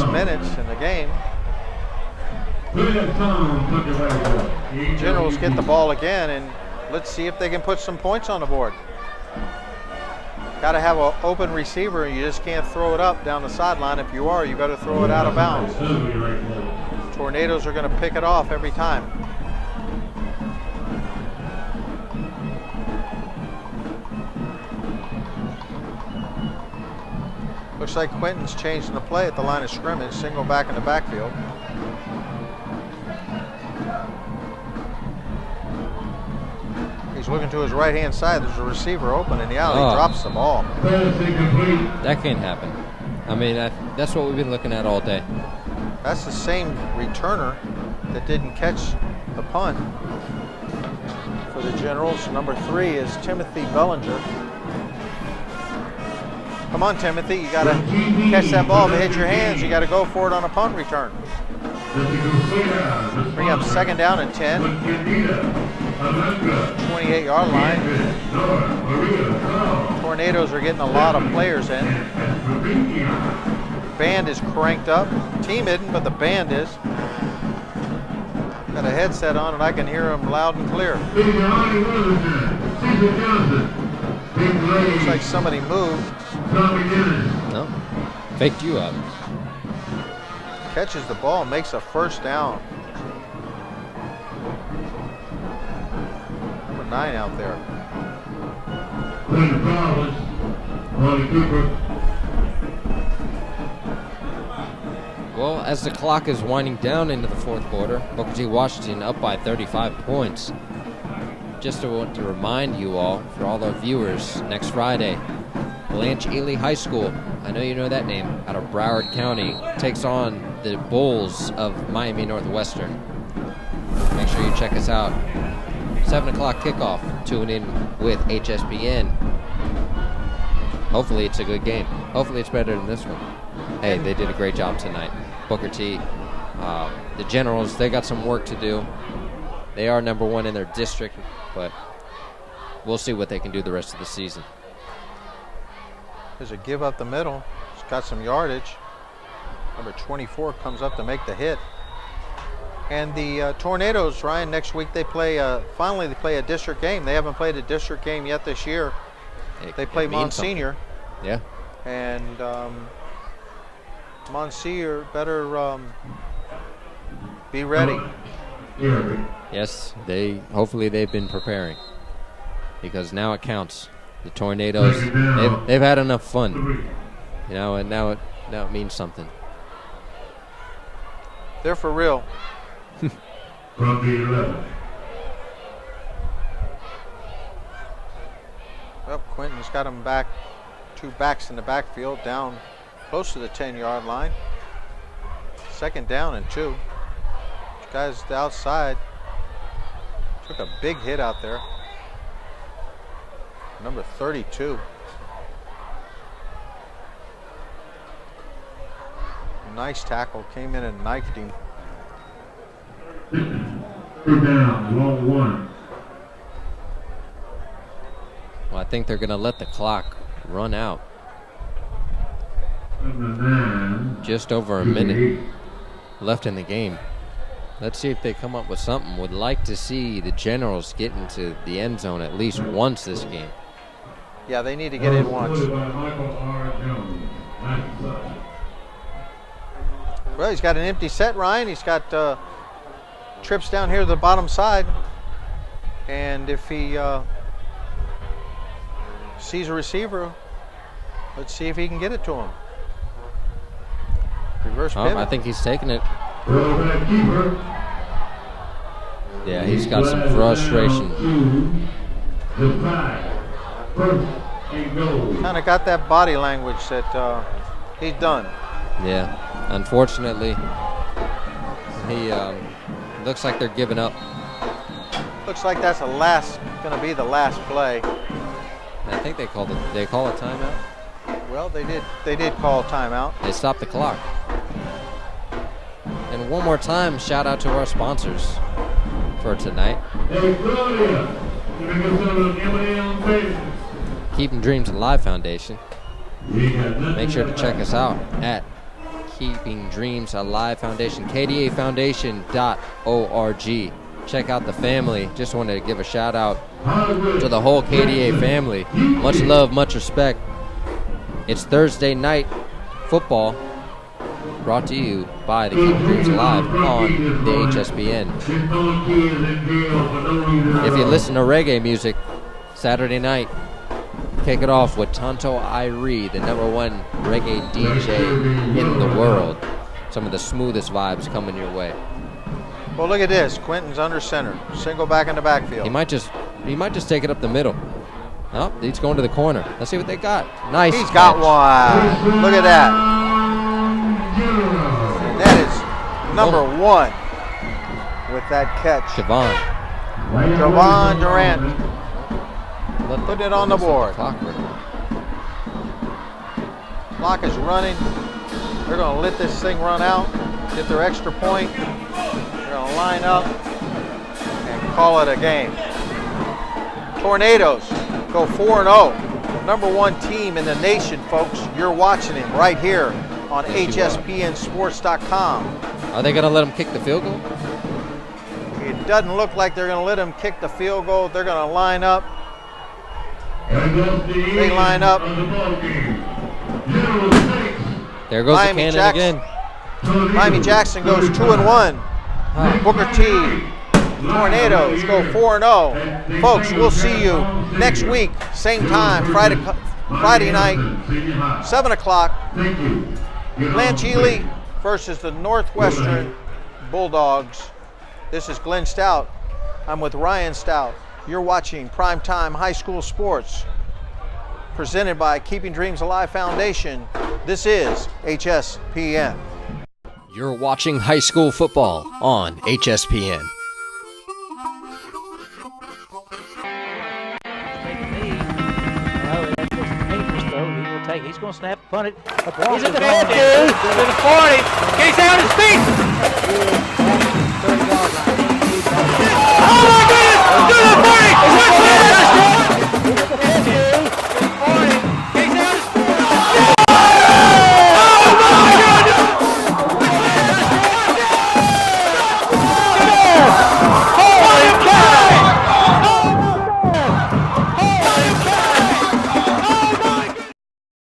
minutes in the game. Generals get the ball again, and let's see if they can put some points on the board. Got to have an open receiver, and you just can't throw it up down the sideline. If you are, you better throw it out of bounds. Tornadoes are going to pick it off every time. Looks like Quinton's changing the play at the line of scrimmage, single back in the backfield. He's looking to his right-hand side. There's a receiver open in the alley. He drops the ball. That can't happen. I mean, that's what we've been looking at all day. That's the same returner that didn't catch the punt for the Generals. Number 3 is Timothy Bellinger. Come on, Timothy. You got to catch that ball. If it hits your hands, you got to go for it on a punt return. Bring up second down and 10. 28-yard line. Tornadoes are getting a lot of players in. Band is cranked up. Team isn't, but the band is. Got a headset on and I can hear them loud and clear. Looks like somebody moved. No, faked you up. Catches the ball, makes a first down. 9 out there. Quinton Powers, Ronnie Cooper. Well, as the clock is winding down into the fourth quarter, Booker T. Washington up by 35 points. Just to want to remind you all, for all our viewers, next Friday, Blanche Ely High School, I know you know that name, out of Broward County, takes on the Bulls of Miami Northwestern. Make sure you check us out. 7 o'clock kickoff. Tune in with Hspn. Hopefully it's a good game. Hopefully it's better than this one. Hey, they did a great job tonight. Booker T. The Generals, they got some work to do. They are number 1 in their district, but we'll see what they can do the rest of the season. There's a give up the middle. It's got some yardage. Number 24 comes up to make the hit. And the Tornadoes, Ryan, next week they play, finally they play a district game. They haven't played a district game yet this year. They play Monsignor. Yeah. And Monsignor better be ready. Yes, hopefully they've been preparing, because now it counts. The Tornadoes, they've had enough fun, you know, and now it means something. They're for real. From the 11. Well, Quinton's got them back, 2 backs in the backfield, down close to the 10-yard line. 2nd down and 2. Guys to the outside. Took a big hit out there. Number 32. Nice tackle, came in and knifed him. 3rd down, long 1. Well, I think they're going to let the clock run out. Just over a minute left in the game. Let's see if they come up with something. Would like to see the Generals get into the end zone at least once this game. Yeah, they need to get in once. Well, he's got an empty set, Ryan. He's got trips down here to the bottom side. And if he sees a receiver, let's see if he can get it to him. Reverse pivot. I think he's taking it. Yeah, he's got some frustration. Kind of got that body language that he's done. Yeah, unfortunately, he looks like they're giving up. Looks like that's going to be the last play. I think they call a timeout. Well, they did call a timeout. They stopped the clock. And one more time, shout out to our sponsors for tonight. Keeping Dreams Alive Foundation. Make sure to check us out at Keeping Dreams Alive Foundation, KDAfoundation.org. Check out the family. Just wanted to give a shout out to the whole KDA family. Much love, much respect. It's Thursday night football, brought to you by the Keep Dreams Alive on the Hspn. If you listen to reggae music, Saturday night, kick it off with Tonto Irie, the #1 reggae DJ in the world. Some of the smoothest vibes coming your way. Well, look at this. Quinton's under center, single back in the backfield. He might just take it up the middle. No, he's going to the corner. Let's see what they got. Nice. He's got one. Look at that. And that is #1 with that catch. Javon Durant. Put it on the board. Clock is running. They're going to let this thing run out, get their extra point. They're going to line up and call it a game. Tornadoes go 4-0. #1 team in the nation, folks. You're watching him right here on HSPNsports.com. Are they going to let him kick the field goal? It doesn't look like they're going to let him kick the field goal. They're going to line up. They line up. There goes the cannon again. Miami Jackson goes 2-1. Booker T Tornadoes go 4-0. Folks, we'll see you next week, same time, Friday night, 7 o'clock. Blanche Ely versus the Northwestern Bulldogs. This is Glenn Stout. I'm with Ryan Stout. You're watching Primetime High School Sports, presented by Keeping Dreams Alive Foundation. This is HSPN. You're watching high school football on HSPN. He's going to snap, punt it. He's at the 50, to the 40. He's down his feet. 30 yards.